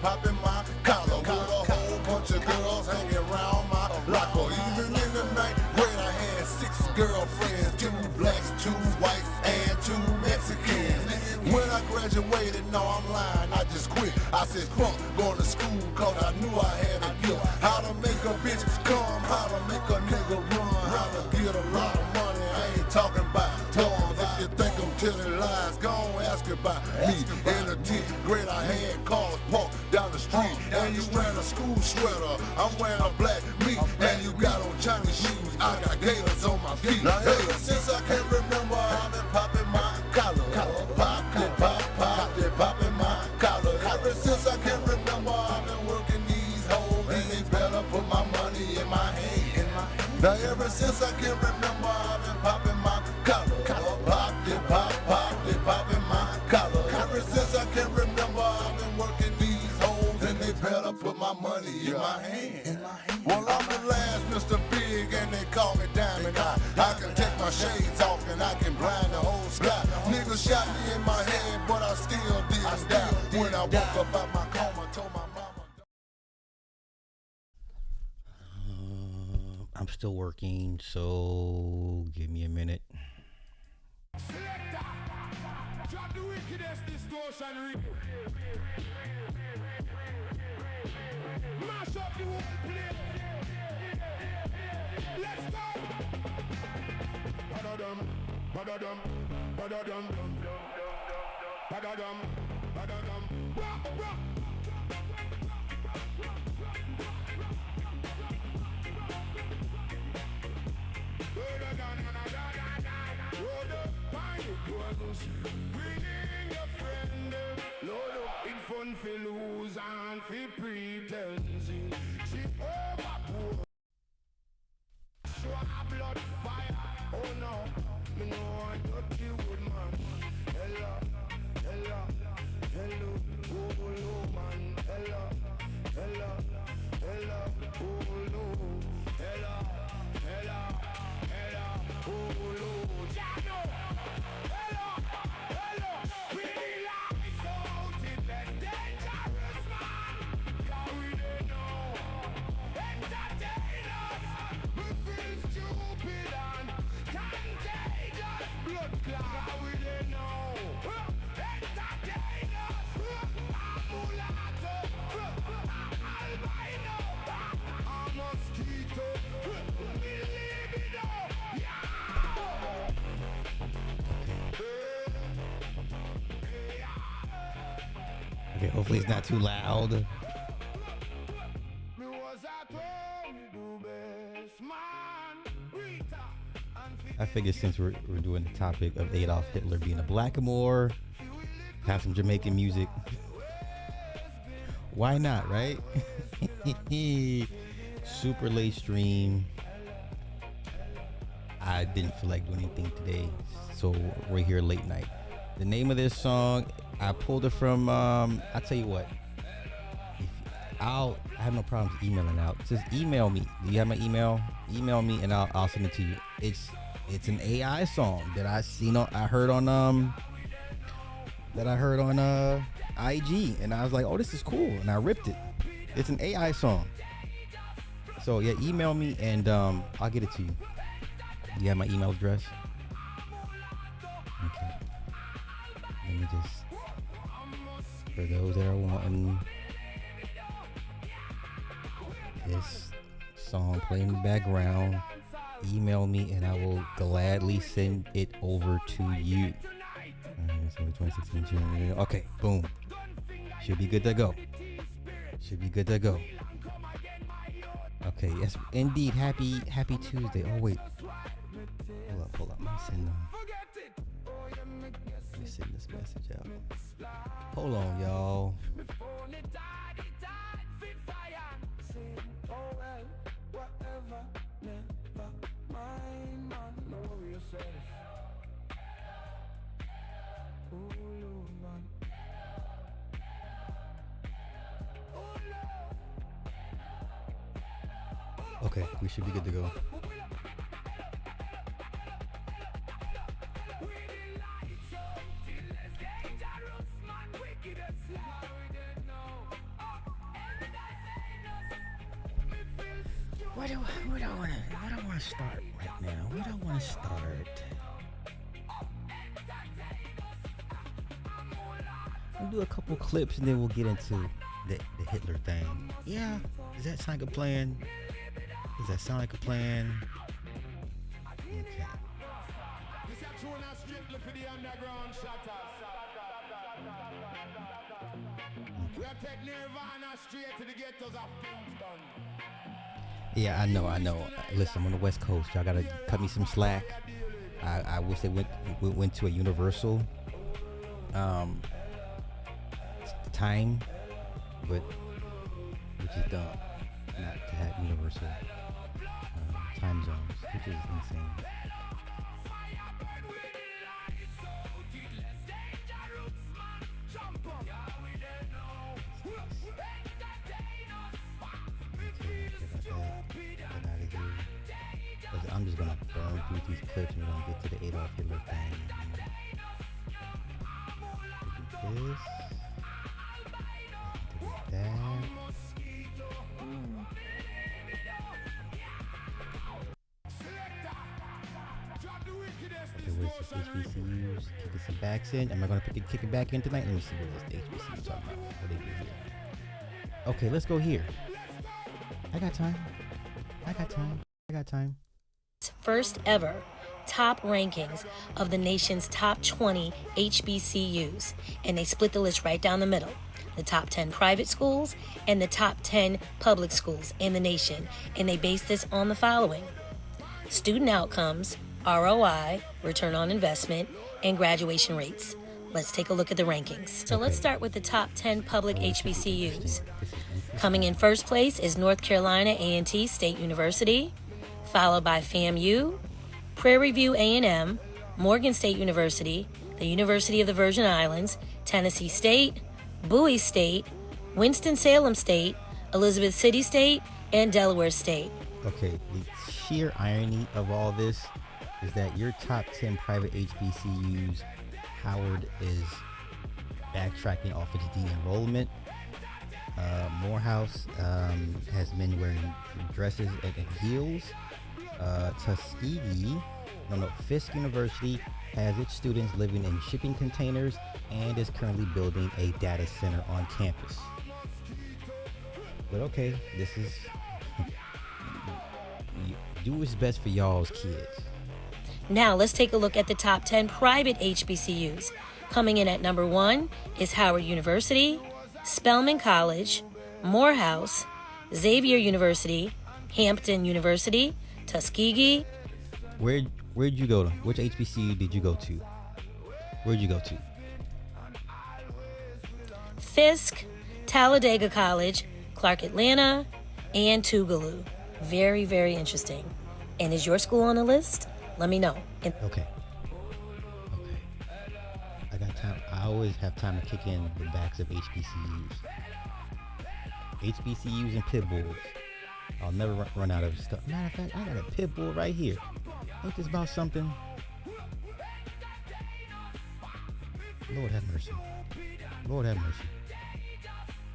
popping my collar with a whole bunch of girls hanging around my locker. Even in the ninth grade, I had 6 girlfriends, 2 blacks, 2 whites, and 2 Mexicans. When I graduated, no, I'm lying, I just quit. I said, fuck going to school, cause I knew I had a gift. How to make a bitch come, how to make a nigga run, how to get a lot of money. I ain't talking about toys. If you think I'm telling lies, go on ask about me. In the 10th grade, I had cars parked down the street. And you wearing a school sweater, I'm wearing a black meat. And you got on Chinese shoes, I got gators on my feet. Now, ever since I can remember, I've been popping my collar. Popping my collar. Ever since I can remember, I've been working these hoes, and they better put my money in my hand. Now ever since I can remember, I've been popping my collar. Popping my collar. Ever since I can remember, I've been working these hoes, and they better put my money in my hand. Well, I'm the last Mr. Big, and they call me Diamond Eye. I can take my shades off, and I can blind the whole sky. Niggas shot me in my head, but I still didn't die. When I woke up out my coma, told my mama. I'm still working, so give me a minute. Drop the wickedest distortion. Mash up the whole place. Let's go. Badadum, badadum, badadum, badadum, badadum. Rock, rock. Bringing your friend, load up in fun for lose and for pretending. She overpour. Show her blood fire. Oh no, me know I dirty woman. Hello, hello, hello, oh man. Hello, hello, hello, oh hello, hello, hello, oh Jano. Hello, hello, we like out in the dangerous man. Cause we don't know. Entertain us. We feel stupid and contagious. Blood clot. Cause we don't know. Entertain us. Amulato. Albino. A mosquito. We live it up. Yeah. Okay, hopefully it's not too loud. I figured since we're doing the topic of Adolf Hitler being a Blackamoor, have some Jamaican music. Why not, right? Super late stream. I didn't feel like doing anything today, so we're here late night. The name of this song, I pulled it from, I'll tell you what. I have no problems emailing out. Just email me. Do you have my email? Email me and I'll send it to you. It's an AI song that I heard on IG, and I was like, oh, this is cool, and I ripped it. It's an AI song. So yeah, email me and I'll get it to you. You have my email address? Okay. Let me just, for those that are wanting this song playing in the background, email me and I will gladly send it over to you. So 2016 June. Okay, boom. Should be good to go. Should be good to go. Okay, yes, indeed. Happy Tuesday. Oh wait. Hold up. Let me send this message out. Hold on, y'all. Okay, we should be good to go. Where do I want to start right now? Where do I want to start? We'll do a couple clips and then we'll get into the Hitler thing. Yeah, does that sound like a plan? Does that sound like a plan? Okay. Yeah, I know. Listen, I'm on the West Coast. Y'all gotta cut me some slack. I wish they went to a universal time, but which is dumb not to have universal time zones, which is insane. I'm just gonna burn through these clips and we're gonna get to the Adolf Hitler thing. Do this. Do that. Okay, where's this HBCUs? Kicking some backs in. Am I gonna kick it back in tonight? Let me see what this HBCU talking about. What they do here. Okay, let's go here. I got time. First ever top rankings of the nation's top 20 HBCUs, and they split the list right down the middle. The top 10 private schools and the top 10 public schools in the nation, and they base this on the following: student outcomes, ROI, return on investment, and graduation rates. Let's take a look at the rankings. So let's start with the top 10 public HBCUs. Coming in first place is North Carolina A&T State University, followed by FAMU, Prairie View A&M, Morgan State University, the University of the Virgin Islands, Tennessee State, Bowie State, Winston-Salem State, Elizabeth City State, and Delaware State. Okay, the sheer irony of all this is that your top 10 private HBCUs, Howard is backtracking off its de-enrollment. Morehouse has men wearing dresses and heels. Fisk University has its students living in shipping containers and is currently building a data center on campus. But okay, this is do what's best for y'all's kids. Now let's take a look at the top 10 private HBCUs. Coming in at number 1 is Howard University, Spelman College, Morehouse, Xavier University, Hampton University, Tuskegee. Where'd you go to? Which HBCU did you go to? Where'd you go to? Fisk, Talladega College, Clark Atlanta, and Tougaloo. Very, very interesting. And is your school on the list? Let me know. Okay. I got time. I always have time to kick in the backs of HBCUs. HBCUs and pit bulls. I'll never run out of stuff. Matter of fact, I got a pit bull right here. Ain't this about something? Lord have mercy. Lord have mercy.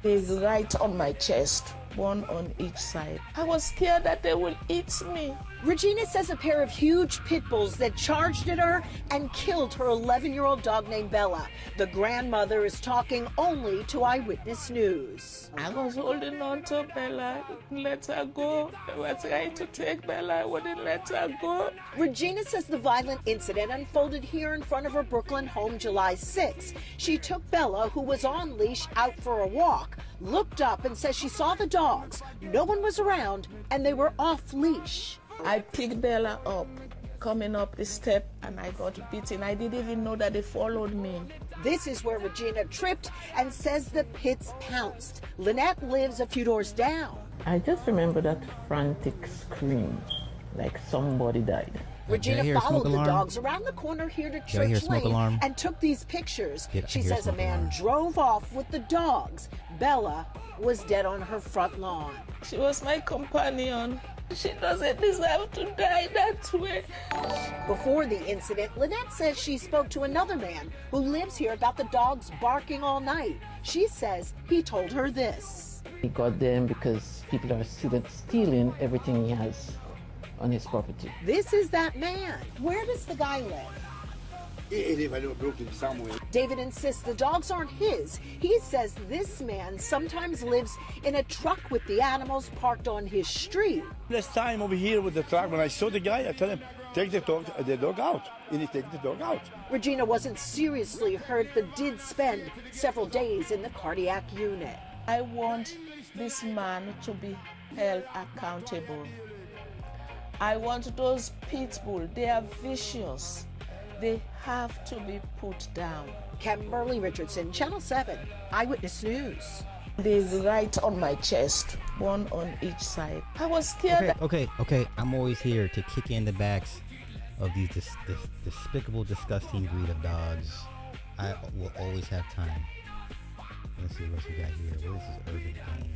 Is right on my chest, one on each side. I was scared that they will eat me. Regina says a pair of huge pit bulls that charged at her and killed her 11-year-old dog named Bella. The grandmother is talking only to Eyewitness News. I was holding on to Bella, let her go. I was trying to take Bella, I wouldn't let her go. Regina says the violent incident unfolded here in front of her Brooklyn home July 6. She took Bella, who was on leash, out for a walk, looked up and says she saw the dogs. No one was around and they were off leash. I picked Bella up, coming up the step, and I got beaten. I didn't even know that they followed me. This is where Regina tripped and says the pits pounced. Lynette lives a few doors down. I just remember that frantic scream, like somebody died. Regina followed the dogs around the corner here to Church Lane and took these pictures. She says a man drove off with the dogs. Bella was dead on her front lawn. She was my companion. She doesn't deserve to die that way. Before the incident, Lynette says she spoke to another man who lives here about the dogs barking all night. She says he told her this. He got them because people are stealing everything he has on his property. This is that man. Where does the guy live? He live a little broken somewhere. David insists the dogs aren't his. He says this man sometimes lives in a truck with the animals parked on his street. Last time over here with the truck, when I saw the guy, I tell him, take the dog out. And he take the dog out. Regina wasn't seriously hurt, but did spend several days in the cardiac unit. I want this man to be held accountable. I want those pit bull, they are vicious. They have to be put down. Kimberly Richardson, Channel 7, Eyewitness News. There's right on my chest, one on each side. I was scared. Okay. I'm always here to kick in the backs of these despicable, disgusting breed of dogs. I will always have time. Let's see what we got here. What is this urban thing?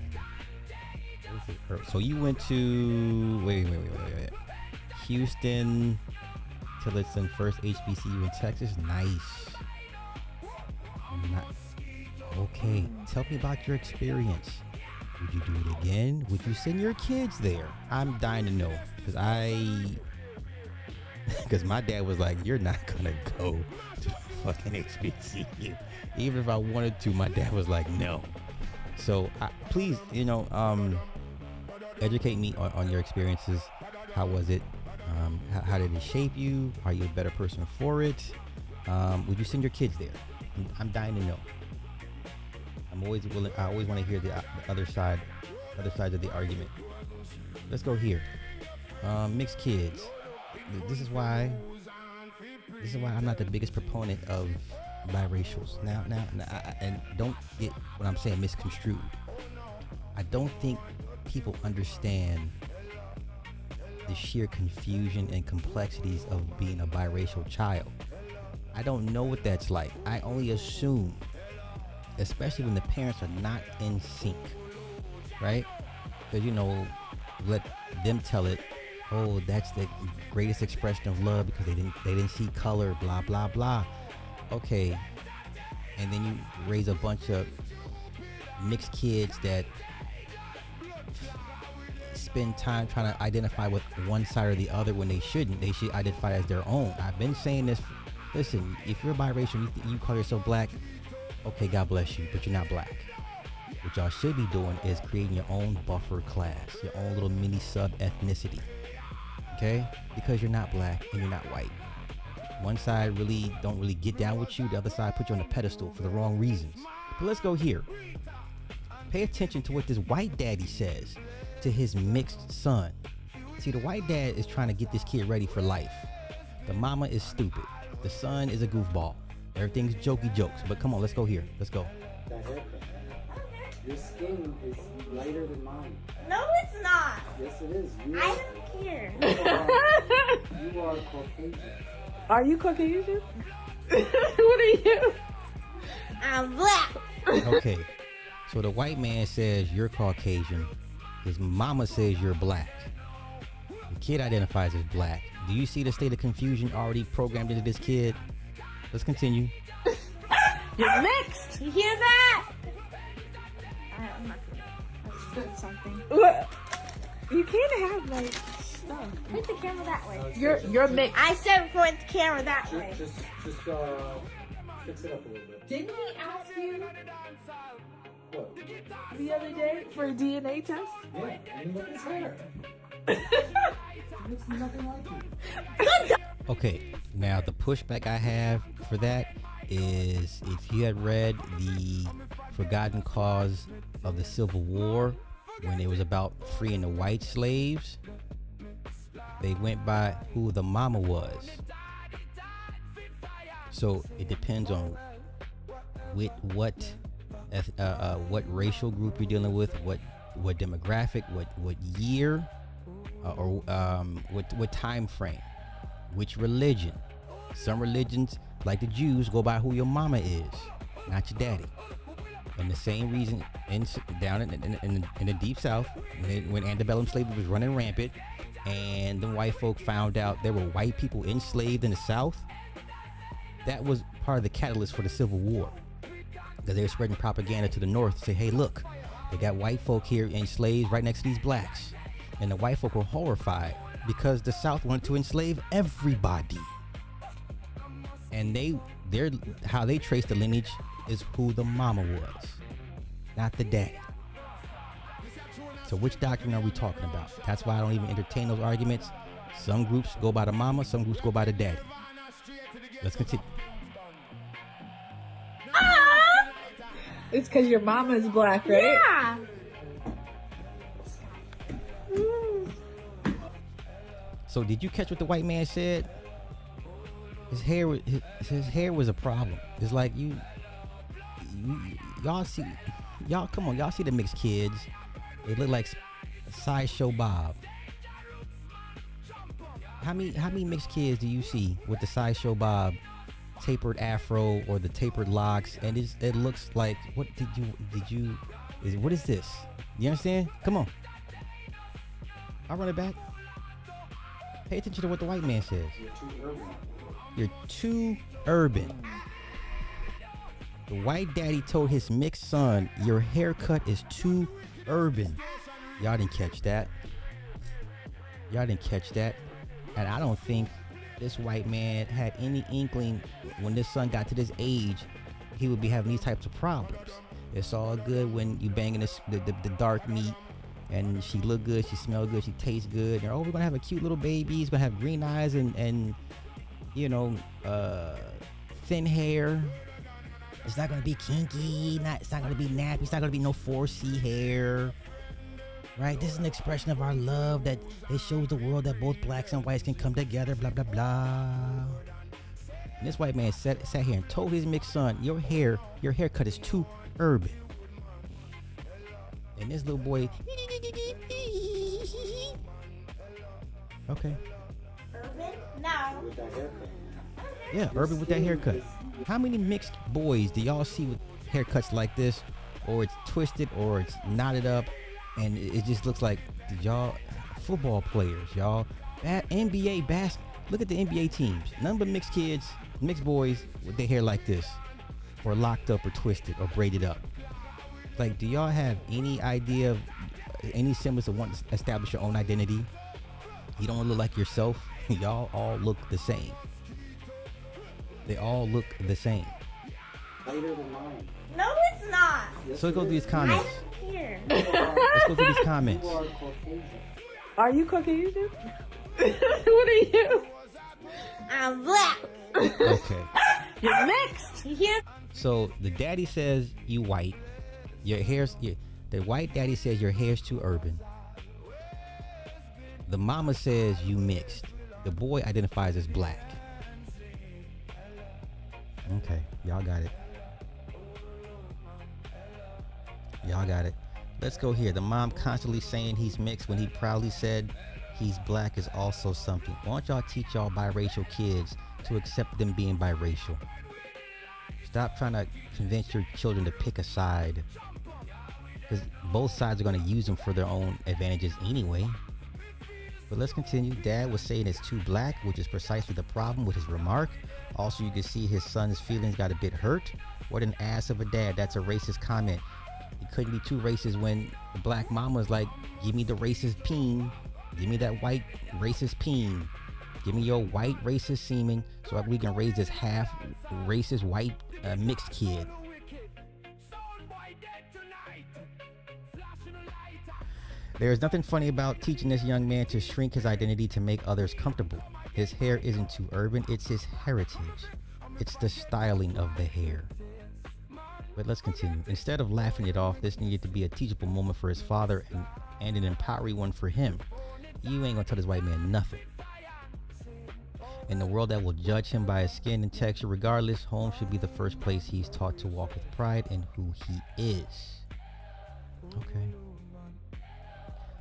So you went to wait. Houston, Tillotson, first HBCU in Texas. Nice. Okay, tell me about your experience. Would you do it again? Would you send your kids there? I'm dying to know because my dad was like, "You're not gonna go to the fucking HBCU." Even if I wanted to, my dad was like, "No." So please, educate me on your experiences. How was it? How did it shape you? Are you a better person for it? Would you send your kids there? I'm dying to know. I'm always willing. I always want to hear the other sides of the argument. Let's go here. Mixed kids. This is why I'm not the biggest proponent of biracials. Now, and don't get what I'm saying misconstrued. I don't think people understand the sheer confusion and complexities of being a biracial child. I don't know what that's like. I only assume, especially when the parents are not in sync, right? Because let them tell it. Oh, that's the greatest expression of love because they didn't see color. Blah blah blah. Okay, and then you raise a bunch of mixed kids that spend time trying to identify with one side or the other when they shouldn't. They should identify as their own. I've been saying this. Listen, if you're biracial, you call yourself black, okay, God bless you, but you're not black. What y'all should be doing is creating your own buffer class, your own little mini sub-ethnicity, okay? Because you're not black and you're not white. One side don't really get down with you, the other side put you on a pedestal for the wrong reasons. But let's go here. Pay attention to what this white daddy says to his mixed son. See, the white dad is trying to get this kid ready for life. The mama is stupid. The son is a goofball. Everything's jokey jokes. But come on, let's go here. Let's go. That haircut. Your skin is lighter than mine. No, it's not. Yes, it is. I don't care. You are Caucasian. Are you Caucasian? What are you? I'm black. Okay. So the white man says you're Caucasian. His mama says you're black. The kid identifies as black. Do you see the state of confusion already programmed into this kid? Let's continue. You're mixed. You hear that? I'm not gonna. I just did something. What? You can't have like stuff. Point the camera that way. You're mixed. I said point the camera that way. Just fix it up a little bit. Didn't he ask you What? the other day for a DNA test? Yeah, and look at his hair. It's nothing like you. Okay, now the pushback I have for that is if you had read the forgotten cause of the Civil War, when it was about freeing the white slaves, they went by who the mama was. So it depends on what racial group you're dealing with, what demographic, what year, or what time frame, which religion. Some religions, like the Jews, go by who your mama is, not your daddy. And the same reason down in the deep south, when antebellum slavery was running rampant, and the white folk found out there were white people enslaved in the south, that was part of the catalyst for the Civil War, because they were spreading propaganda to the north to say, hey, look, They got white folk here enslaved right next to these blacks. And the white folk were horrified because the South wanted to enslave everybody. And how they trace the lineage is who the mama was, not the daddy. So which doctrine are we talking about? That's why I don't even entertain those arguments. Some groups go by the mama, some groups go by the daddy. Let's continue. It's because your mama is black, right? Yeah. So did you catch what the white man said? His hair was a problem. It's like y'all see the mixed kids. They look like Sideshow Bob. How many mixed kids do you see with the Sideshow Bob tapered afro or the tapered locks? And it looks like, what is this? You understand? Come on. I'll run it back. Pay attention to what the white man says. You're too urban. The white daddy told his mixed son, your haircut is too urban. Y'all didn't catch that. And I don't think this white man had any inkling when this son got to this age, he would be having these types of problems. It's all good when you banging the dark meat and she look good, she smell good, she tastes good. And we're gonna have a cute little baby. He's gonna have green eyes and thin hair. It's not gonna be kinky. It's not gonna be nappy. It's not gonna be no 4C hair. Right? This is an expression of our love that it shows the world that both blacks and whites can come together. Blah blah blah. And this white man sat here and told his mixed son, your haircut is too urban. And this little boy, okay. Urban? No. Yeah, urban with that haircut. How many mixed boys do y'all see with haircuts like this, or it's twisted, or it's knotted up, and it just looks like y'all football players, y'all NBA basket. Look at the NBA teams. None but mixed kids, mixed boys with their hair like this, or locked up, or twisted, or braided up. Like, do y'all have any idea of any semblance of wanting to establish your own identity? You don't want to look like yourself. Y'all all look the same. They all look the same. Later than mine. No, it's not. Yes, So let's go through these comments. I don't care. Let's go through these comments. You are Caucasian. Are you Caucasian? What are you? I'm black. Okay. You're mixed. You hear? So the daddy says you white. The white daddy says your hair's too urban. The mama says you mixed. The boy identifies as black. Okay, y'all got it. Let's go here. The mom constantly saying he's mixed when he proudly said he's black is also something. Why don't y'all teach y'all biracial kids to accept them being biracial? Stop trying to convince your children to pick a side, because both sides are going to use them for their own advantages anyway. But let's continue. Dad was saying it's too black, which is precisely the problem with his remark. Also, you can see his son's feelings got a bit hurt. What an ass of a dad. That's a racist comment. He couldn't be too racist when the black mama's like, give me the racist peen. Give me that white racist peen. Give me your white racist semen so we can raise this half racist white mixed kid. There is nothing funny about teaching this young man to shrink his identity to make others comfortable. His hair isn't too urban, it's his heritage. It's the styling of the hair. But let's continue. Instead of laughing it off, this needed to be a teachable moment for his father and an empowering one for him. You ain't gonna tell this white man nothing. In the world that will judge him by his skin and texture regardless, home should be the first place he's taught to walk with pride in who he is. Okay.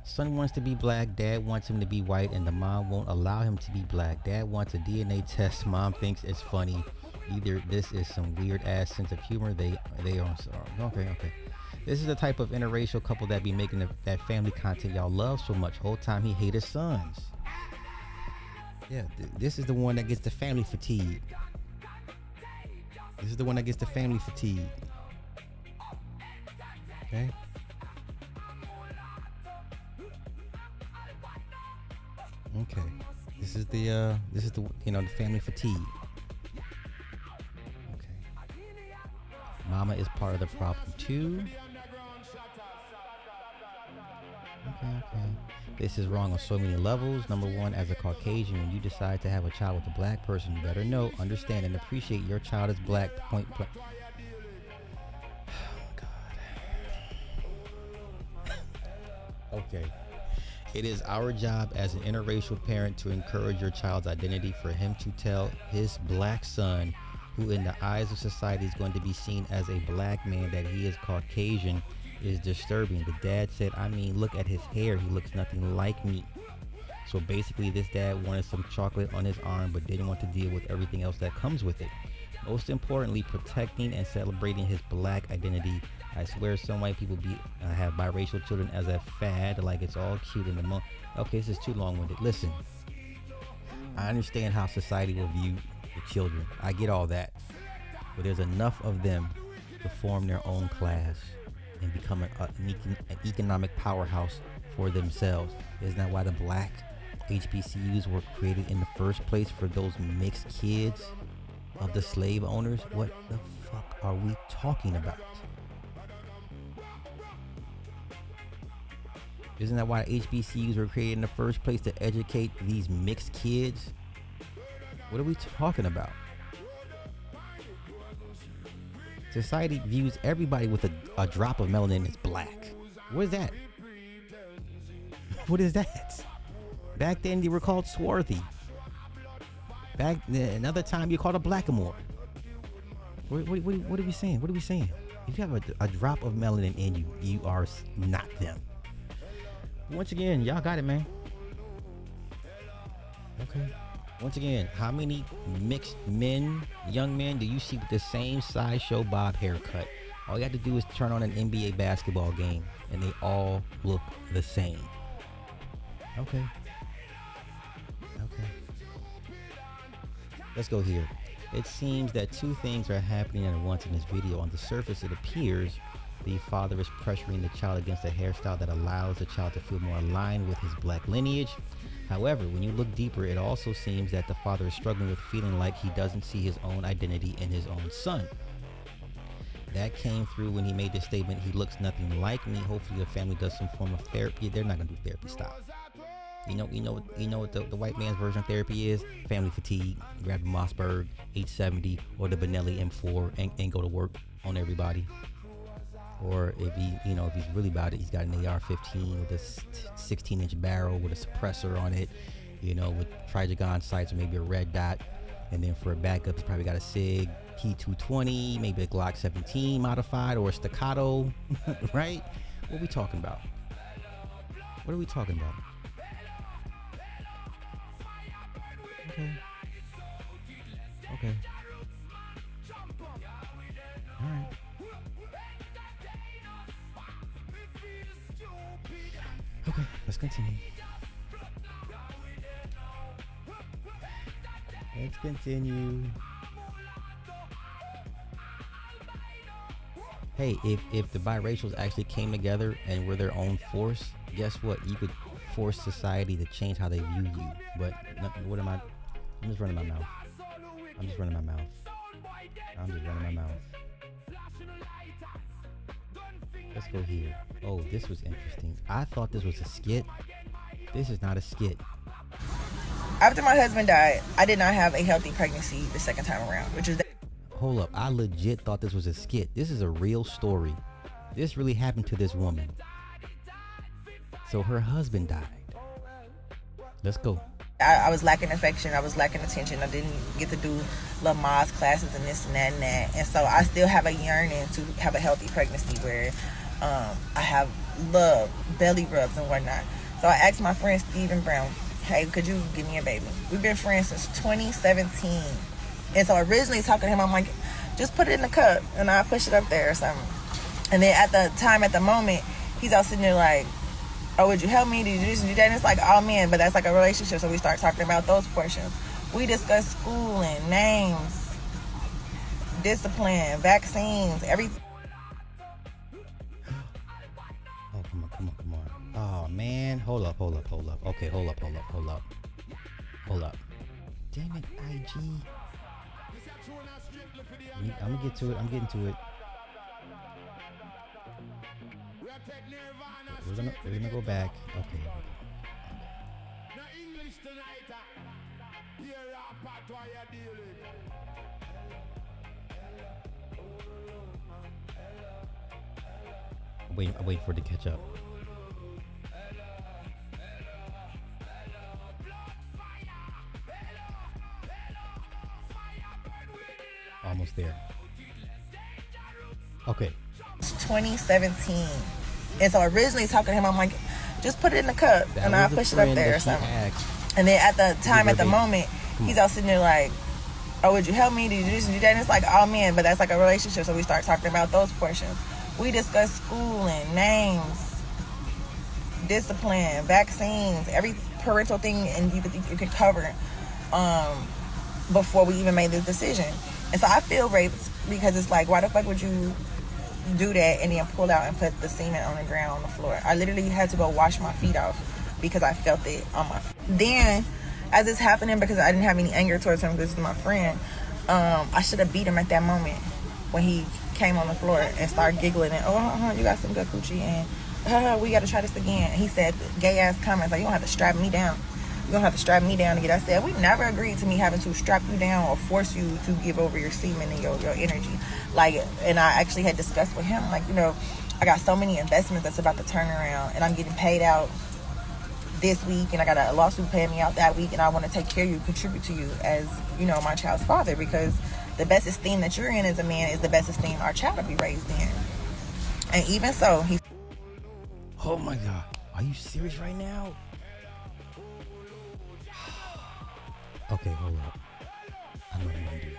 Son wants to be black, dad wants him to be white, and the mom won't allow him to be black. Dad wants a DNA test, mom thinks it's funny. Either this is some weird ass sense of humor, they are okay. This is the type of interracial couple that be making that family content y'all love so much. Whole time he hate his sons. Yeah, this is the one that gets the family fatigue. Okay. Okay. This is the the family fatigue. Okay. Mama is part of the problem too. Okay. This is wrong on so many levels. Number one, as a Caucasian, when you decide to have a child with a black person, you better know, understand, and appreciate your child is black. Point blank. Oh, God. Okay. It is our job as an interracial parent to encourage your child's identity, for him to tell his black son, who in the eyes of society is going to be seen as a black man, that he is Caucasian, is disturbing. The dad said, I mean, look at his hair. He looks nothing like me. So basically, this dad wanted some chocolate on his arm, but didn't want to deal with everything else that comes with it. Most importantly, protecting and celebrating his black identity. I swear some white people have biracial children as a fad, like it's all cute in the moment. Okay, this is too long-winded. Listen, I understand how society will view the children. I get all that. But there's enough of them to form their own class and become an economic powerhouse for themselves. Isn't that why the black HBCUs were created in the first place, for those mixed kids of the slave owners? What the fuck are we talking about? Isn't that why HBCUs were created in the first place, to educate these mixed kids? What are we talking about? Society views everybody with a drop of melanin as black. What is that? What is that? Back then they were called swarthy. Back another time you called a Blackamoor. What are we saying? What are we saying? If you have a drop of melanin in you, you are not them. Once again, y'all got it, man. Okay. Once again, how many mixed men, young men, do you see with the same sideshow Bob haircut? All you have to do is turn on an NBA basketball game, and they all look the same. Okay. Let's go here. It seems that two things are happening at once in this video. On the surface, it appears the father is pressuring the child against a hairstyle that allows the child to feel more aligned with his black lineage. However, when you look deeper, it also seems that the father is struggling with feeling like he doesn't see his own identity in his own son. That came through when he made the statement, he looks nothing like me. Hopefully the family does some form of therapy. They're not gonna do therapy. Stop. You know what the white man's version of therapy is? Family fatigue. Grab the Mossberg 870 or the Benelli M4 and go to work on everybody. Or if he's really about it, he's got an AR-15 with a 16-inch barrel with a suppressor on it, with Trigon sights or maybe a red dot. And then for a backup, he's probably got a SIG P220, maybe a Glock 17 modified or a staccato, right? What are we talking about? What are we talking about? Okay. All right. Okay, let's continue. Hey, if the biracials actually came together and were their own force, guess what? You could force society to change how they view you. But what am I? I'm just running my mouth. Let's go here. Oh, this was interesting. I thought this was a skit. This is not a skit. After my husband died, I did not have a healthy pregnancy the second time around, which is... Hold up. I legit thought this was a skit. This is a real story. This really happened to this woman. So her husband died. Let's go. I was lacking affection. I was lacking attention. I didn't get to do Lamaze classes and this and that and that. And so I still have a yearning to have a healthy pregnancy where I have love, belly rubs and whatnot. So I asked my friend Stephen Brown, hey, could you give me a baby? We've been friends since 2017. And so originally talking to him, I'm like, just put it in the cup and I'll push it up there or something. And then at the moment, he's all sitting there like, oh, would you help me? Did you do this and do that? And it's like, oh man, but that's like a relationship. So we start talking about those portions. We discuss schooling, names, discipline, vaccines, everything. Oh, come on. Oh man, hold up. Okay, hold up. Hold up. Damn it, IG. I'm gonna get to it. I'm getting to it. We're gonna go back. Okay. I'm waiting for it to catch up. Almost there. Okay. It's 2017. And so originally talking to him, I'm like, just put it in the cup and I'll push it up there or something. And then at the time, at the moment, he's all sitting there like, oh, would you help me? Did you do this and do that? And it's like, oh man, but that's like a relationship. So we start talking about those portions. We discuss schooling, names, discipline, vaccines, every parental thing and you could cover before we even made this decision. And so I feel raped because it's like, why the fuck would you do that and then pull out and put the semen on the ground on the floor? I literally had to go wash my feet off because I felt it on my feet. Then, as it's happening, because I didn't have any anger towards him, this is my friend, I should have beat him at that moment when he came on the floor and started giggling and, you got some good coochie and we got to try this again. And he said gay ass comments like, you don't have to strap me down. You don't have to strap me down to get. I said, we never agreed to me having to strap you down or force you to give over your semen and your energy. Like, and I actually had discussed with him, like, you know, I got so many investments that's about to turn around and I'm getting paid out this week and I got a lawsuit paying me out that week and I want to take care of you, contribute to you as, you know, my child's father, because the best esteem that you're in as a man is the best esteem our child will be raised in. And even so, he... Oh my God. Are you serious right now? Okay, hold up. I know what I'm gonna do.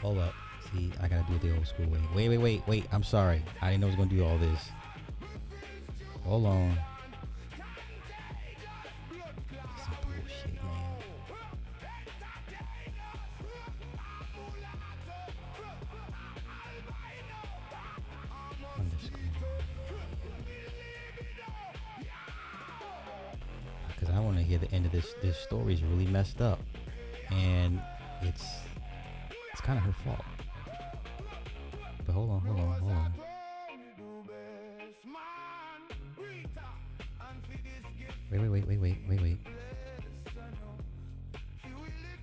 Hold up. See, I gotta do it the old school way. Wait. I'm sorry. I didn't know I was gonna do all this. Hold on. Some bullshit, man. Because I want to hear the end of this. This story is really messed up, and it's kind of her fault. But hold on. Wait.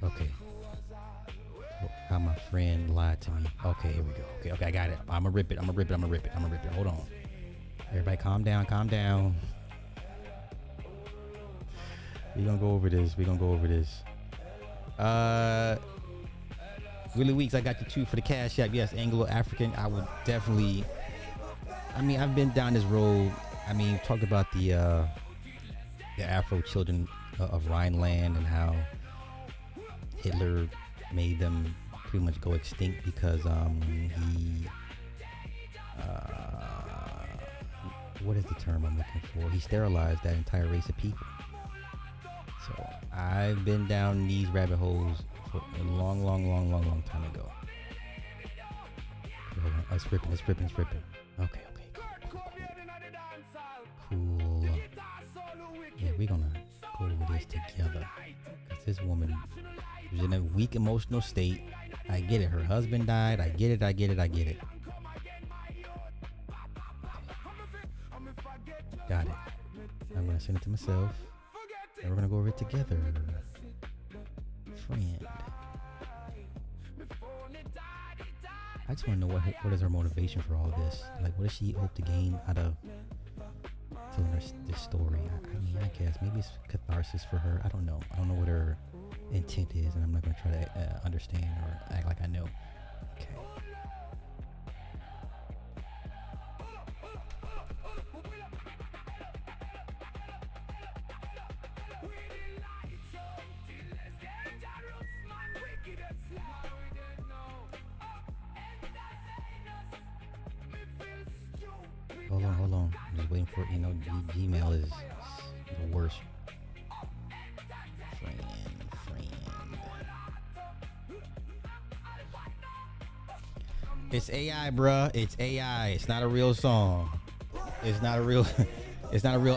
Okay. How my friend lied to me. Okay, here we go. Okay, I got it. I'm gonna rip it. Hold on. Everybody calm down. We're gonna go over this. Willie Weeks, I got you too for the Cash App. Yes, Anglo-African. I would definitely. I mean, I've been down this road. I mean, talked about the Afro children of Rhineland and how Hitler made them pretty much go extinct because he what is the term I'm looking for? He sterilized that entire race of people. So I've been down these rabbit holes for a long time ago. It's ripping. Okay. Cool. Yeah, we're gonna go over this together. Cause this woman was in a weak emotional state. I get it. Her husband died. I get it. Got it. I'm gonna send it to myself. And we're gonna go over it together. Friend. I just wanna know what is her motivation for all this. Like, what does she hope to gain out of telling her this story? I mean, I guess maybe it's catharsis for her. I don't know what her intent is, and I'm not gonna try to understand or act like I know. Okay. Hold on. I'm just waiting for it. You know, Gmail is the worst. Friend. It's AI, bruh. It's AI. It's not a real song. It's not a real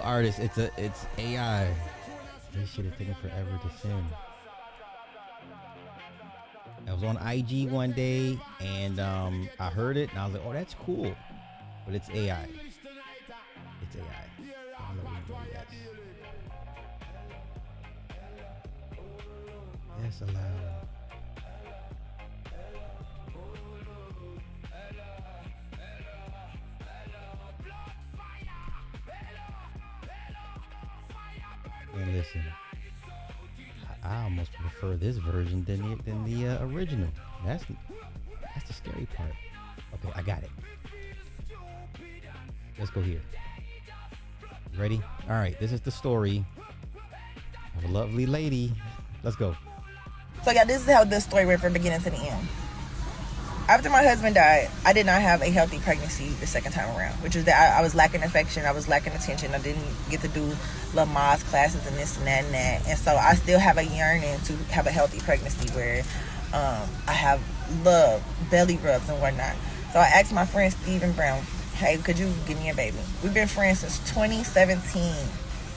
artist. It's AI. This shit is taking forever to send. I was on IG one day and I heard it and I was like, oh, that's cool. But it's AI. It's AI. Yes. Yes, allow. And listen, I almost prefer this version than the original. That's the scary part. Okay, I got it. Let's go here. Ready? All right, this is the story of a lovely lady. Let's go. So yeah, this is how this story went from beginning to the end. After my husband died, I did not have a healthy pregnancy the second time around, which is that I was lacking affection, I was lacking attention, I didn't get to do Lamaze classes and this and that and that. And so I still have a yearning to have a healthy pregnancy where I have love, belly rubs and whatnot. So I asked my friend Stephen Brown, hey, could you give me a baby? We've been friends since 2017.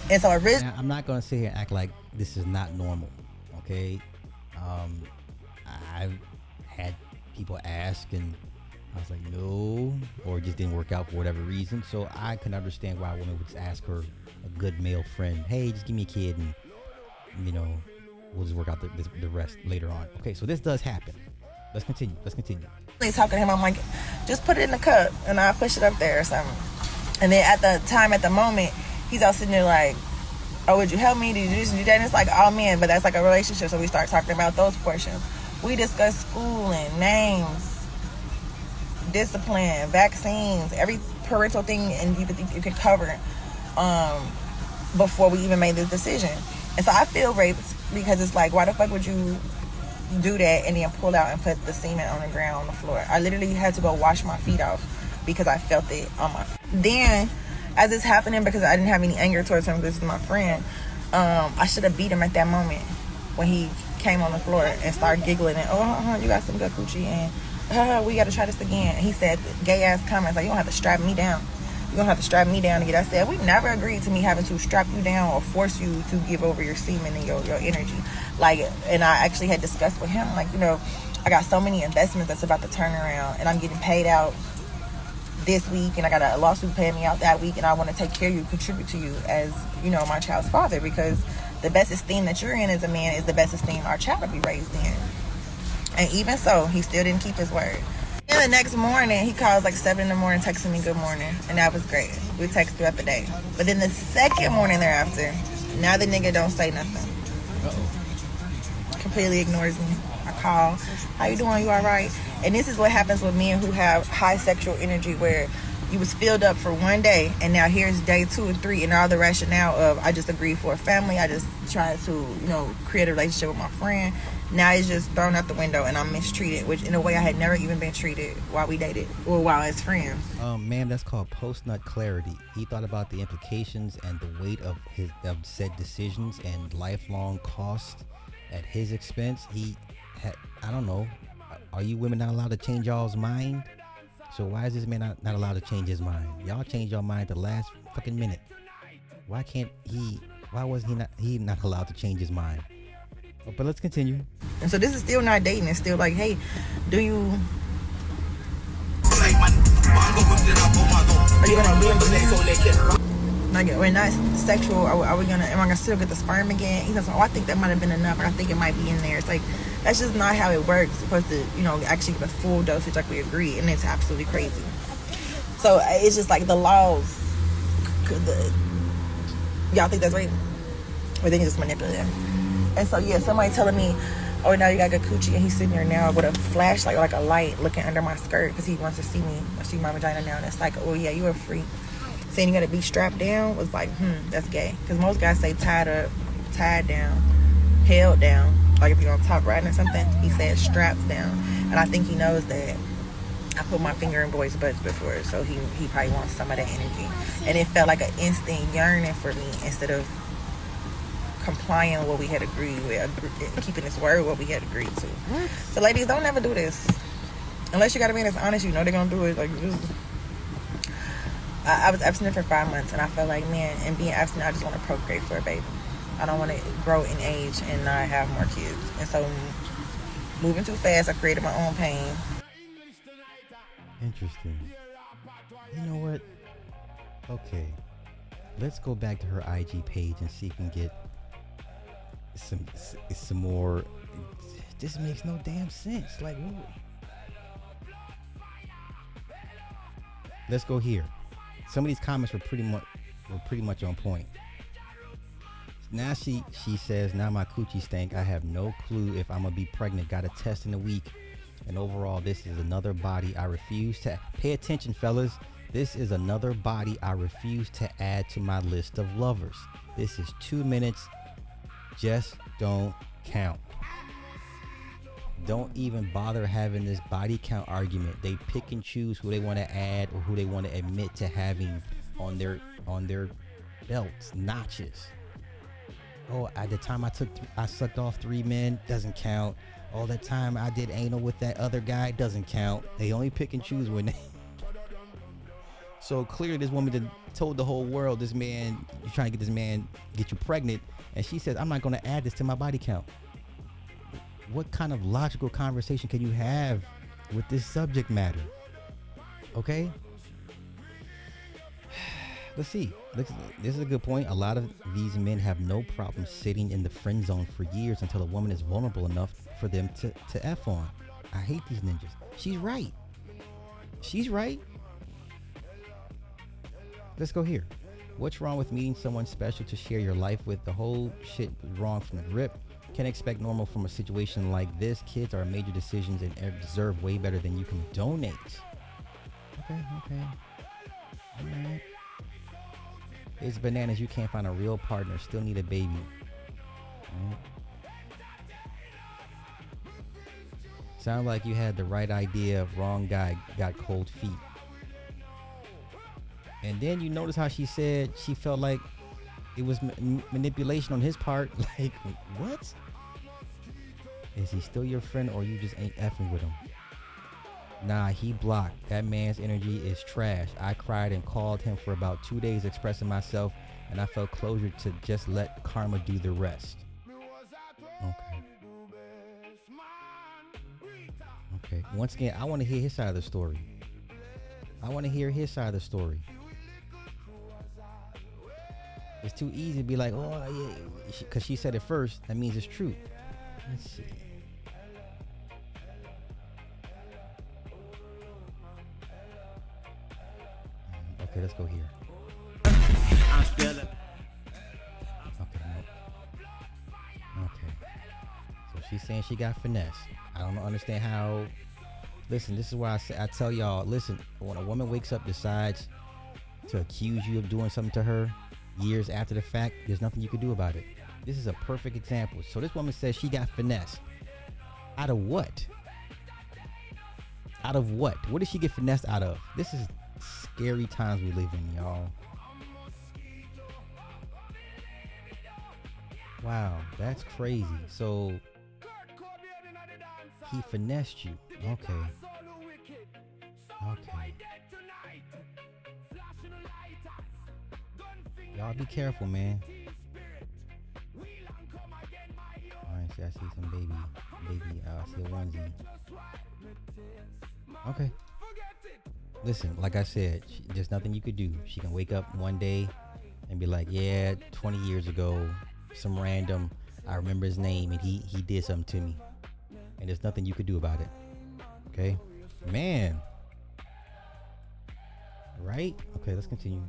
And so now, I'm not going to sit here and act like this is not normal, okay? I've had people ask and I was like, no, or it just didn't work out for whatever reason. So I can understand why a woman would just ask her, a good male friend, hey, just give me a kid and, you know, we'll just work out the rest later on. Okay, so this does happen. Let's continue. Talking to him, I'm like, just put it in the cup and I'll push it up there or something. And then at the moment, he's all sitting there like, oh, would you help me? Did you do this and do that? And it's like, oh man, but that's like a relationship. So we start talking about those portions. We discuss schooling, names, discipline, vaccines, every parental thing and you could cover before we even made this decision. And so I feel raped because it's like, why the fuck would you do that and then pull out and put the semen on the ground on the floor? I literally had to go wash my feet off because I felt it on my feet. Then as it's happening, because I didn't have any anger towards him, this is my friend, I should have beat him at that moment when he came on the floor and started giggling and, oh, you got some good coochie and we got to try this again. And he said gay ass comments like, you don't have to strap me down. You don't have to strap me down to get. I said, we never agreed to me having to strap you down or force you to give over your semen and your energy. Like, and I actually had discussed with him, like, you know, I got so many investments that's about to turn around and I'm getting paid out this week and I got a lawsuit paying me out that week and I want to take care of you, contribute to you as, you know, my child's father, because the best esteem that you're in as a man is the best esteem our child will be raised in. And even so, he still didn't keep his word. And the next morning, he calls like 7 in the morning, texting me good morning. And that was great. We text throughout the day. But then the second morning thereafter, now the nigga don't say nothing. Completely ignores me. I call, how you doing? You all right? And this is what happens with men who have high sexual energy, where you was filled up for one day and now here's day 2 and 3 and all the rationale of I just agreed for a family, I just tried to, you know, create a relationship with my friend. Now it's just thrown out the window and I'm mistreated, which in a way I had never even been treated while we dated or while as friends. Man, that's called post-nut clarity. He thought about the implications and the weight of said decisions and lifelong cost at his expense. He had, I don't know, are you women not allowed to change y'all's mind? So why is this man not allowed to change his mind? Y'all change your mind the last fucking minute. Why was he not allowed to change his mind? But let's continue. And so this is still not dating. It's still like, hey, do you... Are you gonna be in the like, we're not sexual. Am I gonna still get the sperm again? He goes, oh, I think that might have been enough. Or I think it might be in there. It's like, that's just not how it works. It's supposed to, you know, actually get a full dosage like we agreed. And it's absolutely crazy. So it's just like the laws. Y'all think that's right? Or they can just manipulate it. And so, yeah, somebody telling me, oh, now you got good coochie. And he's sitting there now with a flashlight, like a light, looking under my skirt because he wants to see me, or see my vagina now. And it's like, oh, yeah, you a freak. Saying you got to be strapped down was like, that's gay. Because most guys say tied up, tied down, held down. Like if you're on top riding or something, he said strapped down. And I think he knows that I put my finger in boys' butts before. So he probably wants some of that energy. And it felt like an instant yearning for me instead of complying with what we had agreed with, keeping his word what we had agreed to. So ladies, don't ever do this unless you got a man that's honest. You know they're gonna do it. Like this. I was abstinent for 5 months and I felt like, man, and being abstinent, I just want to procreate for a baby. I don't want to grow in age and not have more kids. And so moving too fast, I created my own pain. Interesting. You know what? Okay. Let's go back to her IG page and see if we can get some more. This makes no damn sense. Like, what? Let's go here. Some of these comments were pretty much on point. Now she says, now my coochie stank. I have no clue if I'm gonna be pregnant. Got a test in a week. And overall, this is another body I refuse to pay attention, fellas. This is another body I refuse to add to my list of lovers. This is 2 minutes. Just don't count. Don't even bother having this body count argument. They pick and choose who they want to add or who they want to admit to having on their belts, notches. Oh, at the time I sucked off 3 men, doesn't count. All that time I did anal with that other guy, doesn't count. They only pick and choose when they. So clearly this woman told the whole world, this man, you're trying to get this man, get you pregnant. And she says, I'm not going to add this to my body count. What kind of logical conversation can you have with this subject matter? Okay? Let's see. This is a good point. A lot of these men have no problem sitting in the friend zone for years until a woman is vulnerable enough for them to F on. I hate these ninjas. She's right. She's right. Let's go here. What's wrong with meeting someone special to share your life with? The whole shit was wrong from the rip. Can't expect normal from a situation like this. Kids are major decisions and deserve way better than you can donate. Okay. All right. It's bananas. You can't find a real partner. Still need a baby. Right. Sound like you had the right idea. Wrong guy. Got cold feet. And then you notice how she said she felt like it was manipulation on his part. Like, what? Is he still your friend or you just ain't effing with him? Nah, he blocked. That man's energy is trash. I cried and called him for about 2 days expressing myself, and I felt closure to just let karma do the rest. Okay. Once again, I want to hear his side of the story. It's too easy to be like, oh, yeah, because she said it first. That means it's true. Let's see. Okay, let's go here. Okay, no. Okay. So she's saying she got finesse. I don't understand how. Listen, this is why I tell y'all, listen, when a woman wakes up, decides to accuse you of doing something to her years after the fact, there's nothing you can do about it. This is a perfect example. So this woman says she got finessed. Out of what? Out of what? What did she get finessed out of? This is scary times we live in, y'all. Wow, that's crazy. So he finessed you. Okay. Y'all be careful, man. Alright, see, I see some baby, I see a onesie. Okay. Listen, like I said, there's nothing you could do. She can wake up one day and be like, yeah, 20 years ago, some random, I remember his name and he did something to me. And there's nothing you could do about it. Okay? Man. Right? Okay, let's continue.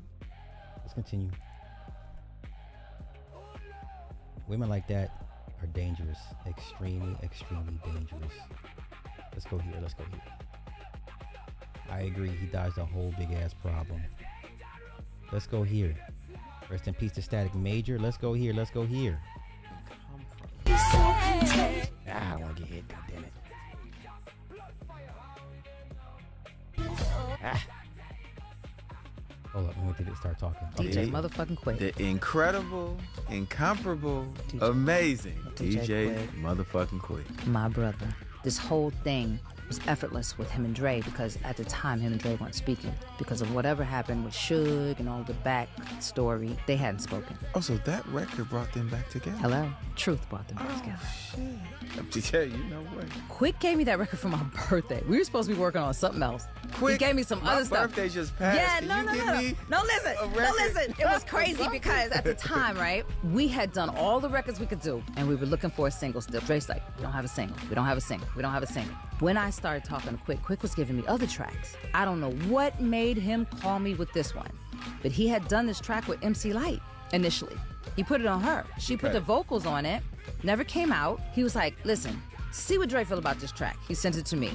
Women like that are dangerous. Extremely, extremely dangerous. Let's go here. I agree. He dodged a whole big ass problem. Let's go here. Rest in peace to Static Major. Let's go here. I want to get hit. God damn it. Hold up. I'm going to start talking. DJ motherfucking Quick. The incredible, incomparable, amazing DJ motherfucking Quick. My brother. This whole thing was effortless with him and Dre because at the time him and Dre weren't speaking because of whatever happened with Suge and all the back story. They hadn't spoken. Oh, so that record brought them back together. Hello? Truth brought them back together. Shit. Yeah, you know what? Quick gave me that record for my birthday. We were supposed to be working on something else. Quick, he gave me some other stuff. My birthday just passed. Yeah, Can no, you no, give no. me No, listen. a No, record? listen. It was crazy because at the time, right, we had done all the records we could do, and we were looking for a single still. Dre's like, we don't have a single. We don't have a single. We don't have a single. When I started talking to Quick was giving me other tracks. I don't know what made him call me with this one, but he had done this track with MC Lyte initially. He put it on her. She put the vocals on it. Never came out. He was like, listen, see what Dre feel about this track. He sent it to me.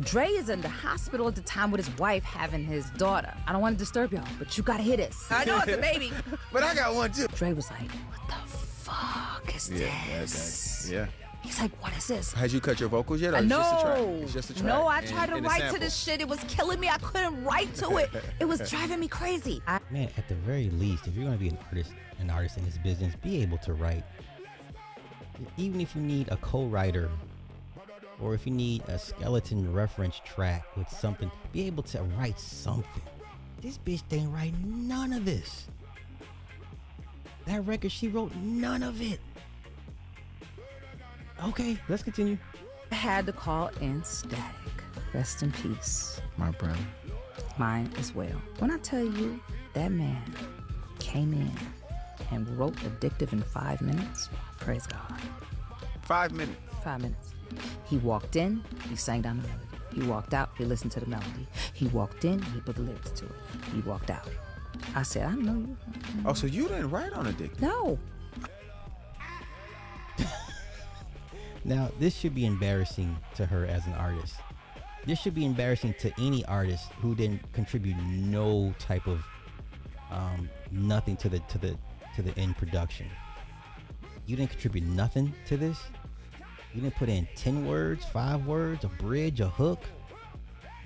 Dre is in the hospital at the time with his wife having his daughter. I don't want to disturb y'all, but you gotta hear this. I know it's a baby. But I got one too. Dre was like, what the fuck is this? Yeah. He's like, what is this? Had you cut your vocals yet? Or it's just a track? It's just a track. No, I tried to and a write to sample. this shit. It was killing me. I couldn't write to it. It was driving me crazy. Man, at the very least, if you're gonna be an artist in this business, be able to write. Even if you need a co-writer, or if you need a skeleton reference track with something, be able to write something. This bitch didn't write none of this. That record, she wrote none of it. Okay, let's continue. I had to call in Static. Rest in peace. My brother. Mine as well. When I tell you that man came in and wrote Addictive in 5 minutes, praise God. 5 minutes. 5 minutes. He walked in, he sang down the melody. He walked out, he listened to the melody. He walked in, he put the lyrics to it. He walked out. I said, I know you. Oh, so you didn't write on Addictive? No. Now, this should be embarrassing to her as an artist. This should be embarrassing to any artist who didn't contribute no type of nothing to the end production. You didn't contribute nothing to this. You didn't put in 10 words, 5 words, a bridge, a hook,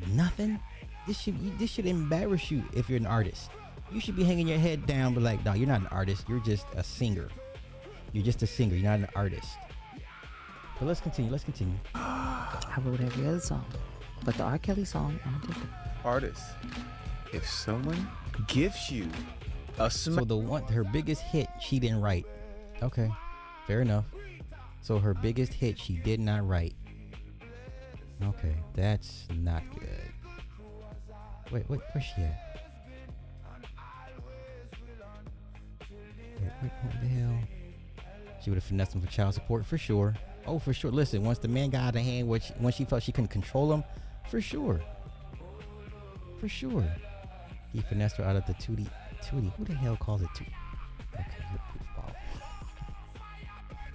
nothing. This should embarrass you if you're an artist. You should be hanging your head down, but like, no, you're not an artist. You're just a singer. You're just a singer. You're not an artist. But let's continue. I wrote every other song, but the R. Kelly song, I'm Addictive. Artist, if someone gives you a So her biggest hit, she didn't write. Okay, fair enough. So her biggest hit, she did not write. Okay, that's not good. Wait, where's she at? Wait, what the hell? She would have finessed him for child support for sure. Oh, for sure. Listen, once the man got out of hand, when she felt she couldn't control him, for sure. For sure. He finessed her out of the Tootie. Who the hell calls it Tootie? Okay, you're a goofball.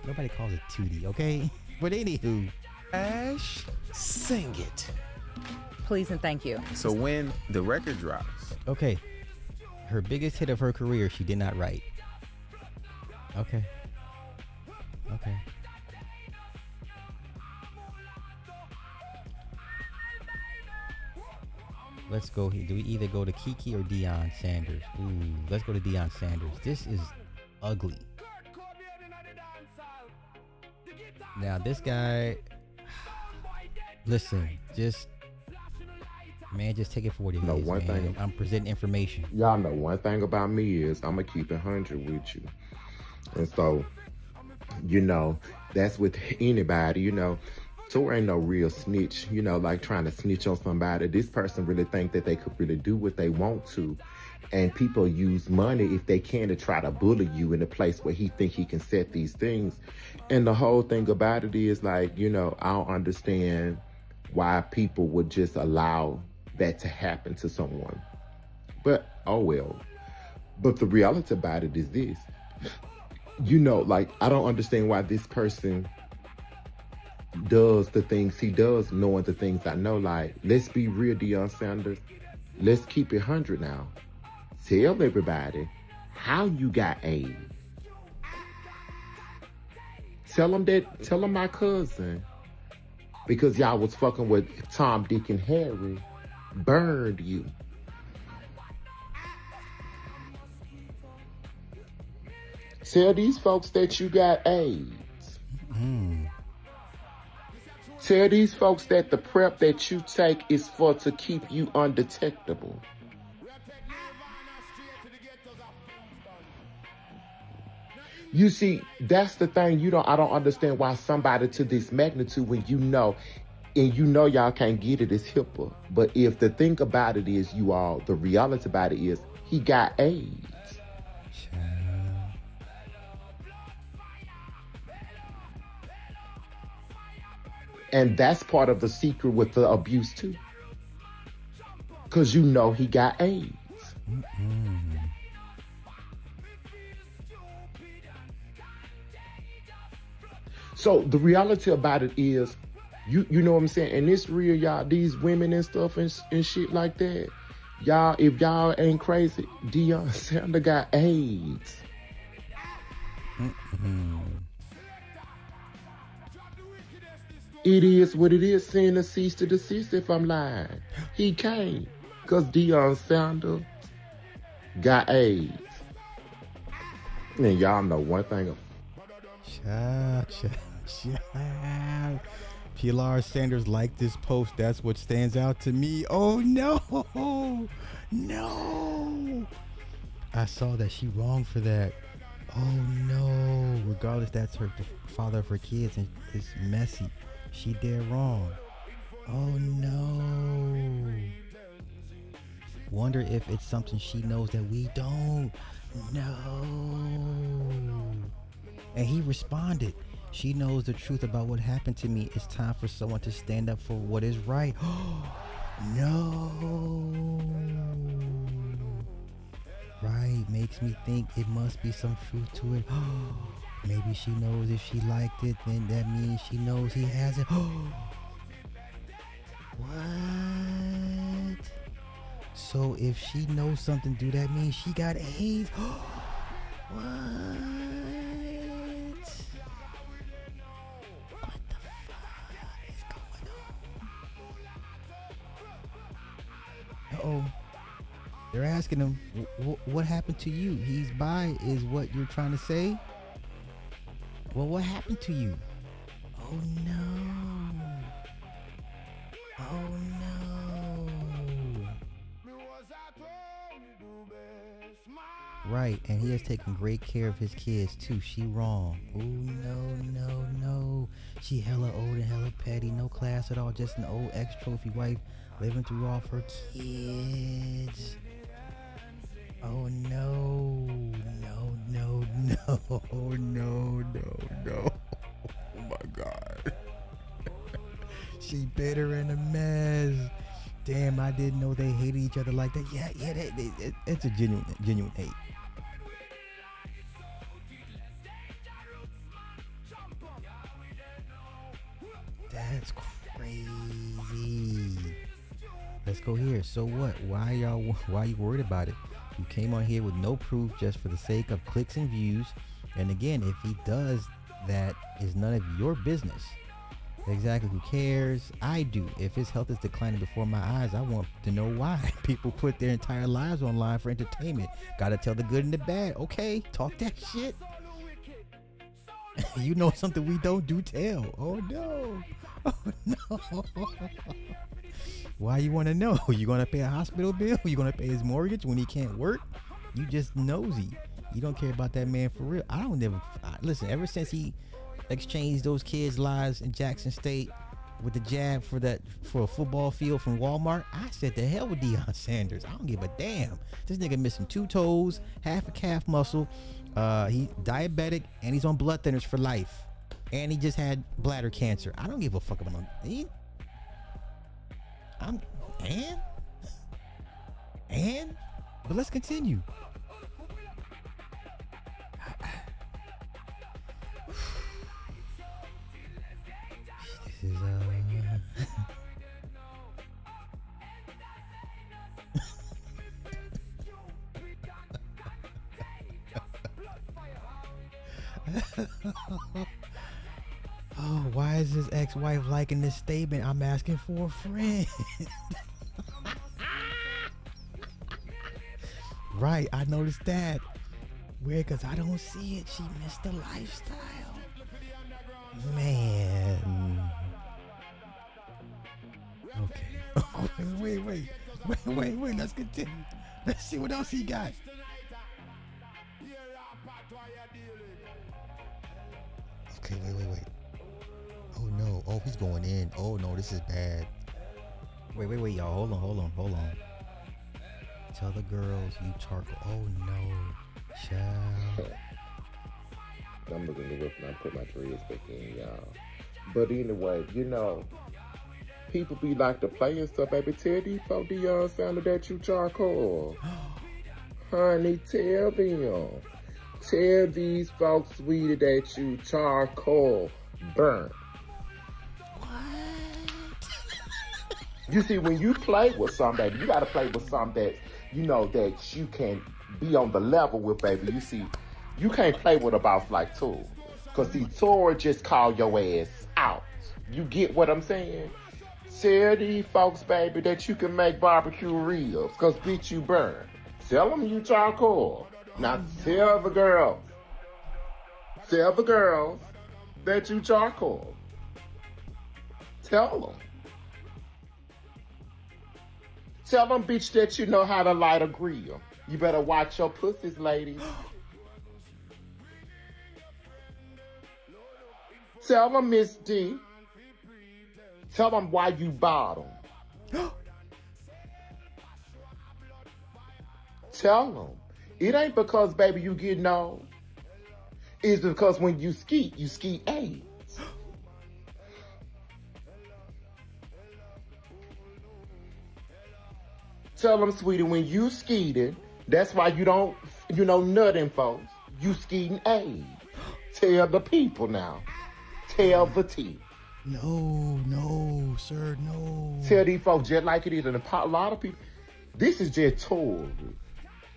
Nobody calls it Tootie, okay? But anywho. Ash, sing it. Please and thank you. So when the record drops. Okay. Her biggest hit of her career, she did not write. Okay. Let's go here. Do we either go to Kiki or Deion Sanders? Ooh, let's go to Deion Sanders. This is ugly. Now, this guy, listen, just take it for what it is, one man. thing. I'm presenting information. Y'all know one thing about me is I'm going to keep it 100 with you. And so, that's with anybody, Tour ain't no real snitch, like trying to snitch on somebody. This person really think that they could really do what they want to. And people use money if they can to try to bully you in a place where he think he can set these things. And the whole thing about it is like, I don't understand why people would just allow that to happen to someone. But, oh well. But the reality about it is this. I don't understand why this person does the things he does, knowing the things I know. Like, let's be real, Deion Sanders. Let's keep it 100 now. Tell everybody how you got AIDS. Tell them my cousin, because y'all was fucking with Tom, Dick, and Harry, burned you. Tell these folks that you got AIDS. Tell these folks that the prep that you take is for to keep you undetectable. You see, that's the thing. I don't understand why somebody to this magnitude, when you know, and you know y'all can't get it, is HIPAA. But if the thing about it is, the reality about it is, he got AIDS. And that's part of the secret with the abuse too. Because you know he got AIDS. So the reality about it is, you know what I'm saying? And it's real, y'all. These women and stuff and shit like that. Y'all, if y'all ain't crazy, Deion Sanders got AIDS. It is what it is. Sin to cease to desist if I'm lying. He can't. Because Deion Sanders got AIDS. And y'all know one thing. Child. Pilar Sanders liked this post. That's what stands out to me. Oh, no. No. I saw that she wrong for that. Oh, no. Regardless, that's the father of her kids, and it's messy. She dead wrong. Oh, no. Wonder if it's something she knows that we don't. No. And he responded. She knows the truth about what happened to me. It's time for someone to stand up for what is right. No. Right, makes me think it must be some truth to it. Maybe she knows if she liked it, then that means she knows he has it. What? So if she knows something, do that mean she got AIDS? What? Uh-oh. They're asking him, what happened to you? He's bi, is what you're trying to say? Well, what happened to you? Oh, no. Oh, no. Right, and he has taken great care of his kids, too. She wrong. Oh, no. She hella old and hella petty. No class at all. Just an old ex-trophy wife living through all of her kids. Oh, no. Oh, my God. She bitter and a mess. Damn, I didn't know they hated each other like that. Yeah, it's a genuine hate. That's crazy. Let's go here. So what? Why are you worried about it? You came on here with no proof just for the sake of clicks and views. And again, if he does that, is none of your business. Exactly, who cares? I do. If his health is declining before my eyes, I want to know why. People put their entire lives online for entertainment. Gotta tell the good and the bad. Okay, talk that shit. You know something we don't do, tell. Oh no. Why you want to know? You gonna pay a hospital bill? You gonna pay his mortgage when he can't work? You just nosy. You don't care about that man for real. Listen, ever since he exchanged those kids' lives in Jackson State with the jab for a football field from Walmart, I said the hell with Deion Sanders. I don't give a damn. This nigga missing 2 toes, half a calf muscle. He diabetic and he's on blood thinners for life. And he just had bladder cancer. I don't give a fuck about him. But let's continue. This is Oh, why is his ex-wife liking this statement? I'm asking for a friend. Right, I noticed that. Weird, because I don't see it. She missed the lifestyle. Man. Wait. Let's continue. Let's see what else he got. Okay, wait. Oh no. Oh, he's going in. Oh no, this is bad. Wait, y'all. Hold on. Tell the girls you charcoal. Oh no. Child. I'm looking to whip and I put my dreads back in, y'all. But anyway, people be like to play and stuff, baby. Tell these folks Deion Sanders that you charcoal. Honey, tell them. Tell these folks, sweetie, that you charcoal burnt. You see, when you play with something, baby, you got to play with something that, that you can be on the level with, baby. You see, you can't play with a boss like Tor. Because, see, Tor just call your ass out. You get what I'm saying? Tell these folks, baby, that you can make barbecue ribs. Because, bitch, you burn. Tell them you charcoal. Now, tell the girls that you charcoal. Tell them. Tell them, bitch, that you know how to light a grill. You better watch your pussies, ladies. Tell them, Miss D. Tell them why you bottom. Tell them. It ain't because, baby, you getting old. It's because when you skeet AIDS. Tell them, sweetie, when you skeeting, that's why you don't, nutting, folks. You skeeting AIDS. Tell the people now. Tell the tea. No, sir, no. Tell these folks just like it is. And a lot of people, this is just Tor.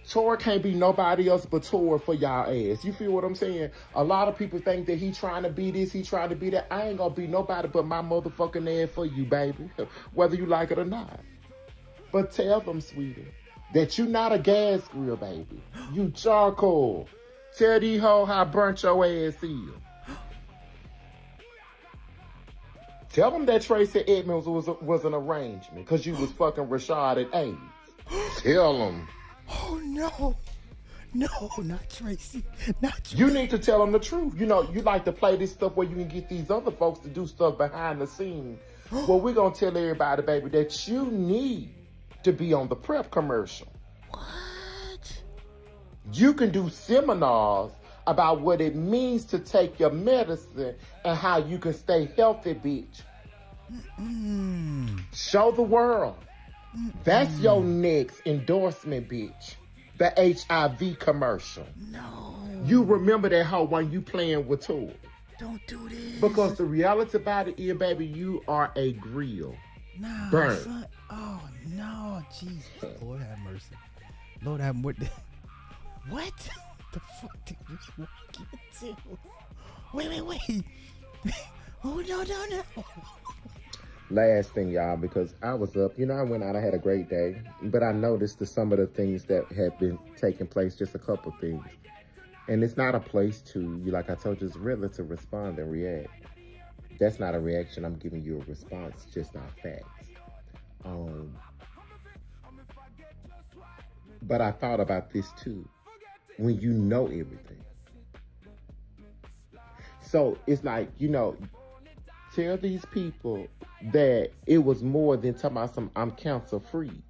Tor can't be nobody else but Tor for y'all ass. You feel what I'm saying? A lot of people think that he trying to be this, he trying to be that. I ain't gonna be nobody but my motherfucking ass for you, baby. Whether you like it or not. But tell them, sweetie, that you not a gas grill, baby. You charcoal. Tell these hoes how burnt your ass is. Tell them that Tracy Edmonds was an arrangement because you was fucking Rashad at AIDS. Tell them. Oh, no. No, not Tracy. Not Tracy. You need to tell them the truth. You like to play this stuff where you can get these other folks to do stuff behind the scenes. Well, we're going to tell everybody, baby, that you need to be on the prep commercial. What? You can do seminars about what it means to take your medicine and how you can stay healthy, bitch. Show the world. That's your next endorsement, bitch. The HIV commercial. No. You remember that hoe when you playing with Tor. Don't do this. Because the reality about it is, baby, you are a grill. Nah, burn. Son. Oh, no. Jesus. Lord have mercy. Lord have mercy. What the fuck did we walk into? Wait. Oh, no. Last thing, y'all, because I was up, I went out, I had a great day, but I noticed some of the things that had been taking place, just a couple things. And it's not a place to, like I told you, it's really to respond and react. That's not a reaction, I'm giving you a response, just not facts. But I thought about this too, when you know everything. So it's like, tell these people that it was more than talking about I'm cancer free.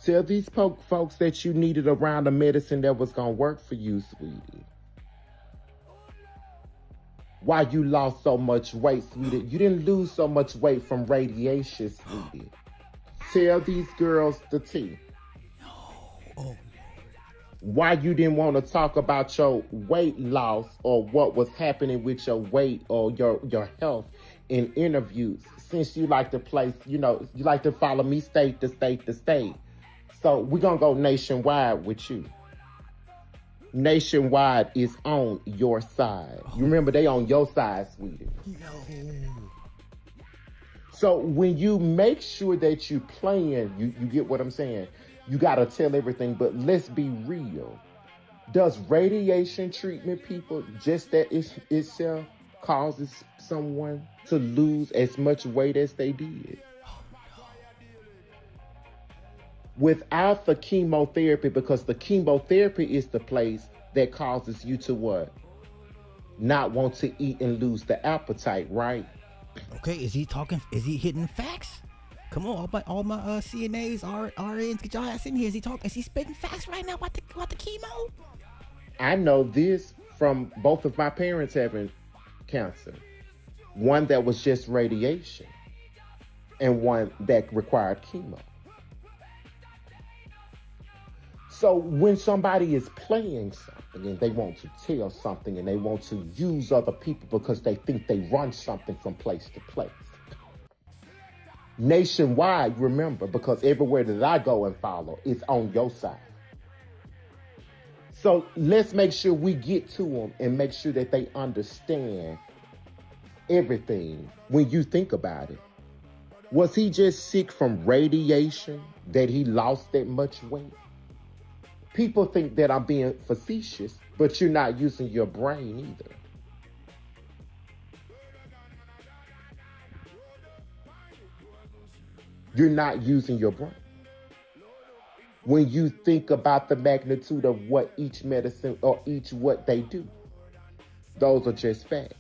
Tell these folks that you needed a round of medicine that was going to work for you, sweetie. Why you lost so much weight, sweetie. You didn't lose so much weight from radiation, sweetie. Tell these girls the tea. Oh. Why you didn't want to talk about your weight loss or what was happening with your weight or your health in interviews, since you like to place, you like to follow me state to state to state. So we're going to go nationwide with you. Nationwide is on your side. You remember they on your side, sweetie. No. So when you make sure that you playing, you get what I'm saying? You got to tell everything, but let's be real. Does radiation treatment, people, just that itself causes someone to lose as much weight as they did. Without the chemotherapy, because the chemotherapy is the place that causes you to what? Not want to eat and lose the appetite, right? Okay, is he hitting facts? Come on, all my CNAs, RNs, get y'all ass in here. Is he spitting facts right now about the chemo? I know this from both of my parents having cancer. One that was just radiation and one that required chemo. So when somebody is playing something and they want to tell something and they want to use other people because they think they run something from place to place. Nationwide, remember, because everywhere that I go and follow, it's on your side. So let's make sure we get to them and make sure that they understand everything when you think about it. Was he just sick from radiation that he lost that much weight? People think that I'm being facetious, but you're not using your brain either. You're not using your brain. When you think about the magnitude of what each medicine or each what they do, those are just facts.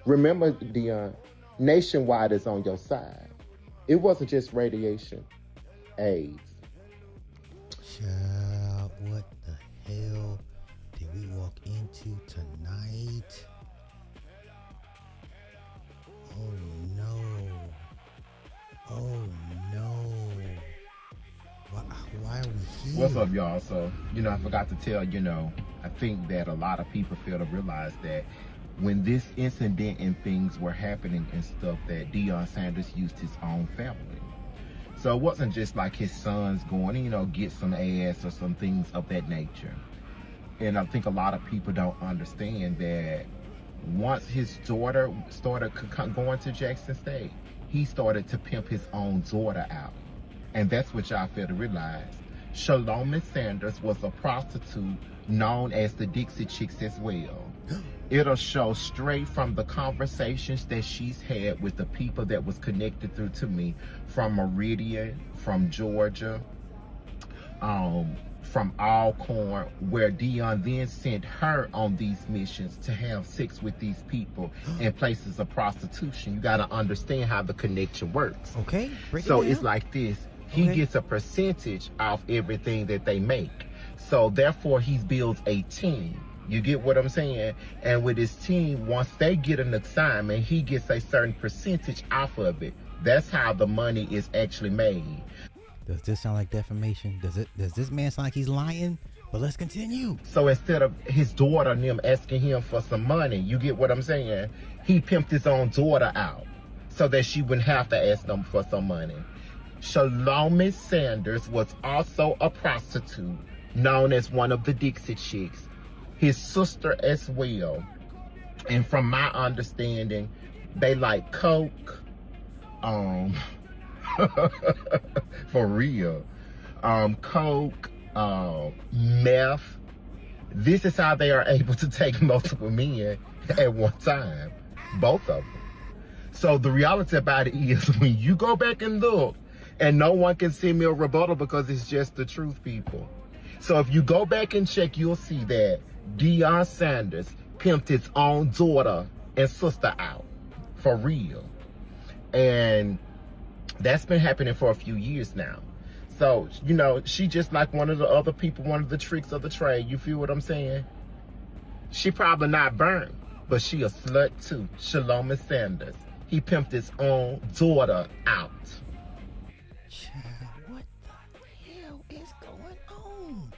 Remember, Dion, Nationwide is on your side. It wasn't just radiation, AIDS. Child, what the hell did we walk into tonight? Oh no. Oh no. Why are we here? What's up, y'all? So, I forgot to tell, I think that a lot of people fail to realize that when this incident and things were happening and stuff, that Deion Sanders used his own family. So it wasn't just like his sons going, get some ass or some things of that nature. And I think a lot of people don't understand that once his daughter started going to Jackson State, he started to pimp his own daughter out. And that's what y'all fail to realize. Shalomit Sanders was a prostitute known as the Dixie Chicks as well. It'll show straight from the conversations that she's had with the people that was connected through to me from Meridian, from Georgia, from Alcorn, where Deion then sent her on these missions to have sex with these people in places of prostitution. You got to understand how the connection works. Okay. So it's like this. He gets a percentage off everything that they make. So therefore, he builds a team. You get what I'm saying? And with his team, once they get an assignment, he gets a certain percentage off of it. That's how the money is actually made. Does this sound like defamation? Does this man sound like he's lying? But let's continue. So instead of his daughter and them asking him for some money, you get what I'm saying? He pimped his own daughter out so that she wouldn't have to ask them for some money. Shalomit Sanders was also a prostitute known as one of the Dixie Chicks. His sister as well. And from my understanding, they like coke, for real, coke, meth. This is how they are able to take multiple men at one time, both of them. So the reality about it is, when you go back and look, and no one can send me a rebuttal because it's just the truth, people. So if you go back and check, you'll see that Deion Sanders pimped his own daughter and sister out, for real. And that's been happening for a few years now. So, she just like one of the other people, one of the tricks of the trade. You feel what I'm saying? She probably not burned, but she a slut too. Shalomit Sanders. He pimped his own daughter out. Child, what the hell is going on?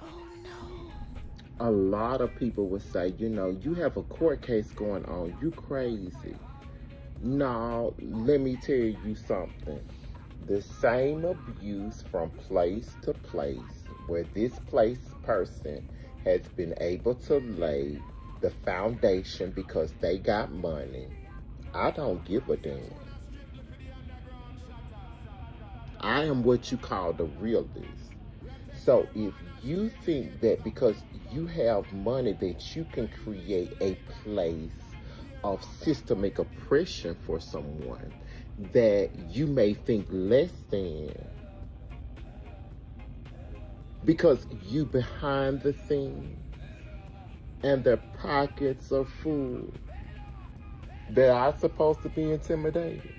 Oh no. A lot of people would say, you have a court case going on. You crazy. No, let me tell you something. The same abuse from place to place, where this person has been able to lay the foundation because they got money. I don't give a damn. I am what you call the realist. So if you think that because you have money that you can create a place of systemic oppression for someone that you may think less than because you behind the scenes and their pockets are full, they are supposed to be intimidated.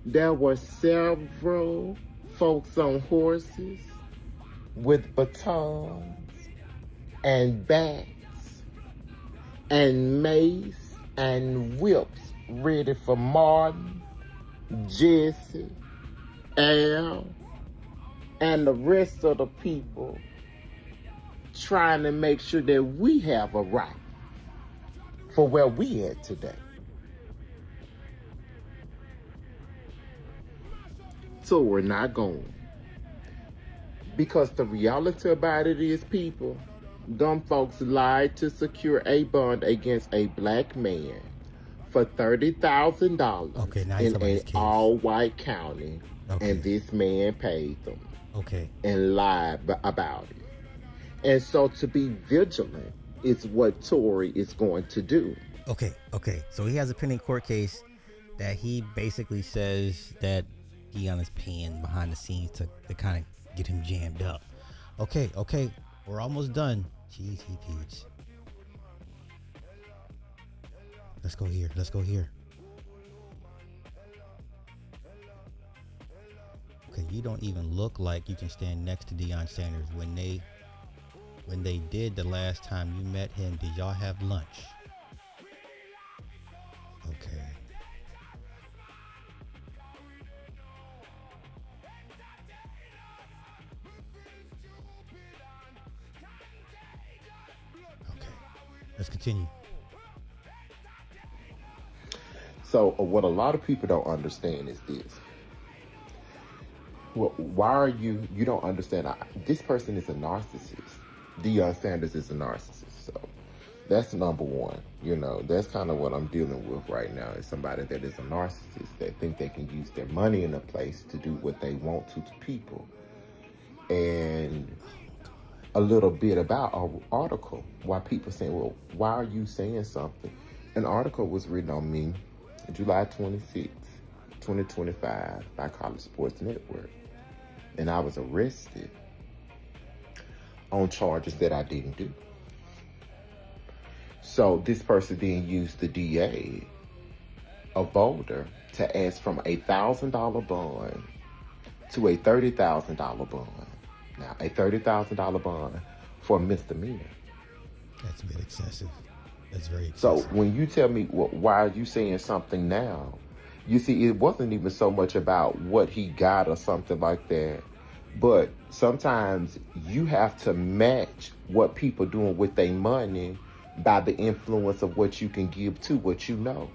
There were several folks on horses with batons and bats and mace and whips ready for Martin, Jesse, Al, and the rest of the people trying to make sure that we have a right for where we at today. So we're not going. Because the reality about it is, people, them folks lied to secure a bond against a black man for $30,000 in an all-white county, and this man paid them. And lied about it. And so to be vigilant is what Tory is going to do. Okay. So he has a pending court case that he basically says that Deion is paying behind the scenes to kind of get him jammed up. Okay. We're almost done. Jeez, Peach. Let's go here. Okay, you don't even look like you can stand next to Deion Sanders. When they did the last time you met him, did y'all have lunch? Okay. Let's continue. So what a lot of people don't understand is this. Well, why are you don't understand. This person is a narcissist. Deion Sanders is a narcissist. So that's number one. That's kind of what I'm dealing with right now, is somebody that is a narcissist that think they can use their money in a place to do what they want to people. And a little bit about an article. Why people saying, well, why are you saying something? An article was written on me July 26, 2025 by College Sports Network. And I was arrested on charges that I didn't do. So this person then used the DA of Boulder to ask from a $1,000 bond to a $30,000 bond. Now, a $30,000 bond for a misdemeanor. That's a bit excessive. That's very excessive. So when you tell me, well, why are you saying something now? You see, it wasn't even so much about what he got or something like that. But sometimes you have to match what people doing with their money by the influence of what you can give to what you know.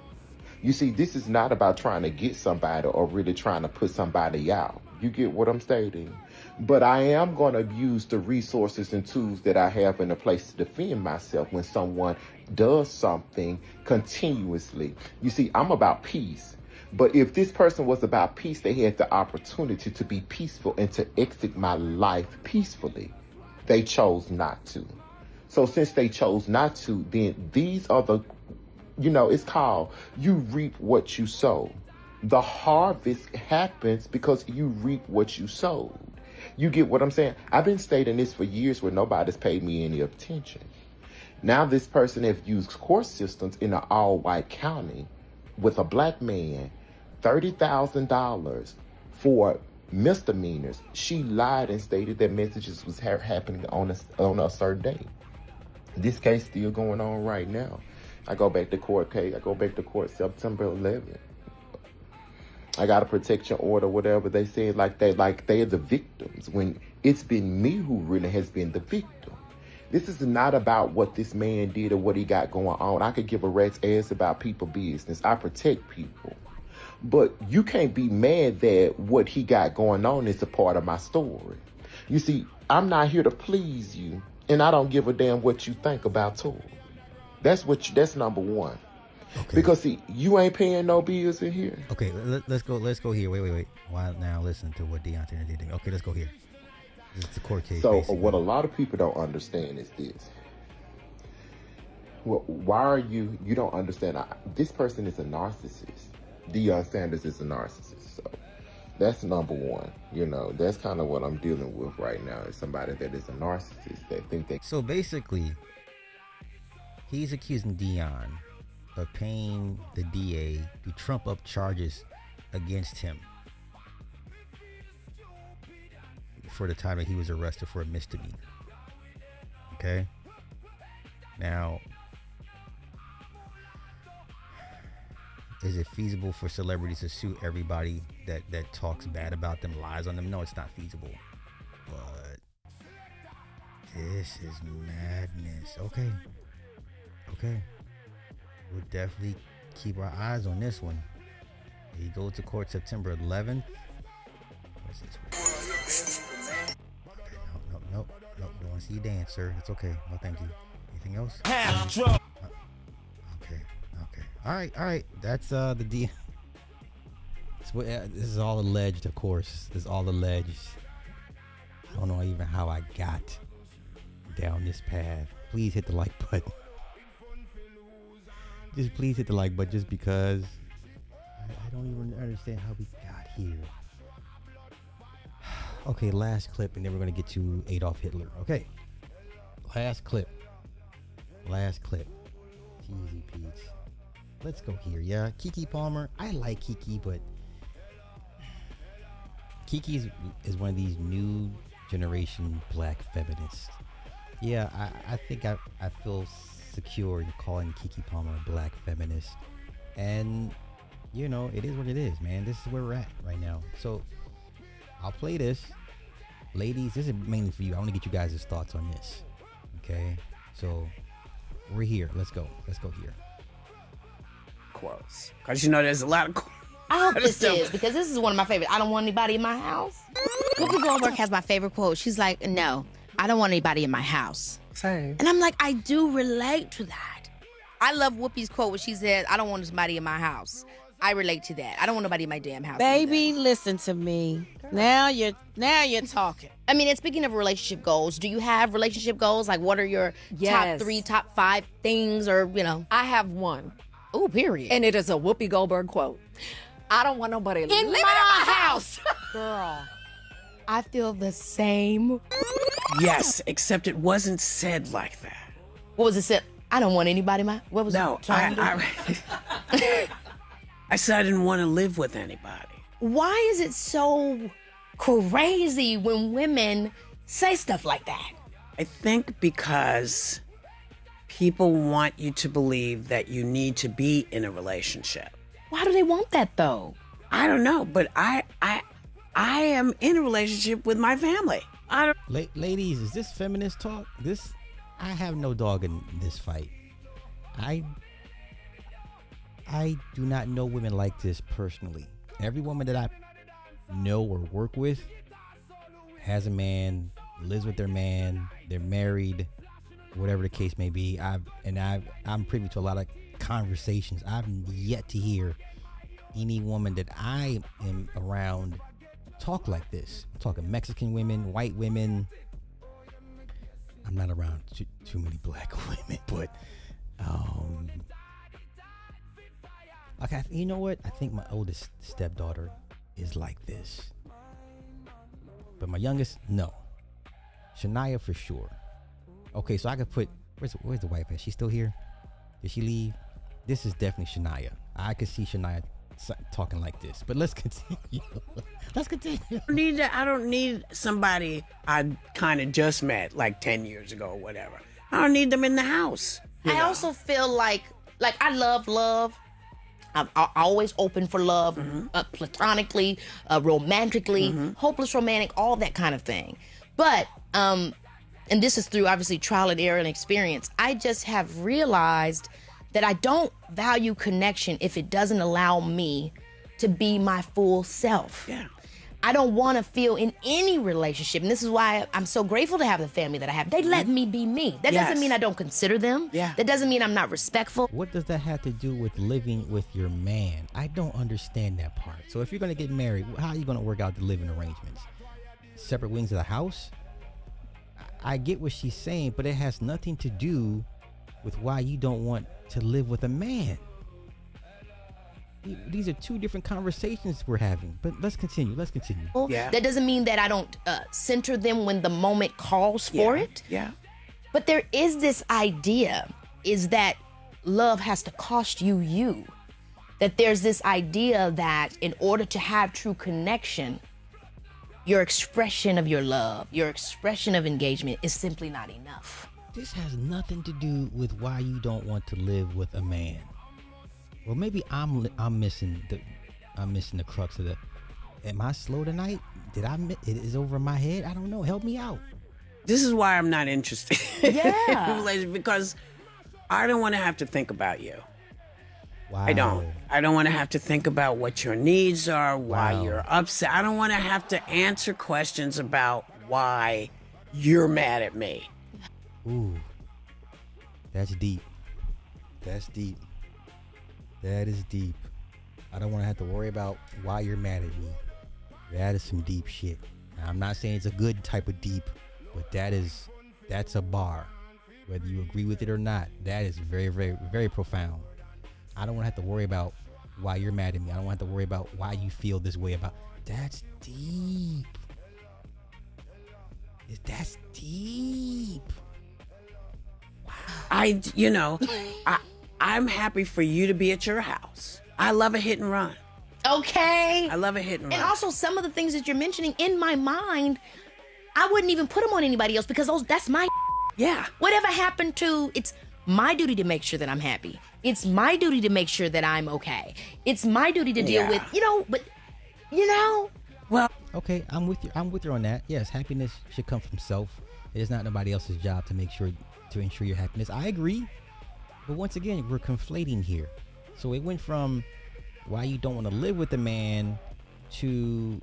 You see, this is not about trying to get somebody or really trying to put somebody out. You get what I'm stating? But I am going to use the resources and tools that I have in a place to defend myself when someone does something continuously. You see, I'm about peace. But if this person was about peace, they had the opportunity to be peaceful and to exit my life peacefully. They chose not to. So since they chose not to, then these are the, it's called, you reap what you sow. The harvest happens because you reap what you sowed. You get what I'm saying? I've been stating this for years where nobody's paid me any attention. Now this person has used court systems in an all-white county with a black man, $30,000 for misdemeanors. She lied and stated that messages was happening on a certain day. This case still going on right now. I go back to court September 11th. I got a protection order, whatever they said, like they're the victims, when it's been me who really has been the victim. This is not about what this man did or what he got going on. I could give a rat's ass about people business. I protect people. But you can't be mad that what he got going on is a part of my story. You see, I'm not here to please you, and I don't give a damn what you think about Tory. That's number one. Okay. Because see, you ain't paying no bills in here. Okay, let's go here. Wait. Why now? Listen to what Deion Sanders did. Okay, let's go here. This is the court case. So what a lot of people don't understand is this. Well, why are you don't understand. This person is a narcissist. Deion Sanders is a narcissist. So that's number one. You know, that's kind of what I'm dealing with right now, is somebody that is a narcissist that think they... So basically, he's accusing Deion of paying the DA to trump up charges against him for the time that he was arrested for a misdemeanor. Okay? Now, is it feasible for celebrities to sue everybody that talks bad about them, lies on them? No, it's not feasible. But this is madness. Okay. We'll definitely keep our eyes on this one. He goes to court September 11th. What's this? Okay, no. Don't want to see you dance, sir. It's okay. No, thank you. Anything else? Okay. All right. That's the D. This is all alleged, of course. This is all alleged. I don't know even how I got down this path. Please hit the like button. Just please hit the like button, just because I don't even understand how we got here. Okay, last clip, and then we're gonna get to Adolf Hitler. Okay, last clip. Easy Pete's. Let's go here. Yeah, Keke Palmer. I like Keke, but Keke is one of these new generation black feminists. Yeah, I think I feel secure in calling Keke Palmer a black feminist. And, you know, it is what it is, man. This is where we're at right now. So, I'll play this. Ladies, this is mainly for you. I want to get you guys' thoughts on this. Okay? So, we're here. Let's go here. Quotes. Because, you know, there's a lot of quotes. I hope this is, because this is one of my favorites. I don't want anybody in my house. Whoopi Goldberg has my favorite quote. She's like, no, I don't want anybody in my house. Same. And I'm like, I do relate to that. I love Whoopi's quote when she said, I don't want somebody in my house. I relate to that. I don't want nobody in my damn house. Baby, listen to me. Now you're talking. I mean, and speaking of relationship goals, do you have relationship goals? Like, what are your top 3, top 5 things, or, you know? I have one. Oh, period. And it is a Whoopi Goldberg quote. I don't want nobody living in my house. Girl, I feel the same. Yes, except it wasn't said like that. What was it said? I don't want anybody. What was no, it? I said I didn't want to live with anybody. Why is it so crazy when women say stuff like that? I think because people want you to believe that you need to be in a relationship. Why do they want that, though? I don't know, but I am in a relationship with my family. Ladies, is this feminist talk? I have no dog in this fight. I do not know women like this personally. Every woman that I know or work with has a man, lives with their man, they're married, whatever the case may be. I'm privy to a lot of conversations. I've yet to hear any woman that I am around talk like this. I'm talking Mexican women, white women. I'm not around too many black women, but okay, you know what? I think my oldest stepdaughter is like this, but my youngest, no. Shania for sure. Okay, so I could put where's the wife at? She's still here? Did she leave? This is definitely Shania. I could see Shania talking like this, but let's continue. I don't need somebody I kind of just met like 10 years ago or whatever. I don't need them in the house. I also feel like I love. I'm always open for love, platonically, romantically, hopeless romantic, all that kind of thing. But, and this is through obviously trial and error and experience, I just have realized that I don't value connection if it doesn't allow me to be my full self. Yeah. I don't want to feel in any relationship, and this is why I'm so grateful to have the family that I have. They let me be me. That doesn't mean I don't consider them. Yeah. That doesn't mean I'm not respectful. What does that have to do with living with your man? I don't understand that part. So if you're going to get married, how are you going to work out the living arrangements? Separate wings of the house? I get what she's saying, but it has nothing to do with why you don't want to live with a man. These are two different conversations we're having, but let's continue. That doesn't mean that I don't center them when the moment calls for it. Yeah. But there is this idea is that love has to cost you. That there's this idea that in order to have true connection, your expression of your love, your expression of engagement is simply not enough. This has nothing to do with why you don't want to live with a man. Well, maybe I'm missing the crux of the. Am I slow tonight? It is over my head? I don't know. Help me out. This is why I'm not interested. Yeah. Because I don't want to have to think about you. Wow. I don't want to have to think about what your needs are, why you're upset. I don't want to have to answer questions about why you're mad at me. Ooh. That's deep. That is deep. I don't want to have to worry about why you're mad at me. That is some deep shit. Now, I'm not saying it's a good type of deep, but that's a bar. Whether you agree with it or not, that is very, very, very profound. I don't want to have to worry about why you're mad at me. I don't want to have to worry about why you feel this way about. That's deep. That's deep. I'm happy for you to be at your house. I love a hit and run. Okay. I love a hit and run. And also some of the things that you're mentioning in my mind, I wouldn't even put them on anybody else because that's my. Yeah. Whatever happened to, it's my duty to make sure that I'm happy. It's my duty to make sure that I'm okay. It's my duty to deal with, Well, okay, I'm with you on that. Yes, happiness should come from self. It is not nobody else's job to ensure your happiness. I agree. But once again, we're conflating here. So it went from why you don't want to live with a man to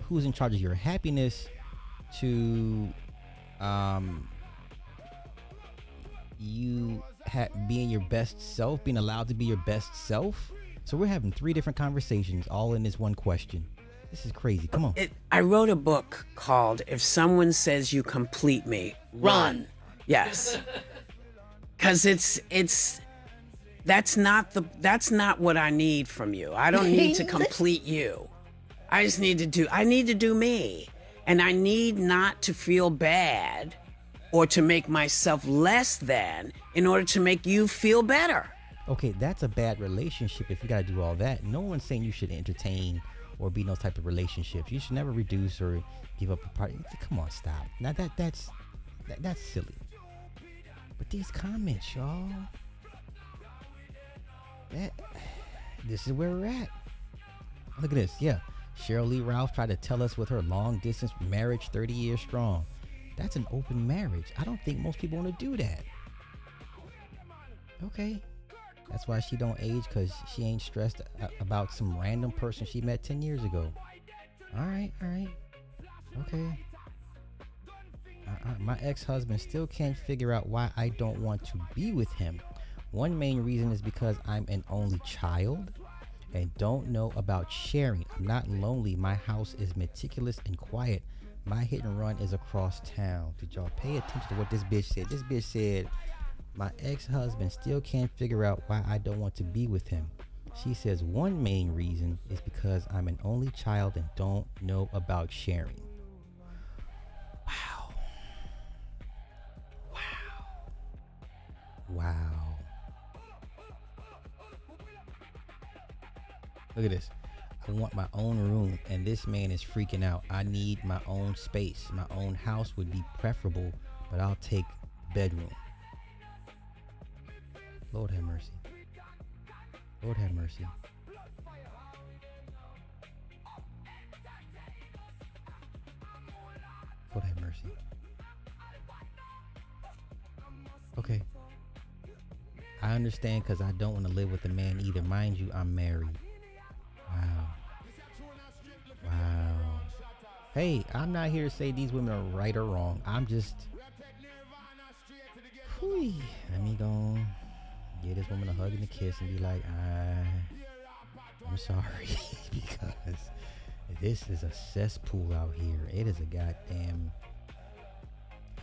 who's in charge of your happiness to you being your best self, being allowed to be your best self. So we're having 3 different conversations all in this one question. This is crazy. Come on. I wrote a book called If Someone Says You Complete Me, Run. Yes. Because that's not what I need from you. I don't need to complete you. I just need to do me. And I need not to feel bad or to make myself less than in order to make you feel better. Okay, that's a bad relationship if you gotta do all that. No one's saying you should entertain or be in those type of relationships. You should never reduce or give up a part. Come on, stop. Now that's silly. But these comments, y'all. This is where we're at. Look at this. Yeah. Cheryl Lee Ralph tried to tell us with her long distance marriage 30 years strong. That's an open marriage. I don't think most people want to do that. Okay. That's why she don't age, because she ain't stressed about some random person she met 10 years ago. All right. Okay. My ex-husband still can't figure out why I don't want to be with him. One main reason is because I'm an only child and don't know about sharing. I'm not lonely. My house is meticulous and quiet. My hit and run is across town. Did y'all pay attention to what this bitch said? This bitch said, my ex-husband still can't figure out why I don't want to be with him. She says one main reason is because I'm an only child and don't know about sharing. Wow. Look at this. I want my own room, and this man is freaking out. I need my own space. My own house would be preferable, but I'll take bedroom. Lord have mercy. Lord have mercy. Lord have mercy. Okay. I understand, because I don't want to live with a man either. Mind you, I'm married. Wow. Hey, I'm not here to say these women are right or wrong. I'm just... Let me go give this woman a hug and a kiss and be like, I'm sorry. Because this is a cesspool out here. It is a goddamn...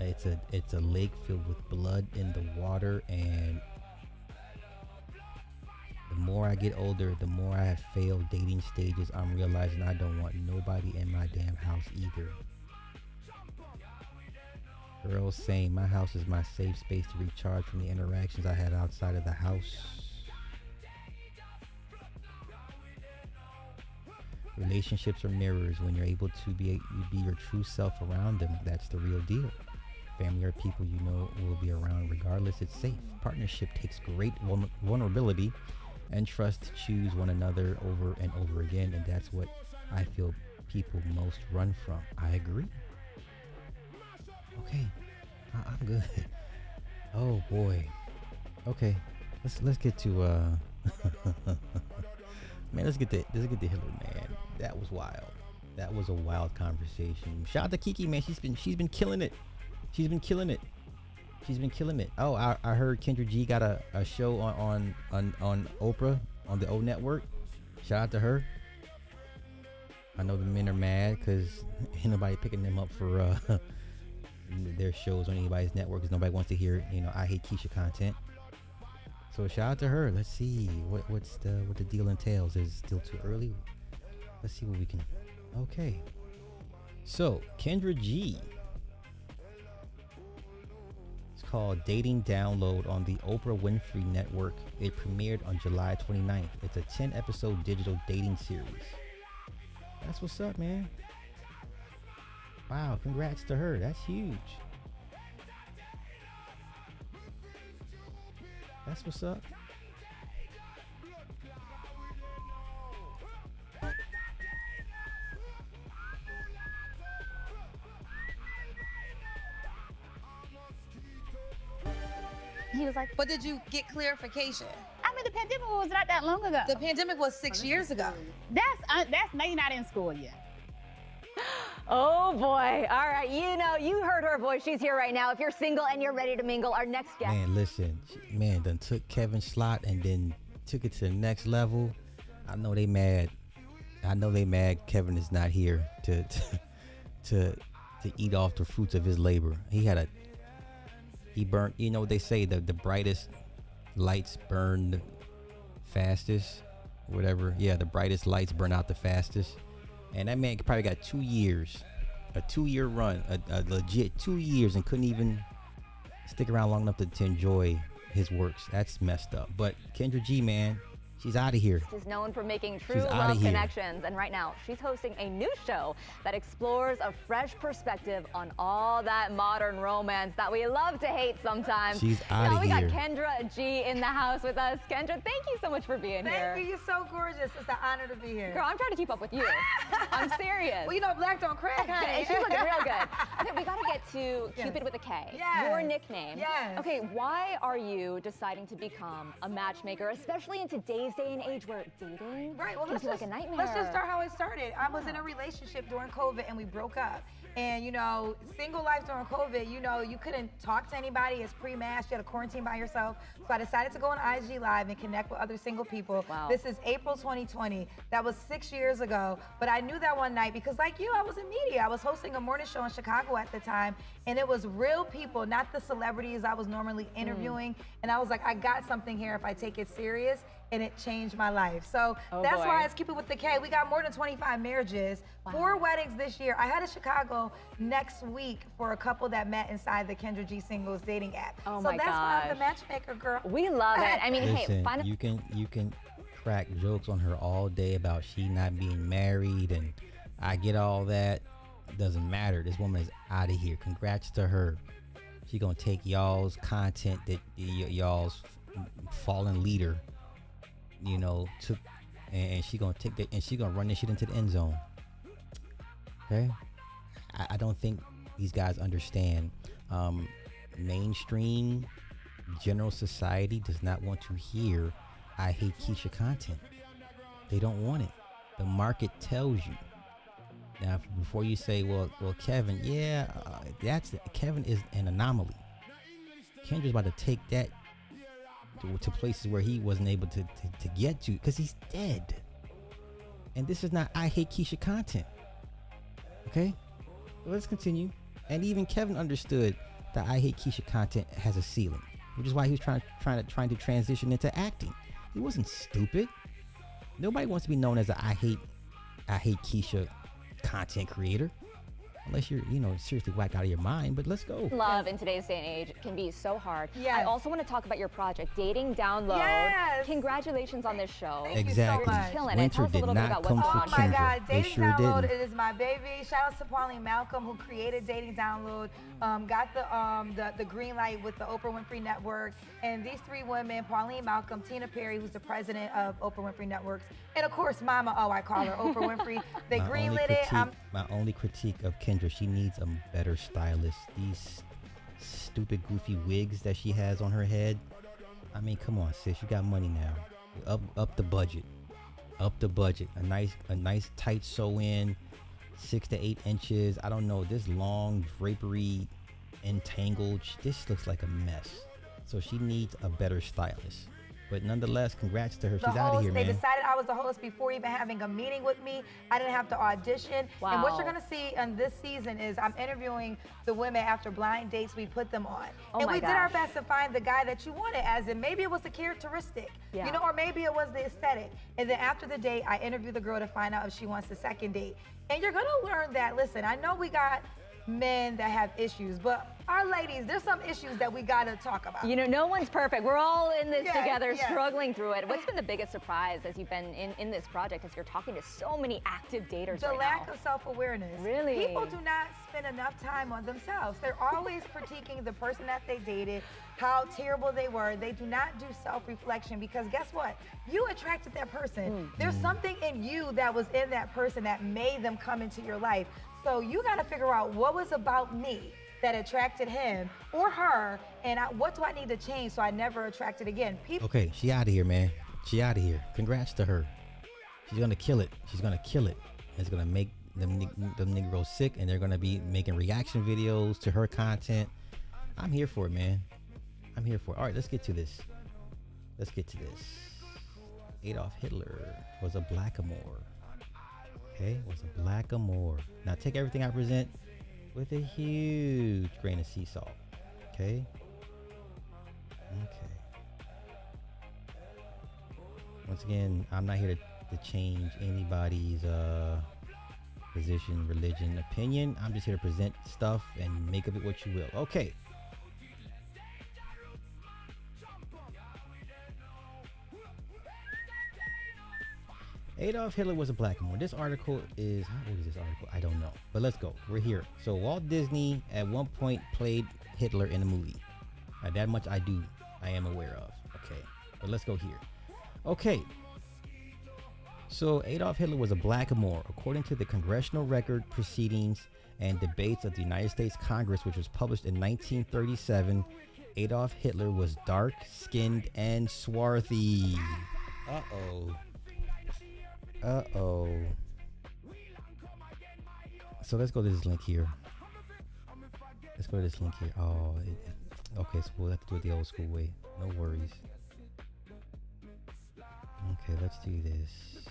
It's a lake filled with blood in the water, and the more I get older, the more I have failed dating stages, I'm realizing I don't want nobody in my damn house either. Girls saying my house is my safe space to recharge from the interactions I had outside of the house. Relationships are mirrors. When you're able to be your true self around them, that's the real deal. Family are people you know will be around regardless. It's safe. Partnership takes great vulnerability and trust to choose one another over and over again, and that's what I feel people most run from. I agree. Okay, I'm good. Oh boy. Okay, let's get to man. Let's get to Hillary, man. That was wild. That was a wild conversation. Shout out to Kiki, man. She's been killing it. She's been killing it. Oh, I heard Kendra G got a show on Oprah on the O Network. Shout out to her. I know the men are mad because ain't nobody picking them up for their shows on anybody's network because nobody wants to hear, I Hate Keisha content. So shout out to her. Let's see what the deal entails. Is it still too early? Let's see what we can. Okay. So Kendra G. It's called Dating Download on the Oprah Winfrey Network. It premiered on July 29th. It's a 10-episode digital dating series. That's what's up, man. Wow, congrats to her. That's huge. That's what's up. He was like, but did you get clarification? I mean, the pandemic was not that long ago. The pandemic was 6 years ago. That's now you're not in school yet. Oh boy. All right. You heard her voice. She's here right now. If you're single and you're ready to mingle, our next guest. Man, listen. Man, done took Kevin's slot and then took it to the next level. I know they mad. Kevin is not here to eat off the fruits of his labor. He burnt, what they say, the brightest lights burn fastest, whatever. Yeah, the brightest lights burn out the fastest. And that man probably got 2 years, a 2-year run, a legit 2 years, and couldn't even stick around long enough to enjoy his works. That's messed up. But Kendra G, man, she's out of here. She's known for making true love connections. And right now, she's hosting a new show that explores a fresh perspective on all that modern romance that we love to hate sometimes. She's out of here. Now we got Kendra G in the house with us. Kendra, thank you so much for being here. Thank you. You're so gorgeous. It's an honor to be here. Girl, I'm trying to keep up with you. I'm serious. Well, black don't crack, honey. She's looking real good. Okay, we got to get to Cupid with a K. Yes. Your nickname. Yes. Okay, why are you deciding to become a matchmaker, especially in today's day and age where dating can feel like a nightmare? Let's just start how it started. I was in a relationship during COVID and we broke up. And single life during COVID, you couldn't talk to anybody. It's pre-mass. You had to quarantine by yourself. So I decided to go on IG Live and connect with other single people. Wow. This is April 2020. That was 6 years ago. But I knew that one night because like you, I was in media. I was hosting a morning show in Chicago at the time. And it was real people, not the celebrities I was normally interviewing. And I was like, I got something here if I take it serious. And it changed my life. So that's why it's Cupid with the K. We got more than 25 marriages, 4 weddings this year. I had a Chicago next week for a couple that met inside the Kendra G Singles dating app. Oh so my that's why I'm the gosh. matchmaker, girl. We love it. I mean, Listen, hey, you can crack jokes on her all day about she not being married, and I get all that. It doesn't matter. This woman is out of here. Congrats to her. She gonna take y'all's content that y'all's fallen leader took, and she gonna take that and she gonna run this shit into the end zone. Okay, I don't think these guys understand. Mainstream general society does not want to hear I Hate Keisha content. They don't want it. The market tells you. Now, before you say, well, Kevin, Kevin is an anomaly. Kendra's about to take that to places where he wasn't able to get to because he's dead. And this is not I Hate Keisha content. Okay? Well, let's continue. And even Kevin understood the I Hate Keisha content has a ceiling, which is why he was trying to transition into acting. He wasn't stupid. Nobody wants to be known as a I Hate Keisha content creator. Unless you're, seriously whacked out of your mind, but let's go. Love in today's day and age can be so hard. Yes. I also want to talk about your project, Dating Download. Yes. Congratulations on this show. Thank Exactly. you so much. Killing it. Winter Tell us a did little bit not about come what's for on Oh my Kendra. God, They Dating sure Download, didn't. it is my baby. Shout out to Pauline Malcolm who created Dating Download. Got the green light with the Oprah Winfrey Network. And these three women, Pauline Malcolm, Tina Perry, who's the president of Oprah Winfrey Networks, and of course Mama O, I call her, Oprah Winfrey. They greenlit it. My only critique of Kendra, she needs a better stylist. These stupid goofy wigs that she has on her head. I mean, come on, sis, you got money now. Up the budget. Up the budget. A nice tight sew in, 6 to 8 inches. I don't know, this long drapery entangled. This looks like a mess. So she needs a better stylist. But nonetheless, congrats to her. She's out of here, They man. decided I was the host before even having a meeting with me. I didn't have to audition. Wow. And what you're gonna see in this season is I'm interviewing the women after blind dates we put them on. Oh and my we did our gosh. best to find the guy that you wanted, as in maybe it was the characteristic, Yeah. or maybe it was the aesthetic. And then after the date, I interview the girl to find out if she wants the second date. And you're gonna learn that, listen, I know we got men that have issues, but our ladies, there's some issues that we gotta talk about. No one's perfect. We're all in this Yes, together, yes. struggling through it. What's been the biggest surprise as you've been in this project, as you're talking to so many active daters The right lack now? of self-awareness. Really? People do not spend enough time on themselves. They're always critiquing the person that they dated, how terrible they were. They do not do self-reflection because guess what? You attracted that person. There's something in you that was in that person that made them come into your life. So you got to figure out what was about me that attracted him or her, and what do I need to change so I never attract it again? Okay, she out of here, man. She out of here. Congrats to her. She's gonna kill it. She's gonna kill it. It's gonna make them Negroes sick, and they're gonna be making reaction videos to her content. I'm here for it, man. I'm here for it. All right, let's get to this. Adolf Hitler was a Blackamoor. Okay, was a Blackamoor. Now take everything I present with a huge grain of sea salt. Okay. Once again, I'm not here to change anybody's position, religion, opinion. I'm just here to present stuff and make of it what you will. Okay. Adolf Hitler was a Blackamoor. This article is, how old is this article? I don't know. But let's go. We're here. So Walt Disney at one point played Hitler in a movie. That much I am aware of. Okay. But let's go here. Okay. So Adolf Hitler was a Blackamoor. According to the Congressional Record Proceedings and Debates of the United States Congress, which was published in 1937, Adolf Hitler was dark-skinned and swarthy. Uh-oh. So let's go to this link here. Oh, okay, so we'll have to do it the old school way. No worries. Okay, let's do this.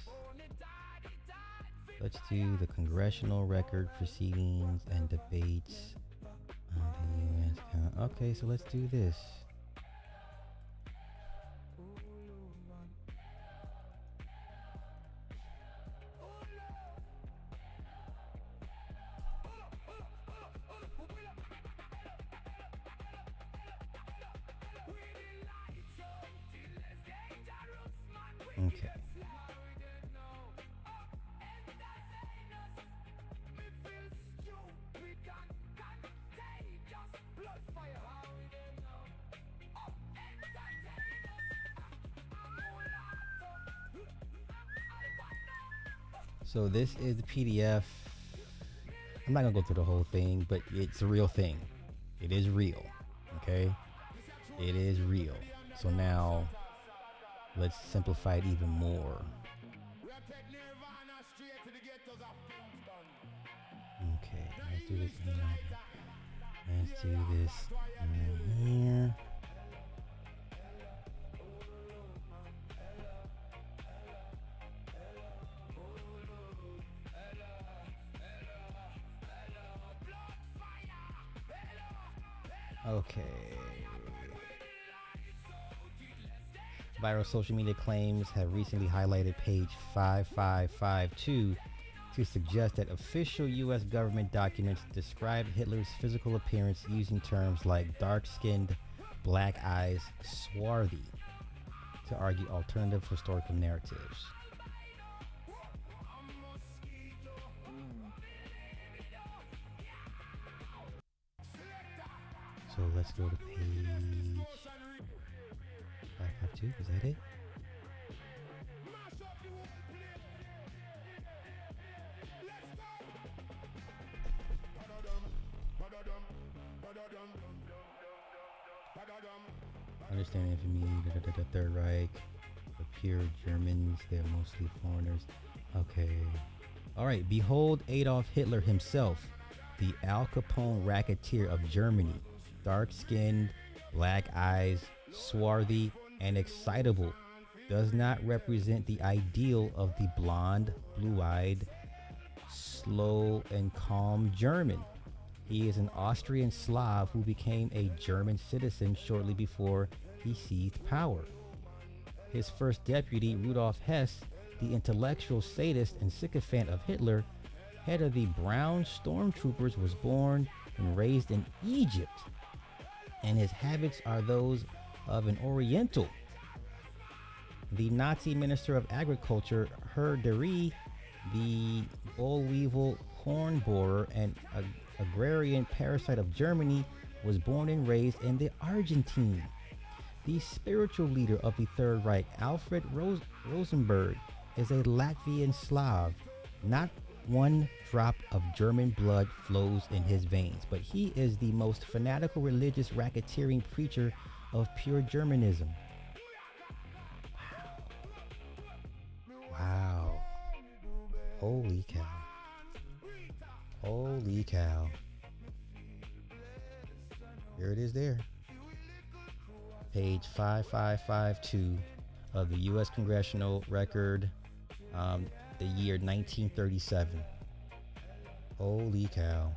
Let's do the Congressional Record Proceedings and Debates of the U.S. Okay, so let's do this. Okay. So this is the PDF. I'm not gonna go through the whole thing, but it's a real thing. It is real. Okay? It is real. So now let's simplify it even more. Okay, let's do this. Let's do this right here. Okay. Viral social media claims have recently highlighted page 5552 to suggest that official U.S. government documents describe Hitler's physical appearance using terms like dark-skinned, black eyes, swarthy, to argue alternative historical narratives. So let's go to page 552. Is that it? Understand infamy, the Third Reich, the pure Germans, they're mostly foreigners. Okay. Alright, behold Adolf Hitler himself, the Al Capone racketeer of Germany. Dark-skinned, black eyes, swarthy, and excitable. Does not represent the ideal of the blonde, blue-eyed, slow, and calm German. He is an Austrian Slav who became a German citizen shortly before he seized power. His first deputy, Rudolf Hess, the intellectual sadist and sycophant of Hitler, head of the Brown Stormtroopers, was born and raised in Egypt, and his habits are those of an Oriental. The Nazi Minister of Agriculture, Herdery, the boll weevil, horn borer, and agrarian parasite of Germany, was born and raised in the Argentine. The spiritual leader of the Third Reich, Alfred Rosenberg, is a Latvian Slav. Not one drop of German blood flows in his veins, but he is the most fanatical religious racketeering preacher of pure Germanism. Wow. Holy cow. Holy cow. Here it is there. Page 5552 of the U.S. Congressional Record, the year 1937. Holy cow.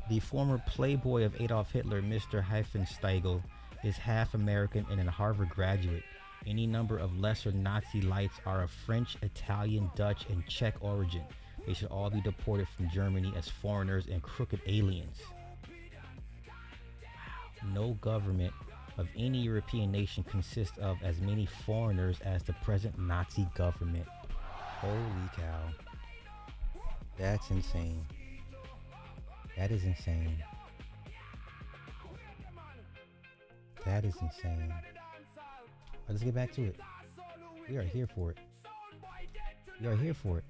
The former playboy of Adolf Hitler, Mr. Hefensteigel, is half American and a Harvard graduate. Any number of lesser Nazi lights are of French, Italian, Dutch, and Czech origin. They should all be deported from Germany as foreigners and crooked aliens. Wow. No government of any European nation consists of as many foreigners as the present Nazi government. Holy cow. That's insane. That is insane. That is insane. Let's get back to it. We are here for it. We are here for it.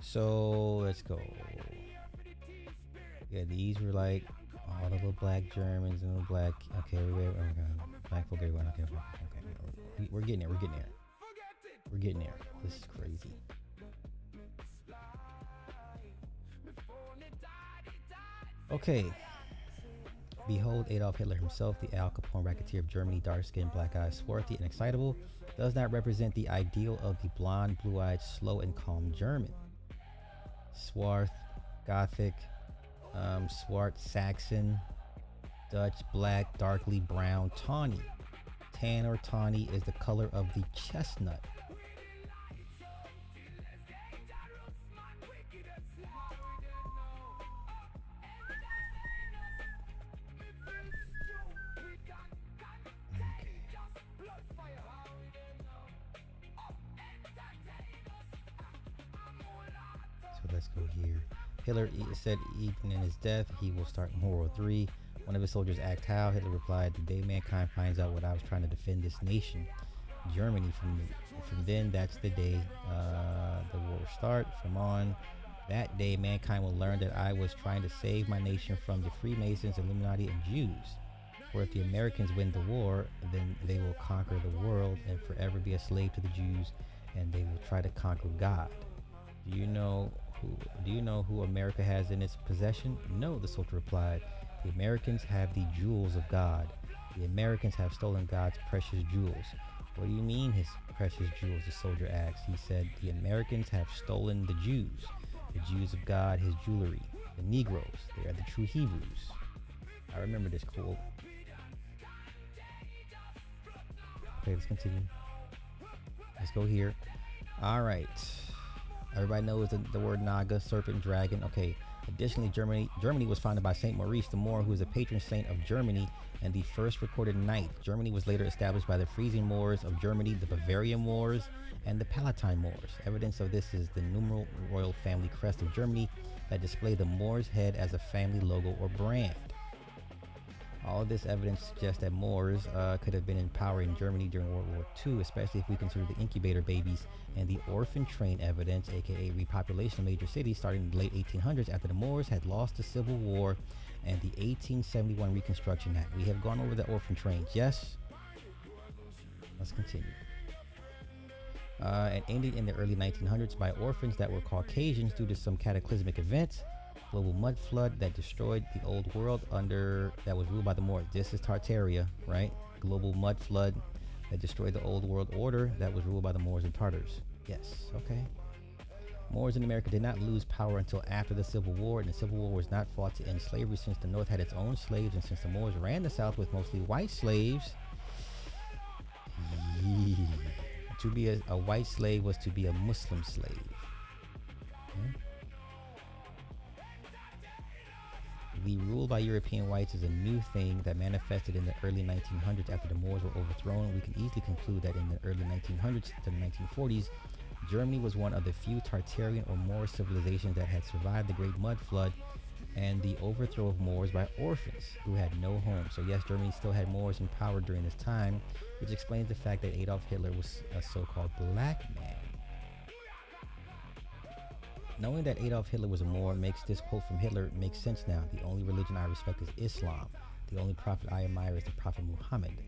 So let's go. Yeah, these were like all the little black Germans and the black. Okay, black folk everyone. Okay. We're getting there. We're getting there. We're getting there. This is crazy. Okay. Behold Adolf Hitler himself, the Al Capone racketeer of Germany, dark-skinned, black-eyed, swarthy, and excitable, does not represent the ideal of the blonde, blue-eyed, slow, and calm German. Swarth, Gothic, Swart, Saxon, Dutch, black, darkly brown, tawny. Tan or tawny is the color of the chestnut. Let's go here. Hitler said even in his death, he will start World War III. One of his soldiers asked how. Hitler replied, "The day mankind finds out what I was trying to defend this nation, Germany." From then, that's the day the war will start. From on that day, mankind will learn that I was trying to save my nation from the Freemasons, Illuminati, and Jews. For if the Americans win the war, then they will conquer the world and forever be a slave to the Jews, and they will try to conquer God. Do you know who America has in its possession? No, the soldier replied. The Americans have the jewels of God. The Americans have stolen God's precious jewels. What do you mean, his precious jewels? The soldier asked. He said, the Americans have stolen the Jews of God, his jewelry. The Negroes, they are the true Hebrews. I remember this quote. Okay, let's continue. Let's go here. All right. Everybody knows the word Naga, serpent, dragon. Okay. Additionally, Germany was founded by Saint Maurice the Moor, who is a patron saint of Germany and the first recorded knight. Germany was later established by the Frisian Moors of Germany, the Bavarian Moors, and the Palatine Moors. Evidence of this is the numeral royal family crest of Germany that display the Moor's head as a family logo or brand. All of this evidence suggests that Moors could have been in power in Germany during World War II, especially if we consider the incubator babies and the orphan train evidence, aka repopulation of major cities starting in the late 1800s after the Moors had lost the Civil War and the 1871 Reconstruction Act. We have gone over the orphan trains, yes? Let's continue. And ended in the early 1900s by orphans that were Caucasians due to some cataclysmic events. Global mud flood that destroyed the old world that was ruled by the Moors. This is Tartaria, right? Global mud flood that destroyed the old world order that was ruled by the Moors and Tartars. Yes, okay. Moors in America did not lose power until after the Civil War, and the Civil War was not fought to end slavery since the North had its own slaves, and since the Moors ran the South with mostly white slaves. To be a white slave was to be a Muslim slave. Okay. The rule by European whites is a new thing that manifested in the early 1900s after the Moors were overthrown. We can easily conclude that in the early 1900s to the 1940s, Germany was one of the few Tartarian or Moor civilizations that had survived the Great Mud Flood and the overthrow of Moors by orphans who had no home. So yes, Germany still had Moors in power during this time, which explains the fact that Adolf Hitler was a so-called black man. Knowing that Adolf Hitler was a Moor makes this quote from Hitler make sense now. The only religion I respect is Islam. The only prophet I admire is the Prophet Muhammad.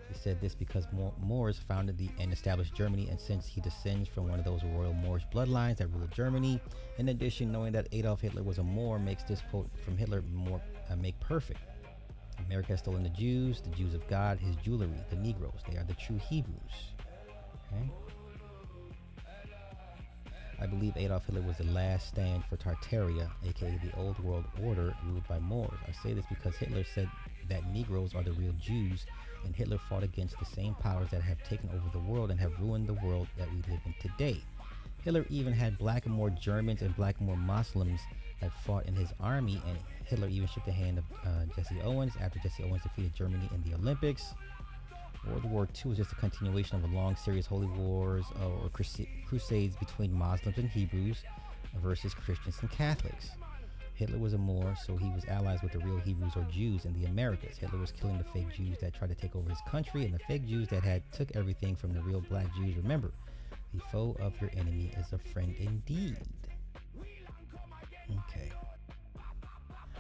He said this because Moors founded and established Germany, and since he descends from one of those royal Moorish bloodlines that ruled Germany. In addition, knowing that Adolf Hitler was a Moor makes this quote from Hitler make perfect. America has stolen the Jews of God, his jewelry, the Negroes. They are the true Hebrews. Okay? I believe Adolf Hitler was the last stand for Tartaria, aka the old world order ruled by Moors. I say this because Hitler said that Negroes are the real Jews, and Hitler fought against the same powers that have taken over the world and have ruined the world that we live in today. Hitler even had Blackamoor Germans and Blackamoor Muslims that fought in his army, and Hitler even shook the hand of Jesse Owens after Jesse Owens defeated Germany in the Olympics. World War II was just a continuation of a long series of holy wars or crusades between Muslims and Hebrews versus Christians and Catholics. Hitler was a Moor, so he was allies with the real Hebrews or Jews in the Americas. Hitler was killing the fake Jews that tried to take over his country and the fake Jews that had took everything from the real black Jews. Remember, the foe of your enemy is a friend indeed. Okay.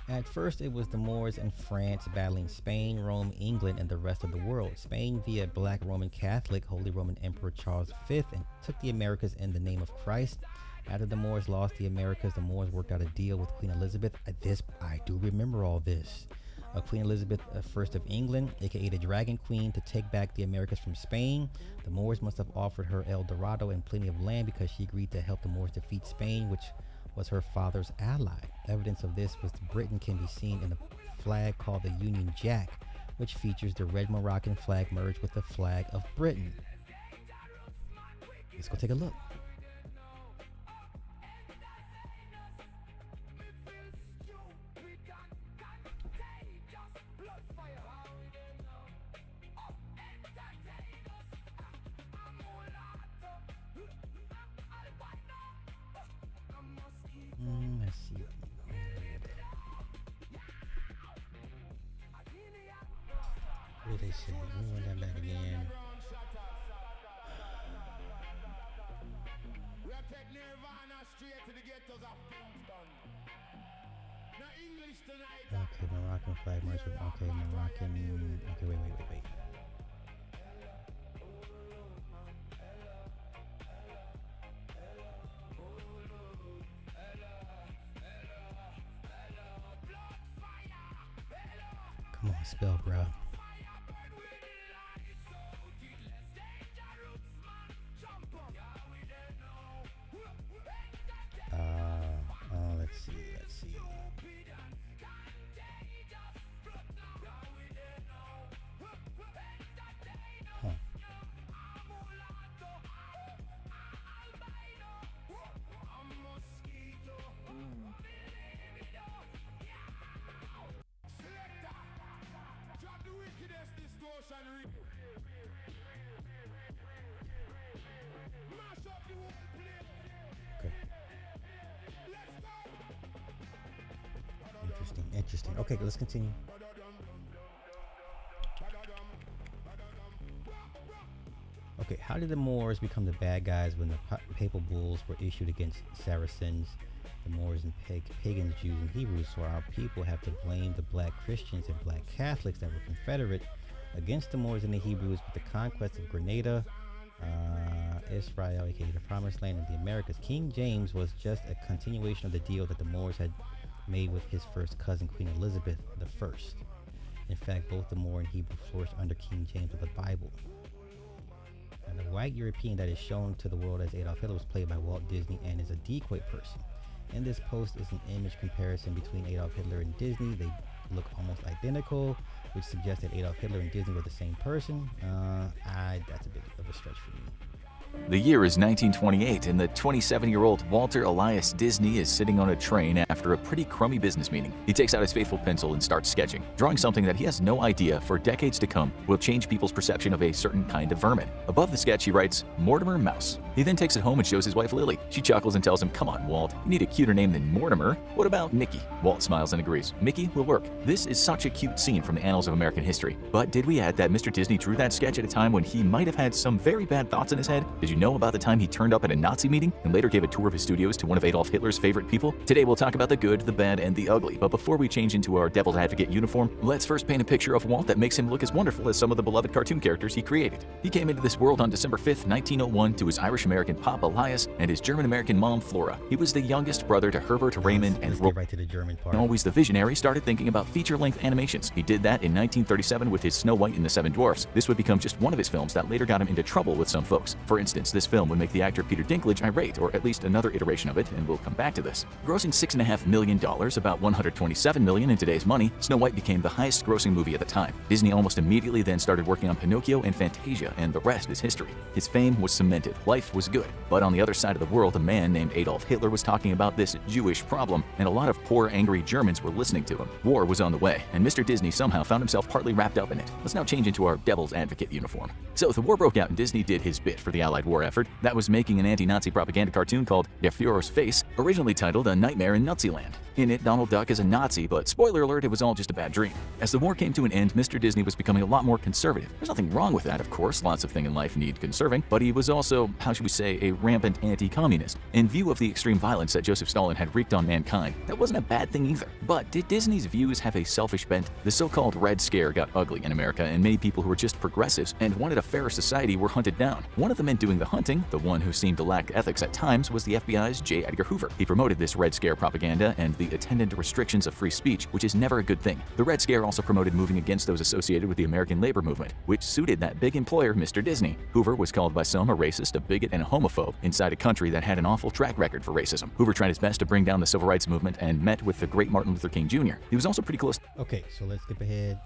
At first, it was the Moors in France battling Spain, Rome, England, and the rest of the world. Spain via Black Roman Catholic, Holy Roman Emperor Charles V, and took the Americas in the name of Christ. After the Moors lost the Americas, the Moors worked out a deal with Queen Elizabeth. I do remember all this. Queen Elizabeth I of England, aka the Dragon Queen, to take back the Americas from Spain. The Moors must have offered her El Dorado and plenty of land because she agreed to help the Moors defeat Spain, which was her father's ally. Evidence of this was Britain can be seen in a flag called the Union Jack, which features the red Moroccan flag merged with the flag of Britain. Let's go take a look. Let's see. What did they say? Let me run that back again. Okay, Moroccan flag merged with, okay, Moroccan, okay, wait. Come on, spell, bro. Interesting. Okay, let's continue. Okay, how did the Moors become the bad guys when the papal bulls were issued against Saracens, the Moors and pagans, Jews, and Hebrews? So our people have to blame the black Christians and black Catholics that were Confederate against the Moors and the Hebrews with the conquest of Grenada, Israel, aka the Promised Land, and the Americas. King James was just a continuation of the deal that the Moors had made with his first cousin, Queen Elizabeth I. In fact, both the Moor and Hebrew flourished under King James of the Bible. And the white European that is shown to the world as Adolf Hitler was played by Walt Disney and is a decoy person. In this post is an image comparison between Adolf Hitler and Disney. They look almost identical, which suggests that Adolf Hitler and Disney were the same person. That's a bit of a stretch for me. The year is 1928, and the 27-year-old Walter Elias Disney is sitting on a train after a pretty crummy business meeting. He takes out his faithful pencil and starts sketching, drawing something that he has no idea for decades to come will change people's perception of a certain kind of vermin. Above the sketch, he writes, Mortimer Mouse. He then takes it home and shows his wife Lily. She chuckles and tells him, come on, Walt, you need a cuter name than Mortimer. What about Mickey? Walt smiles and agrees. Mickey will work. This is such a cute scene from the annals of American history. But did we add that Mr. Disney drew that sketch at a time when he might have had some very bad thoughts in his head? Did you know about the time he turned up at a Nazi meeting and later gave a tour of his studios to one of Adolf Hitler's favorite people? Today we'll talk about the good, the bad, and the ugly. But before we change into our devil's advocate uniform, let's first paint a picture of Walt that makes him look as wonderful as some of the beloved cartoon characters he created. He came into this world on December 5th, 1901 to his Irish-American pop Elias and his German-American mom Flora. He was the youngest brother to Herbert, Raymond, and Let's get right to the German part. Always the visionary, started thinking about feature-length animations. He did that in 1937 with his Snow White and the Seven Dwarfs. This would become just one of his films that later got him into trouble with some folks. For instance, this film would make the actor Peter Dinklage irate, or at least another iteration of it, and we'll come back to this. Grossing $6.5 million, about $127 million in today's money, Snow White became the highest-grossing movie at the time. Disney almost immediately then started working on Pinocchio and Fantasia, and the rest is history. His fame was cemented. Life was good. But on the other side of the world, a man named Adolf Hitler was talking about this Jewish problem, and a lot of poor, angry Germans were listening to him. War was on the way, and Mr. Disney somehow found himself partly wrapped up in it. Let's now change into our devil's advocate uniform. So the war broke out, and Disney did his bit for the Allied war effort. That was making an anti-Nazi propaganda cartoon called Der Führer's Face, originally titled A Nightmare in Naziland. In it, Donald Duck is a Nazi, but spoiler alert, it was all just a bad dream. As the war came to an end, Mr. Disney was becoming a lot more conservative. There's nothing wrong with that, of course. Lots of things in life need conserving, but he was also, how should we say, a rampant anti-communist. In view of the extreme violence that Joseph Stalin had wreaked on mankind, that wasn't a bad thing either. But did Disney's views have a selfish bent? The so-called Red Scare got ugly in America, and many people who were just progressives and wanted a fairer society were hunted down. One of the men doing the hunting, the one who seemed to lack ethics at times, was the FBI's J. Edgar Hoover. He promoted this Red Scare propaganda and the attendant restrictions of free speech, which is never a good thing. The Red Scare also promoted moving against those associated with the American labor movement, which suited that big employer, Mr. Disney. Hoover was called by some a racist, a bigot, and a homophobe inside a country that had an awful track record for racism. Hoover tried his best to bring down the civil rights movement and met with the great Martin Luther King Jr. He was also pretty close. Okay, so let's skip ahead.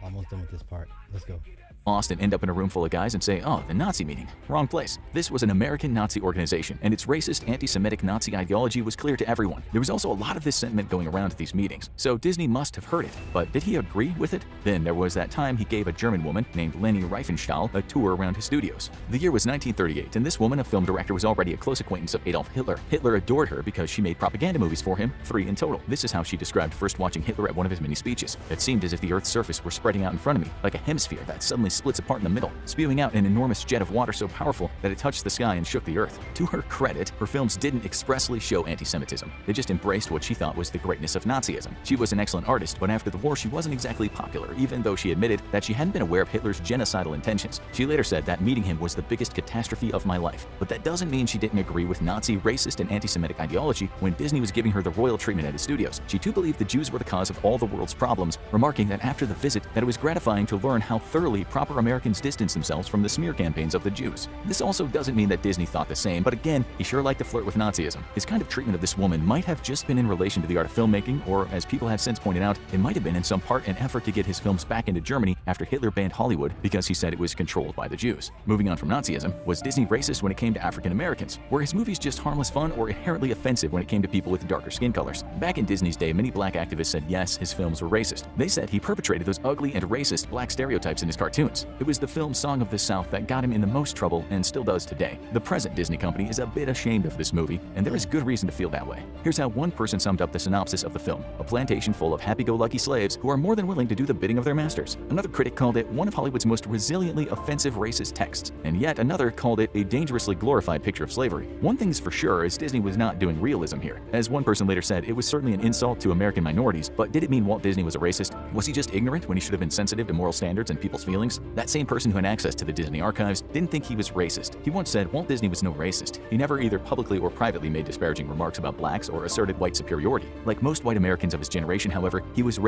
Almost done with this part. Let's go. Lost and end up in a room full of guys and say, oh, the Nazi meeting. Wrong place. This was an American Nazi organization, and its racist, anti-Semitic Nazi ideology was clear to everyone. There was also a lot of this sentiment going around at these meetings, so Disney must have heard it. But did he agree with it? Then there was that time he gave a German woman named Leni Riefenstahl a tour around his studios. The year was 1938, and this woman, a film director, was already a close acquaintance of Adolf Hitler. Hitler adored her because she made propaganda movies for him, 3 in total. This is how she described first watching Hitler at one of his many speeches. It seemed as if the Earth's surface were spreading out in front of me, like a hemisphere that suddenly splits apart in the middle, spewing out an enormous jet of water so powerful that it touched the sky and shook the earth. To her credit, her films didn't expressly show anti-Semitism. They just embraced what she thought was the greatness of Nazism. She was an excellent artist, but after the war she wasn't exactly popular, even though she admitted that she hadn't been aware of Hitler's genocidal intentions. She later said that meeting him was the biggest catastrophe of my life. But that doesn't mean she didn't agree with Nazi, racist, and anti-Semitic ideology when Disney was giving her the royal treatment at his studios. She too believed the Jews were the cause of all the world's problems, remarking that after the visit that it was gratifying to learn how thoroughly proper Americans distanced themselves from the smear campaigns of the Jews. This also doesn't mean that Disney thought the same, but again, he sure liked to flirt with Nazism. His kind of treatment of this woman might have just been in relation to the art of filmmaking, or as people have since pointed out, it might have been in some part an effort to get his films back into Germany after Hitler banned Hollywood because he said it was controlled by the Jews. Moving on from Nazism, was Disney racist when it came to African Americans? Were his movies just harmless fun or inherently offensive when it came to people with darker skin colors? Back in Disney's day, many black activists said yes, his films were racist. They said he perpetrated those ugly ugly and racist black stereotypes in his cartoons. It was the film Song of the South that got him in the most trouble and still does today. The present Disney company is a bit ashamed of this movie, and there is good reason to feel that way. Here's how one person summed up the synopsis of the film: a plantation full of happy-go-lucky slaves who are more than willing to do the bidding of their masters. Another critic called it one of Hollywood's most resiliently offensive racist texts, and yet another called it a dangerously glorified picture of slavery. One thing's for sure is Disney was not doing realism here. As one person later said, it was certainly an insult to American minorities, but did it mean Walt Disney was a racist? Was he just ignorant when he should have been sensitive to moral standards and people's feelings? That same person who had access to the Disney archives didn't think he was racist. He once said Walt Disney was no racist. He never either publicly or privately made disparaging remarks about blacks or asserted white superiority. Like most white Americans of his generation, however, he was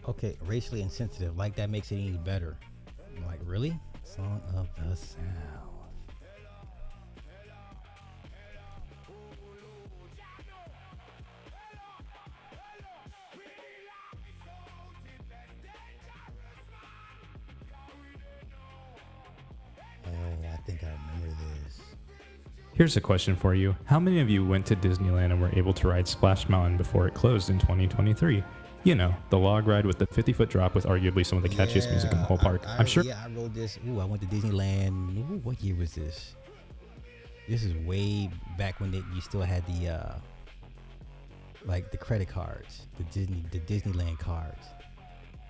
Okay, racially insensitive. Like that makes it any better. I'm like, really? Song of the South. I think I remember this. Here's a question for you. How many of you went to Disneyland and were able to ride Splash Mountain before it closed in 2023? You know, the log ride with the 50-foot drop with arguably some of the catchiest music in the whole park. I'm sure. Yeah, I rode this. Ooh, I went to Disneyland. Ooh, what year was this? This is way back when you still had the like the credit cards, the Disneyland cards.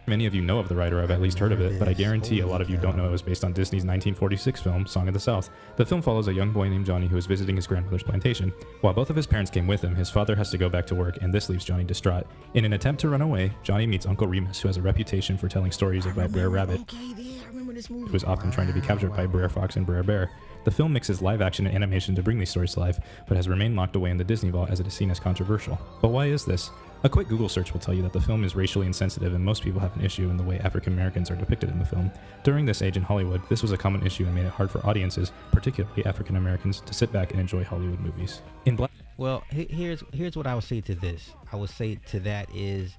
Many of you know of the ride or have at least heard of it, but I guarantee a lot of you don't know it was based on Disney's 1946 film, Song of the South. The film follows a young boy named Johnny who is visiting his grandmother's plantation. While both of his parents came with him, his father has to go back to work, and this leaves Johnny distraught. In an attempt to run away, Johnny meets Uncle Remus, who has a reputation for telling stories about Brer Rabbit, who is often trying to be captured by Brer Fox and Brer Bear. The film mixes live action and animation to bring these stories to life, but has remained locked away in the Disney vault as it is seen as controversial. But why is this? A quick Google search will tell you that the film is racially insensitive and most people have an issue in the way African Americans are depicted in the film. During this age in Hollywood, this was a common issue and made it hard for audiences, particularly African Americans, to sit back and enjoy Hollywood movies. Well, here's what I would say to this. I would say to that is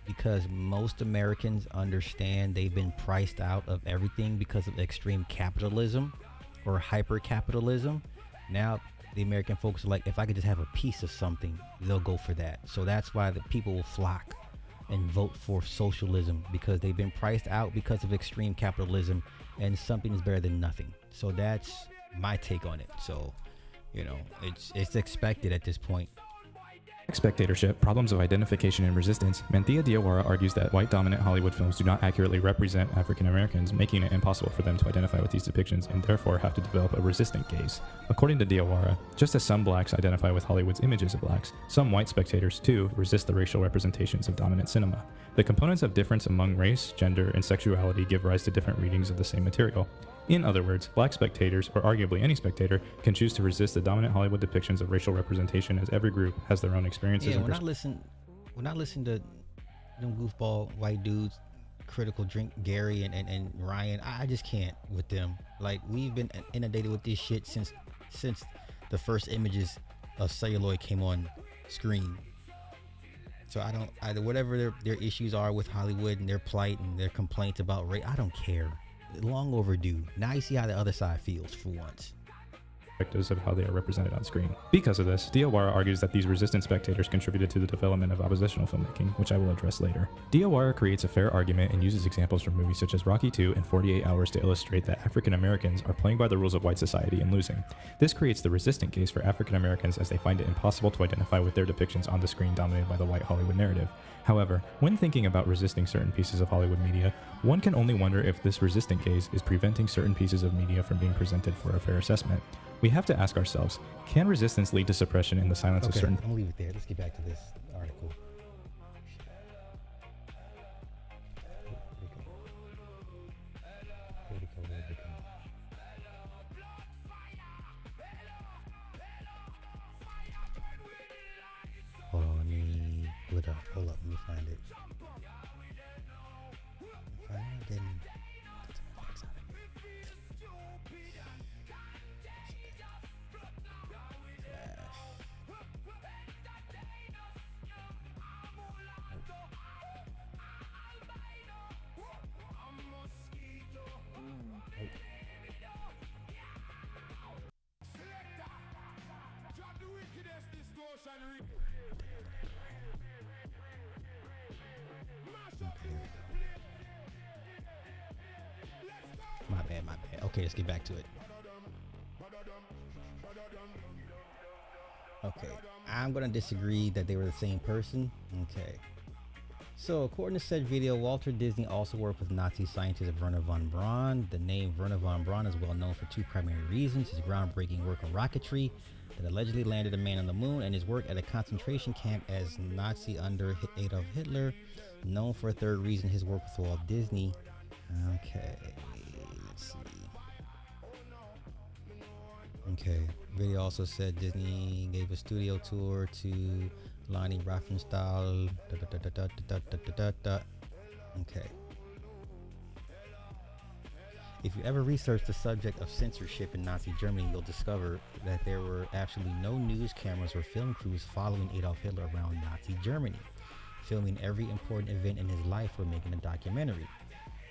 because most Americans understand they've been priced out of everything because of extreme capitalism or hyper capitalism. Now the American folks are like, if I could just have a piece of something, they'll go for that. So that's why the people will flock and vote for socialism, because they've been priced out because of extreme capitalism, and something is better than nothing. So that's my take on it. So, you know, it's expected at this point. Spectatorship, problems of identification and resistance. Manthea Diawara argues that white dominant Hollywood films do not accurately represent African Americans, making it impossible for them to identify with these depictions and therefore have to develop a resistant gaze. According to Diawara, just as some blacks identify with Hollywood's images of blacks, some white spectators too resist the racial representations of dominant cinema. The components of difference among race, gender, and sexuality give rise to different readings of the same material. In other words, black spectators, or arguably any spectator, can choose to resist the dominant Hollywood depictions of racial representation, as every group has their own experiences. Yeah, and when I listen to them goofball white dudes, critical drink Gary and Ryan, I just can't with them. Like, we've been inundated with this shit since the first images of celluloid came on screen. So whatever their issues are with Hollywood and their plight and their complaints about race, I don't care. Long overdue. Now you see how the other side feels for once. Of how they are represented on screen. Because of this, Diawara argues that these resistant spectators contributed to the development of oppositional filmmaking, which I will address later. Diawara creates a fair argument and uses examples from movies such as Rocky II and 48 Hours to illustrate that African Americans are playing by the rules of white society and losing. This creates the resistant gaze for African Americans, as they find it impossible to identify with their depictions on the screen dominated by the white Hollywood narrative. However, when thinking about resisting certain pieces of Hollywood media, one can only wonder if this resistant gaze is preventing certain pieces of media from being presented for a fair assessment. We have to ask ourselves, can resistance lead to suppression in the silence of certain... I'll leave it there. Let's get back to this article. Hold on, let me pull it up. Hold up, let me find it. my bad. Okay, let's get back to it. Okay, I'm gonna disagree that they were the same person. Okay. So, according to said video, Walter Disney also worked with Nazi scientist Werner von Braun. The name Werner von Braun is well known for two primary reasons: his groundbreaking work on rocketry that allegedly landed a man on the moon, and his work at a concentration camp as Nazi under Adolf Hitler. Known for a third reason, his work with Walt Disney. Okay, let's see. Okay, video also said Disney gave a studio tour to Lani Riefenstahl. Okay. If you ever research the subject of censorship in Nazi Germany, you'll discover that there were absolutely no news cameras or film crews following Adolf Hitler around Nazi Germany, filming every important event in his life or making a documentary.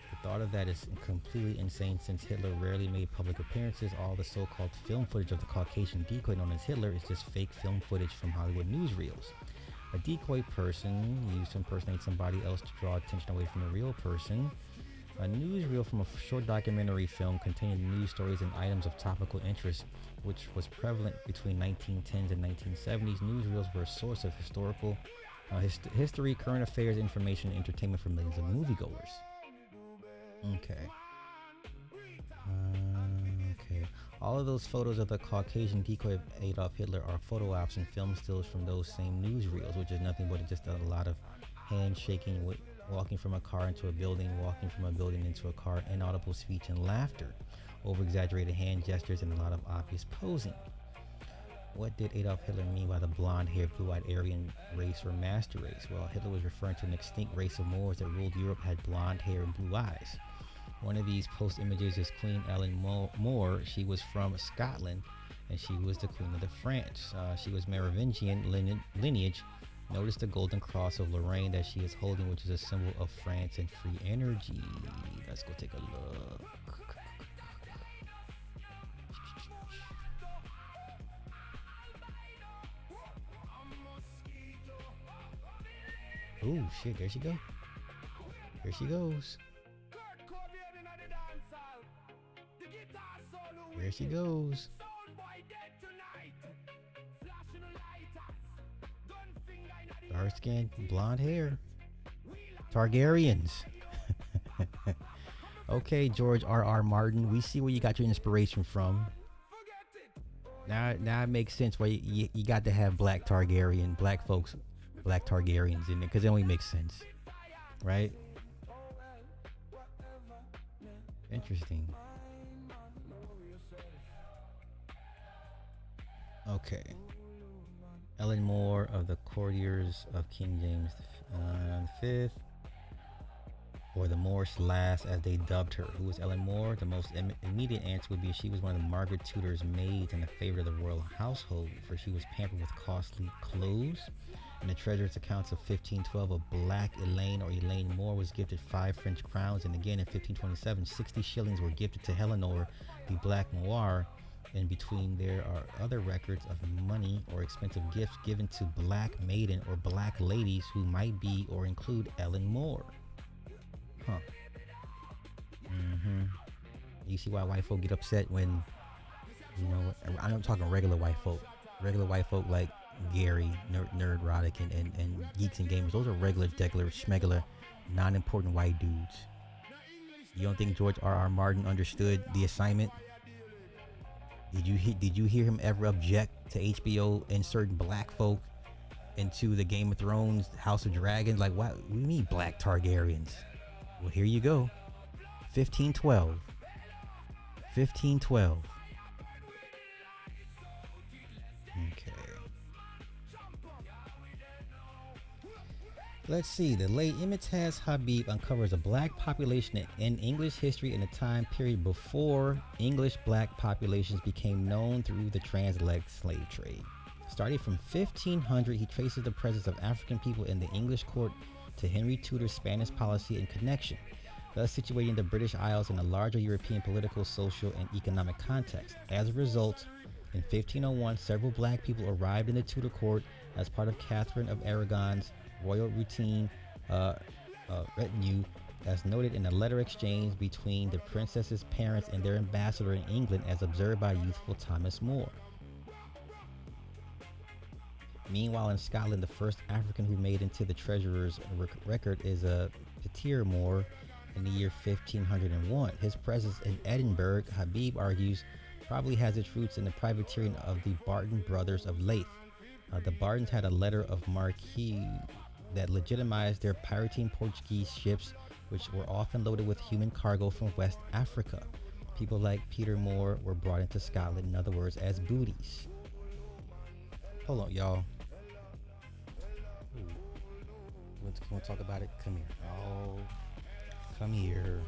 The thought of that is completely insane, since Hitler rarely made public appearances. All the so-called film footage of the Caucasian decoy known as Hitler is just fake film footage from Hollywood newsreels. A decoy person used to impersonate somebody else to draw attention away from the real person. A newsreel from a short documentary film containing news stories and items of topical interest, which was prevalent between 1910s and 1970s. Newsreels were a source of historical history, current affairs, information, and entertainment for millions of moviegoers. Okay. Okay. All of those photos of the Caucasian decoy of Adolf Hitler are photo ops and film stills from those same newsreels, which is nothing but just a lot of handshaking, walking from a car into a building, walking from a building into a car, inaudible speech and laughter, over-exaggerated hand gestures, and a lot of obvious posing. What did Adolf Hitler mean by the blonde-haired, blue-eyed Aryan race or master race? Well, Hitler was referring to an extinct race of Moors that ruled Europe, had blonde hair and blue eyes. One of these post images is Queen Ellen More. She was from Scotland, and she was the Queen of the France. She was Merovingian lineage. Notice the golden cross of Lorraine that she is holding, which is a symbol of France and free energy. Let's go take a look. Oh shit, there she go. There she goes. There she goes. Dark skin, blonde hair. Targaryens. Okay, George R.R. Martin, we see where you got your inspiration from. Now it makes sense why you got to have black Targaryens in there, because it only makes sense, right? Interesting. Okay. Ellen More of the courtiers of King James V, or the Moorish lass as they dubbed her. Who was Ellen More? The most immediate answer would be she was one of the Margaret Tudor's maids and a favorite of the royal household, for she was pampered with costly clothes. In the treasurer's accounts of 1512, a black Elaine or Elaine More was gifted 5 French crowns, and again in 1527, 60 shillings were gifted to Eleanor the Blackamoor. In between, there are other records of money or expensive gifts given to black maiden or black ladies who might be or include Ellen More. Huh. You see why white folk get upset when, you know, I'm talking regular white folk. Regular white folk like Gary, Nerdrotic, and Geeks and Gamers. Those are regular, schmegular, non-important white dudes. You don't think George R.R. Martin understood the assignment? Did you hear him ever object to HBO inserting black folk into the Game of Thrones, House of Dragons? Like, what do you mean black Targaryens? Well, here you go. 1512. 1512. Okay. Let's see. The late Imtiaz Habib uncovers a black population in English history in a time period before English black populations became known through the transatlantic slave trade. Starting from 1500, he traces the presence of African people in the English court to Henry Tudor's Spanish policy and connection, thus situating the British Isles in a larger European political, social, and economic context. As a result, in 1501, several black people arrived in the Tudor court as part of Catherine of Aragon's royal retinue as noted in a letter exchange between the princess's parents and their ambassador in England as observed by youthful Thomas More. Meanwhile, in Scotland, the first African who made into the treasurer's record is Peter More in the year 1501. His presence in Edinburgh, Habib argues, probably has its roots in the privateering of the Barton brothers of Leith. The Bartons had a letter of marque that legitimized their pirating Portuguese ships, which were often loaded with human cargo from West Africa. People like Peter More were brought into Scotland, in other words, as booties. Hold on, y'all. You want to talk about it? Come here. Oh, come here.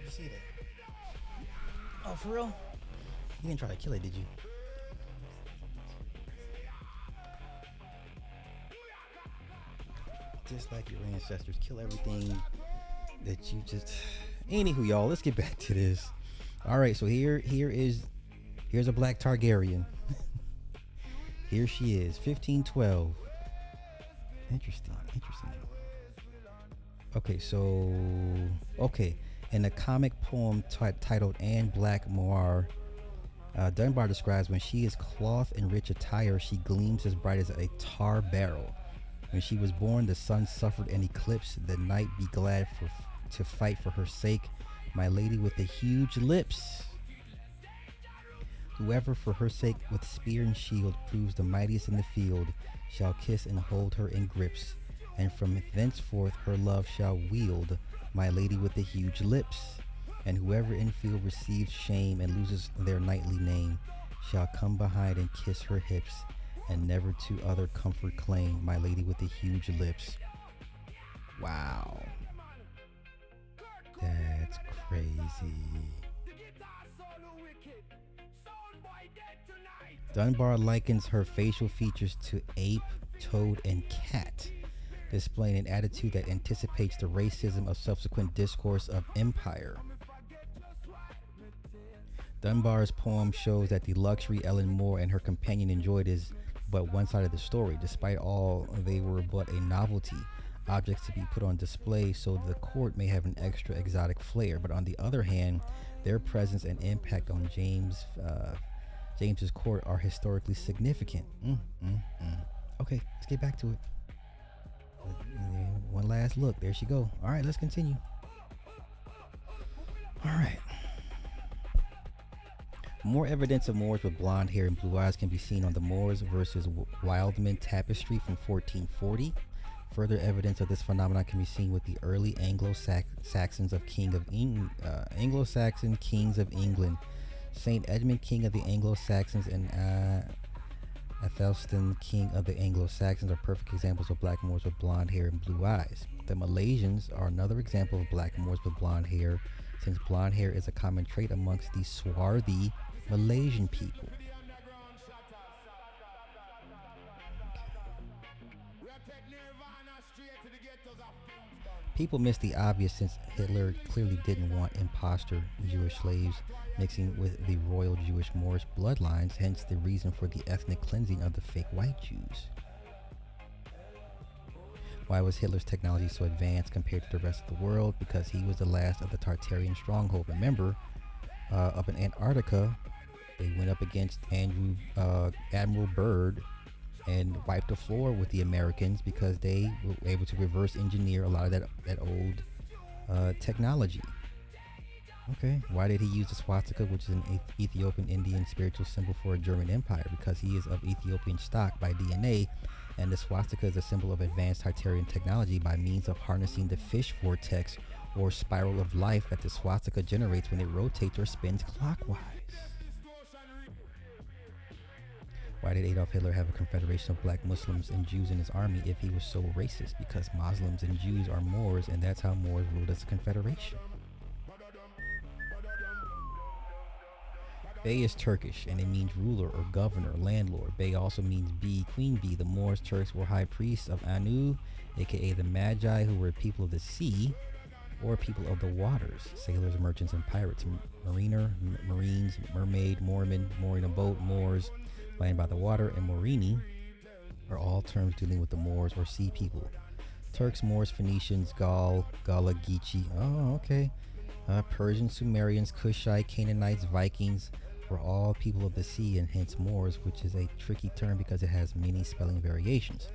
See that? Oh, for real? You didn't try to kill it, did you? Just like your ancestors, kill everything that you just. Anywho, y'all, let's get back to this. All right, so here's a black Targaryen. Here she is, 1512. Interesting. Okay. In a comic poem titled Anne Blackamoor, Dunbar describes when she is clothed in rich attire, she gleams as bright as a tar barrel. When she was born, the sun suffered an eclipse. The night be glad to fight for her sake, my lady with the huge lips. Whoever for her sake with spear and shield proves the mightiest in the field shall kiss and hold her in grips, and from thenceforth her love shall wield, my lady with the huge lips. And whoever in field receives shame and loses their knightly name shall come behind and kiss her hips, and never to other comfort claim, my lady with the huge lips. Wow. That's crazy. Dunbar likens her facial features to ape, toad, and cat, displaying an attitude that anticipates the racism of subsequent discourse of empire. Dunbar's poem shows that the luxury Ellen More and her companion enjoyed is but one side of the story. Despite all, they were but a novelty, objects to be put on display so the court may have an extra exotic flair. But on the other hand, their presence and impact on James's court are historically significant. Okay, let's get back to it. One last look. There she go. All right, let's continue. All right. More evidence of Moors with blonde hair and blue eyes can be seen on the Moors versus Wildman tapestry from 1440. Further evidence of this phenomenon can be seen with the early Anglo-Saxons of Anglo-Saxon kings of England. Saint Edmund, king of the Anglo-Saxons, and Athelstan, king of the Anglo-Saxons, are perfect examples of black Moors with blonde hair and blue eyes. The Malaysians are another example of black Moors with blonde hair, since blonde hair is a common trait amongst the swarthy Malaysian people. People miss the obvious, since Hitler clearly didn't want imposter Jewish slaves mixing with the royal Jewish Moorish bloodlines, hence the reason for the ethnic cleansing of the fake white Jews. Why was Hitler's technology so advanced compared to the rest of the world? Because he was the last of the Tartarian stronghold. Remember, up in Antarctica, they went up against Admiral Byrd and wiped the floor with the Americans because they were able to reverse engineer a lot of that old technology. Okay, why did he use the swastika, which is an Ethiopian Indian spiritual symbol for a German empire? Because he is of Ethiopian stock by DNA, and the swastika is a symbol of advanced Tartarian technology by means of harnessing the fish vortex or spiral of life that the swastika generates when it rotates or spins clockwise. Why did Adolf Hitler have a confederation of black Muslims and Jews in his army if he was so racist? Because Muslims and Jews are Moors, and that's how Moors ruled as a confederation. Bey is Turkish and it means ruler or governor, landlord. Bey also means bee, queen bee. The Moors Turks were high priests of Anu, aka the Magi, who were people of the sea or people of the waters, sailors, merchants, and pirates. Mariner, marines, mermaid, Mormon, mooring a boat, Moors, lying by the water, and Morini are all terms dealing with the Moors or sea people. Turks, Moors, Phoenicians, Gaul, Gala, Geechee, oh, okay. Persians, Sumerians, Kushite, Canaanites, Vikings were all people of the sea and hence Moors, which is a tricky term because it has many spelling variations.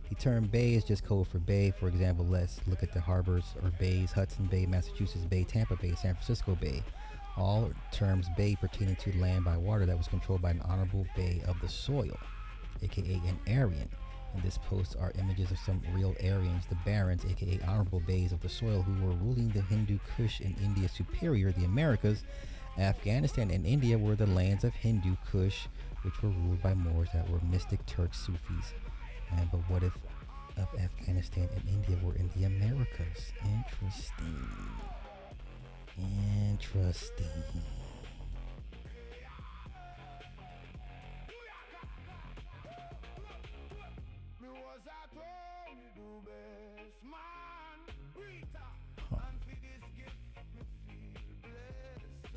The term bay is just code for bay. For example, let's look at the harbors or bays: Hudson Bay, Massachusetts Bay, Tampa Bay, San Francisco Bay. All terms bay pertaining to land by water that was controlled by an honorable bay of the soil, aka an Aryan. In this post are images of some real Aryans, the barons, aka honorable bays of the soil, who were ruling the Hindu Kush in India's superior, the Americas. Afghanistan and India were the lands of Hindu Kush, which were ruled by Moors that were mystic Turks, Sufis. But what if Afghanistan and India were in the Americas? Interesting.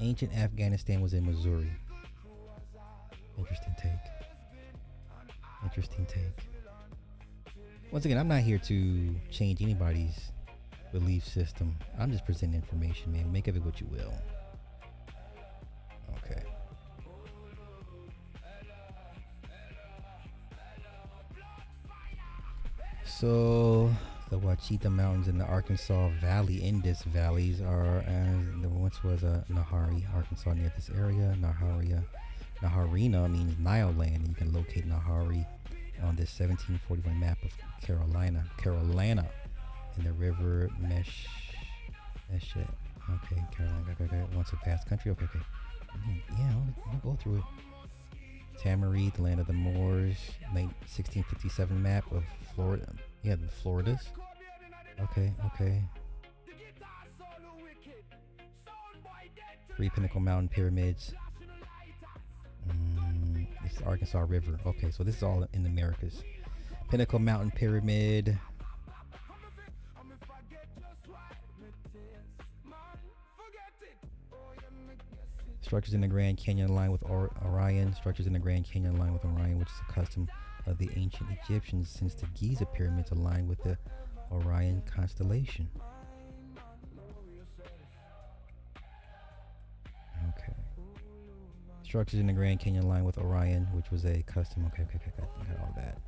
Ancient Afghanistan was in Missouri. Interesting take. Once again, I'm not here to change anybody's belief system. I'm just presenting information, man. Make of it what you will. Okay. So the Ouachita Mountains in the Arkansas Valley, Indus Valleys, are there once was a Nahari, Arkansas, near this area. Naharina means Nile land, and you can locate Nahari on this 1741 map of Carolina, in the river Meshet. Okay, Carolina. Okay. Once a vast country. Okay. Yeah, I'll go through it. Tamarit, the land of the Moors, late 1657 map of Florida. Yeah, the Floridas. Okay. Three Pinnacle Mountain Pyramids. It's the Arkansas River. Okay, so this is all in the Americas. Pinnacle Mountain Pyramid. Structures in the Grand Canyon line with Orion. Structures in the Grand Canyon line with Orion, which is a custom of the ancient Egyptians, since the Giza pyramids align with the Orion constellation. Okay. Structures in the Grand Canyon line with Orion, which was a custom. Okay. Got all that.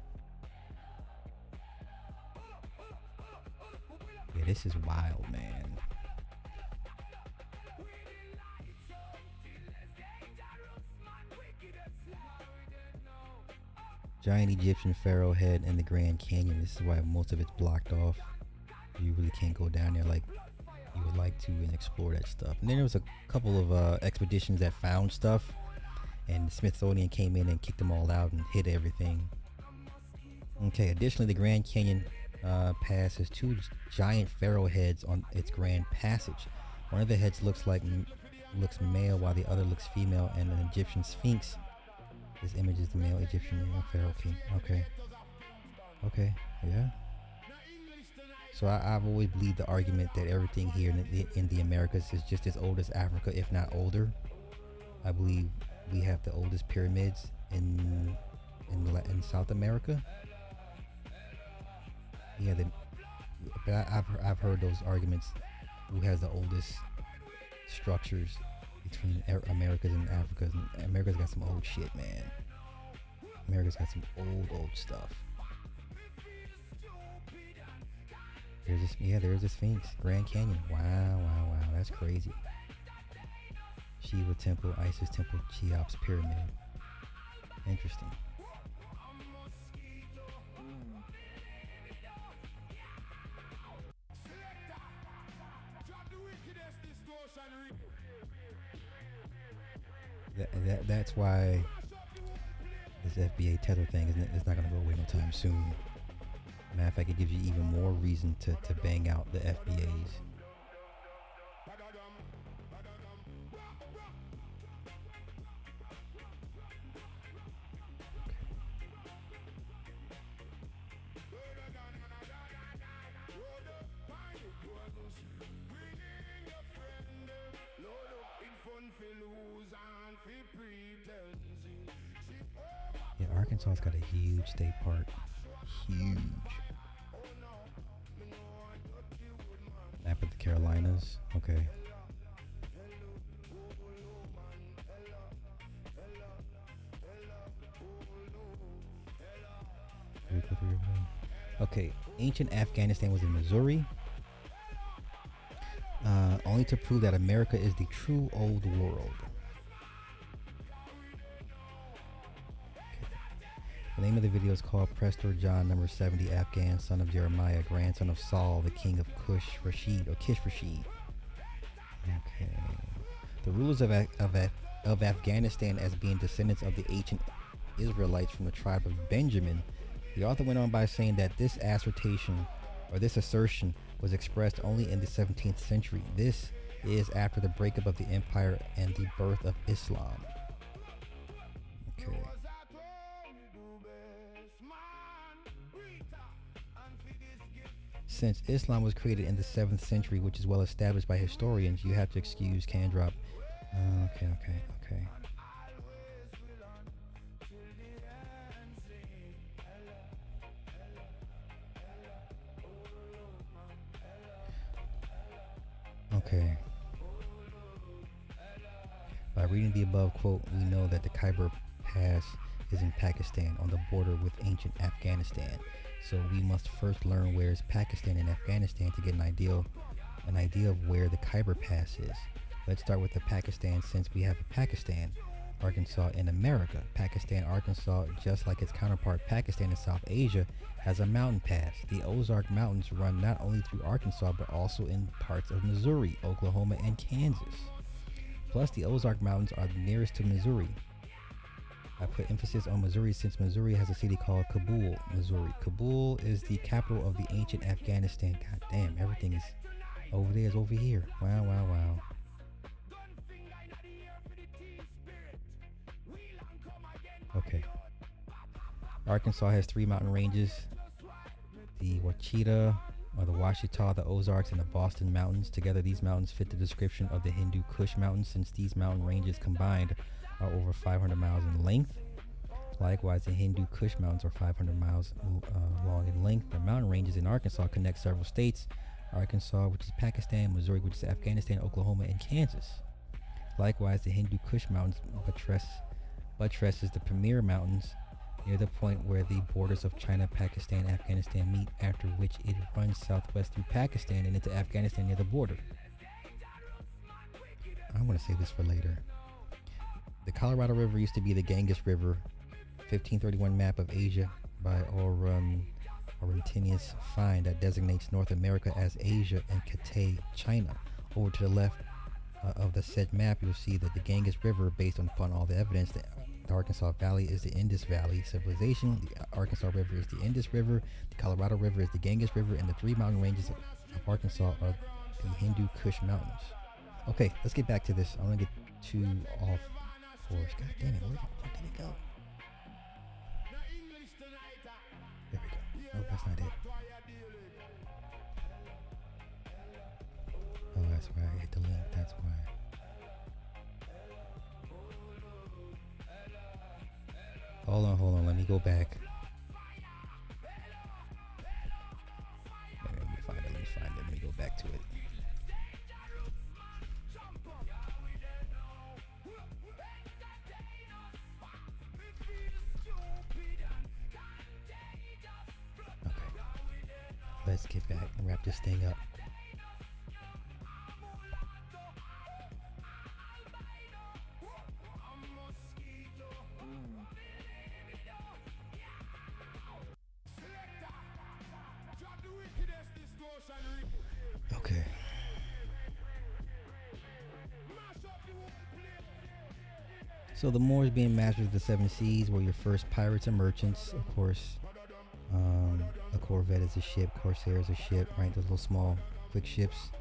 Yeah, this is wild, man. Giant Egyptian pharaoh head in the Grand Canyon. This is why most of it's blocked off. You really can't go down there like you would like to and explore that stuff. And then there was a couple of expeditions that found stuff, and the Smithsonian came in and kicked them all out and hid everything. Okay, additionally, the Grand Canyon Pass has two giant pharaoh heads on its Grand Passage. One of the heads looks male while the other looks female, and an Egyptian sphinx. This image is the male Egyptian pharaoh king. Okay, yeah. So I've always believed the argument that everything here in the Americas is just as old as Africa, if not older. I believe we have the oldest pyramids in South America. Yeah, but I've heard those arguments. Who has the oldest structures between Americas and Africa? And America's got some old shit, man. America's got some old stuff. There's the Sphinx, Grand Canyon. Wow, that's crazy. Shiva Temple, Isis Temple, Cheops Pyramid. Interesting. That's why this FBA tether thing is not going to go away no time soon. Matter of fact, it gives you even more reason to bang out the FBAs. Yeah, Arkansas's got a huge state park. Huge. Map of the Carolinas. Okay. Okay, ancient Afghanistan was in Missouri. Only to prove that America is the true old world. The name of the video is called Prester John number 70, Afghan, son of Jeremiah, grandson of Saul, the king of Kish Rashid. Okay. The rulers of Afghanistan as being descendants of the ancient Israelites from the tribe of Benjamin. The author went on by saying that this assertion was expressed only in the 17th century. This is after the breakup of the empire and the birth of Islam. Okay. Since Islam was created in the 7th century, which is well established by historians, you have to excuse can drop. Okay. Okay. By reading the above quote, we know that the Khyber Pass is in Pakistan on the border with ancient Afghanistan. So we must first learn where is Pakistan and Afghanistan to get an idea of where the Khyber Pass is. Let's start with the Pakistan, since we have a Pakistan, Arkansas in America. Pakistan, Arkansas, just like its counterpart Pakistan in South Asia, has a mountain pass. The Ozark Mountains run not only through Arkansas but also in parts of Missouri, Oklahoma, and Kansas. Plus, the Ozark Mountains are the nearest to Missouri. I put emphasis on Missouri since Missouri has a city called Kabul, Missouri. Kabul is the capital of the ancient Afghanistan. God damn, everything is over there is over here. Wow. Okay. Arkansas has 3 mountain ranges. The Ouachita, or the Ouachita, the Ozarks, and the Boston Mountains. Together, these mountains fit the description of the Hindu Kush Mountains, since these mountain ranges combined are over 500 miles in length. Likewise, the Hindu Kush Mountains are 500 miles long in length. The mountain ranges in Arkansas connect several states. Arkansas, which is Pakistan, Missouri, which is Afghanistan, Oklahoma, and Kansas. Likewise, the Hindu Kush Mountains buttresses the Pamir Mountains near the point where the borders of China, Pakistan, Afghanistan meet, after which it runs southwest through Pakistan and into Afghanistan near the border. I'm going to save this for later. The Colorado River used to be the Ganges River. 1531 map of Asia by Orentinius Fine that designates North America as Asia and Cathay, China. Over to the left of the said map, you'll see that the Ganges River, based upon all the evidence, the Arkansas Valley is the Indus Valley civilization. The Arkansas River is the Indus River. The Colorado River is the Ganges River, and the 3 mountain ranges of Arkansas are the Hindu Kush Mountains. Okay, let's get back to this. I don't want to get too off course. God damn it, where the fuck did it go? There we go. Oh, that's not it. Oh, that's why I hit the link. That's why. Hold on. Let me go back. Let me find it. Let me go back to it. Okay. Let's get back and wrap this thing up. Okay. So the Moors, being masters of the 7 seas, were your first pirates and merchants, of course. A corvette is a ship, corsair is a ship, right? Those little small, quick ships.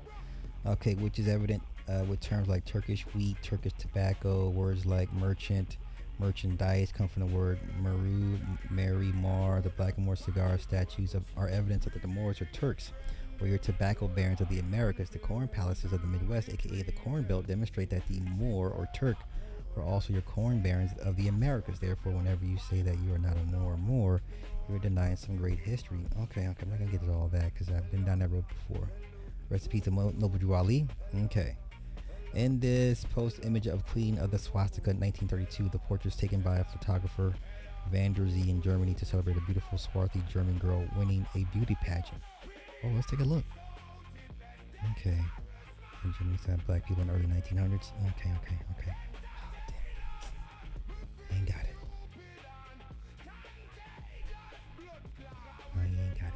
Okay, which is evident with terms like Turkish wheat, Turkish tobacco. Words like merchant, merchandise come from the word Meru, Mary, Mar. The Blackamoor cigar statues are evidence that the Moors are Turks. Warrior tobacco barons of the Americas, the corn palaces of the Midwest, aka the Corn Belt, demonstrate that the Moor or Turk were also your corn barons of the Americas. Therefore, whenever you say that you are not a Moor, you are denying some great history. Okay, I'm not gonna get into all that because I've been down that road before. Recipe to Noble Drew Ali. Okay. In this post image of Queen of the Swastika in 1932, the portrait is taken by a photographer Van der Zee in Germany to celebrate a beautiful swarthy German girl winning a beauty pageant. Oh, let's take a look. Okay. In Germany had black people in the early 1900s. Okay. Oh, damn it. Ain't got it. No, you ain't got it.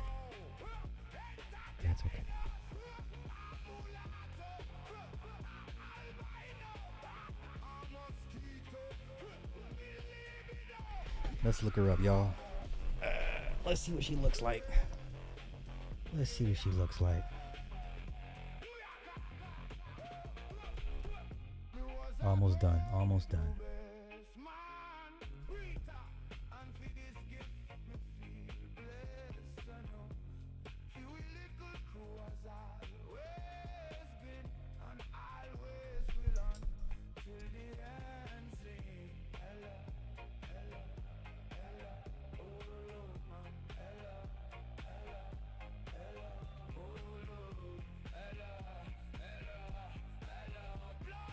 That's okay. Let's look her up, y'all. Let's see what she looks like. Almost done.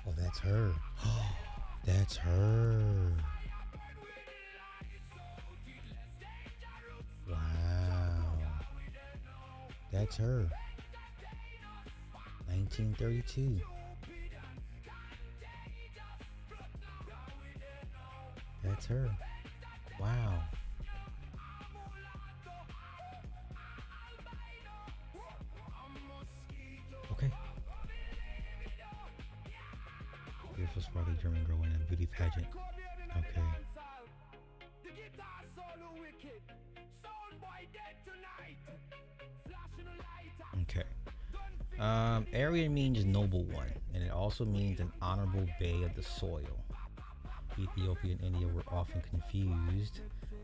Oh, that's her. That's her. Wow. That's her. 1932. That's her. Wow. Okay. Beautiful swarthy German girl in a beauty pageant. Okay. Okay. Aryan means noble one, and it also means an honorable bay of the soil. Ethiopia and India were often confused.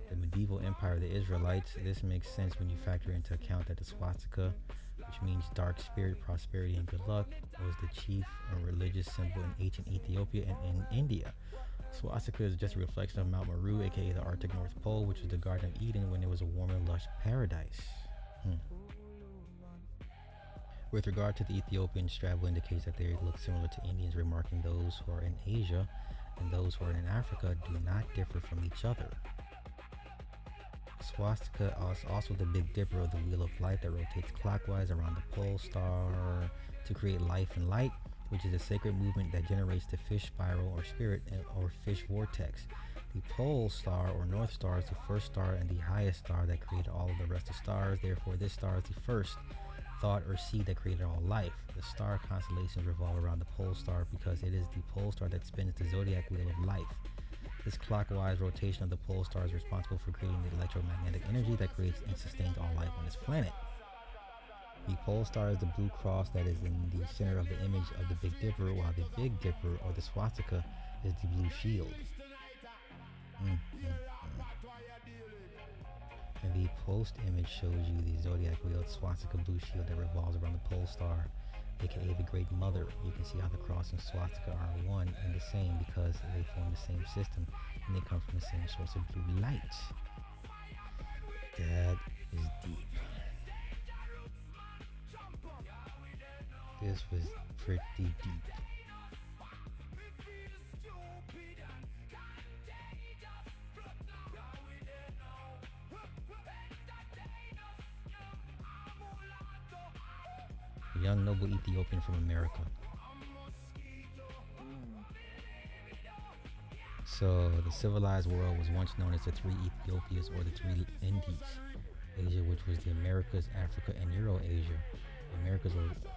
The medieval empire of the Israelites, this makes sense when you factor into account that the swastika, which means dark spirit, prosperity, and good luck, was the chief religious symbol in ancient Ethiopia and in India. Swastika is just a reflection of Mount Meru, aka the Arctic North Pole, which was the Garden of Eden when it was a warm and lush paradise. With regard to the Ethiopian, Strabo indicates that they look similar to Indians, remarking those who are in Asia and those who are in Africa do not differ from each other. Swastika is also the Big Dipper of the Wheel of Light that rotates clockwise around the pole star to create life and light, which is a sacred movement that generates the fish spiral or spirit or fish vortex. The pole star or North Star is the first star and the highest star that created all of the rest of stars. Therefore, this star is the first thought or seed that created all life. The star constellations revolve around the pole star because it is the pole star that spins the zodiac wheel of life. This clockwise rotation of the pole star is responsible for creating the electromagnetic energy that creates and sustains all life on this planet. The pole star is the blue cross that is in the center of the image of the Big Dipper, while the Big Dipper or the swastika is the blue shield. And the post image shows you the zodiac wheel, the swastika blue shield that revolves around the pole star, aka the Great Mother. You can see how the cross and swastika are one and the same because they form the same system and they come from the same source of blue light. That is deep. This was pretty deep. A young noble Ethiopian from America. So the civilized world was once known as the three Ethiopias or the three Indies. Asia, which was the Americas, Africa, and Eurasia. The Americas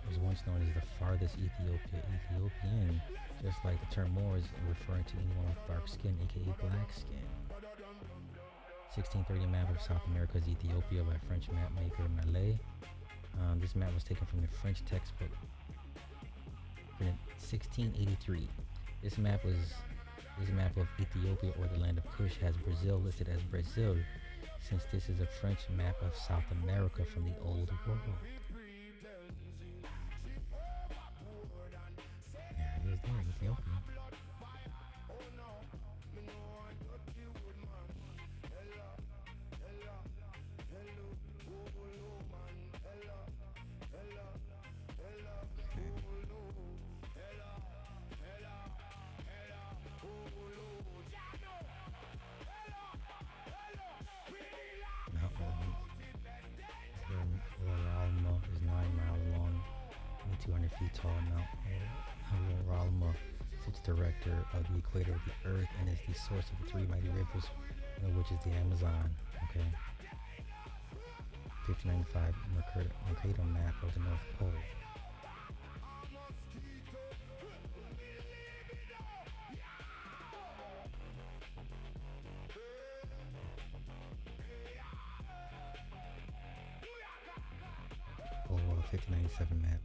was once known as the farthest Ethiopia. Ethiopian, just like the term Moor, is referring to anyone with dark skin, aka black skin. 1630 map of South America's Ethiopia by French map maker Mallet. This map was taken from the French textbook printed 1683. This map of Ethiopia or the land of Kush has Brazil listed as Brazil, since this is a French map of South America from the Old World. Yep. Mount Ralma is 9 miles long, 200 feet tall. Mount Ralma sits director of the equator of the Earth and is the source of the 3 mighty rivers, one of which is the Amazon. Okay. 1595 Mercator map of the North Pole. Pole World 1597 map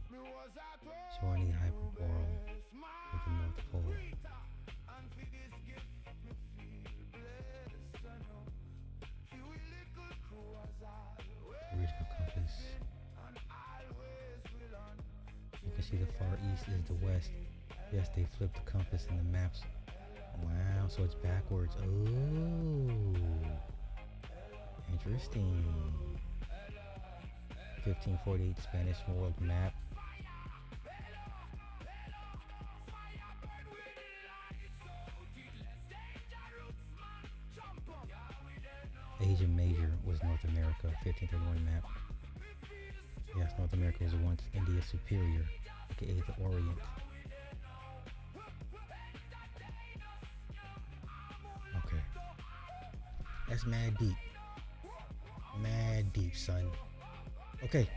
showing the hyperboreal of the North Pole. The original compass. You can see the far east is the west. Yes, they flipped the compass in the maps. Wow, so it's backwards. Oh, interesting. 1548 Spanish world map. Asia Major was North America. 1531 map. Yes, North America was once India Superior, aka the Orient. Okay. That's mad deep. Mad deep, son. Okay.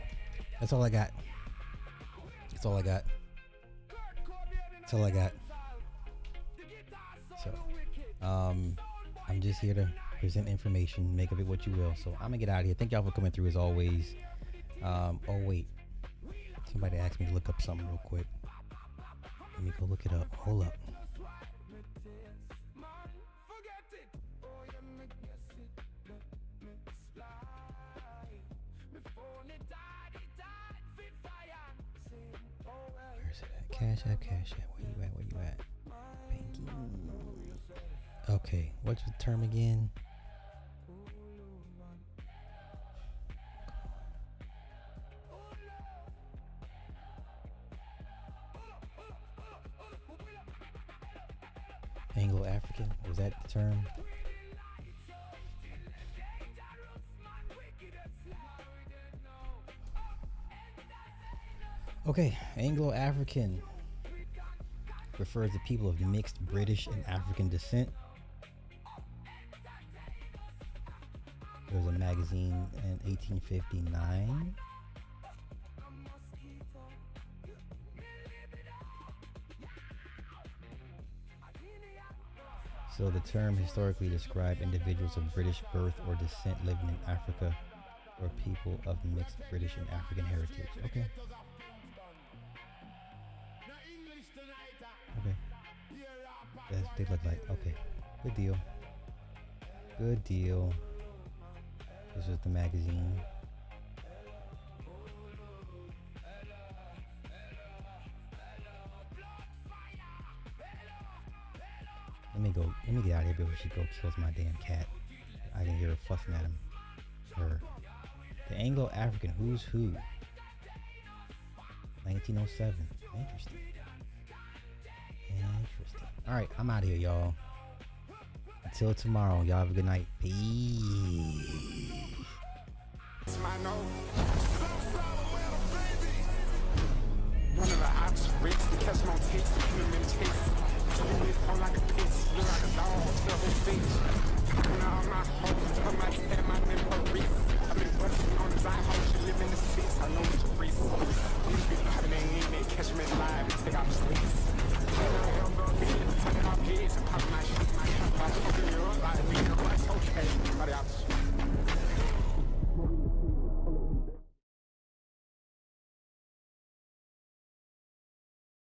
That's all I got. That's all I got. That's all I got. So, I'm just here to present information, make of it what you will. So I'm gonna get out of here. Thank y'all for coming through as always. Oh wait, somebody asked me to look up something real quick. Let me go look it up. Hold up. Where's it at? Cash App. Where you at? Banking. Okay, what's the term again? Anglo-African, was that the term? Okay, Anglo-African refers to people of mixed British and African descent. There was a magazine in 1859. So the term historically described individuals of British birth or descent living in Africa or people of mixed British and African heritage. Okay. Okay. That's what they look like. Okay. Good deal. Good deal. This is the magazine. Let me get out of here before she kills my damn cat. I can hear her fussing at him. Her. The Anglo-African Who's Who. 1907. Interesting. Alright, I'm out of here, y'all. Until tomorrow, y'all have a good night. Peace. One of the ops rates to catch no taste, human taste. You live on like a piss, you're like a dog, tell his face.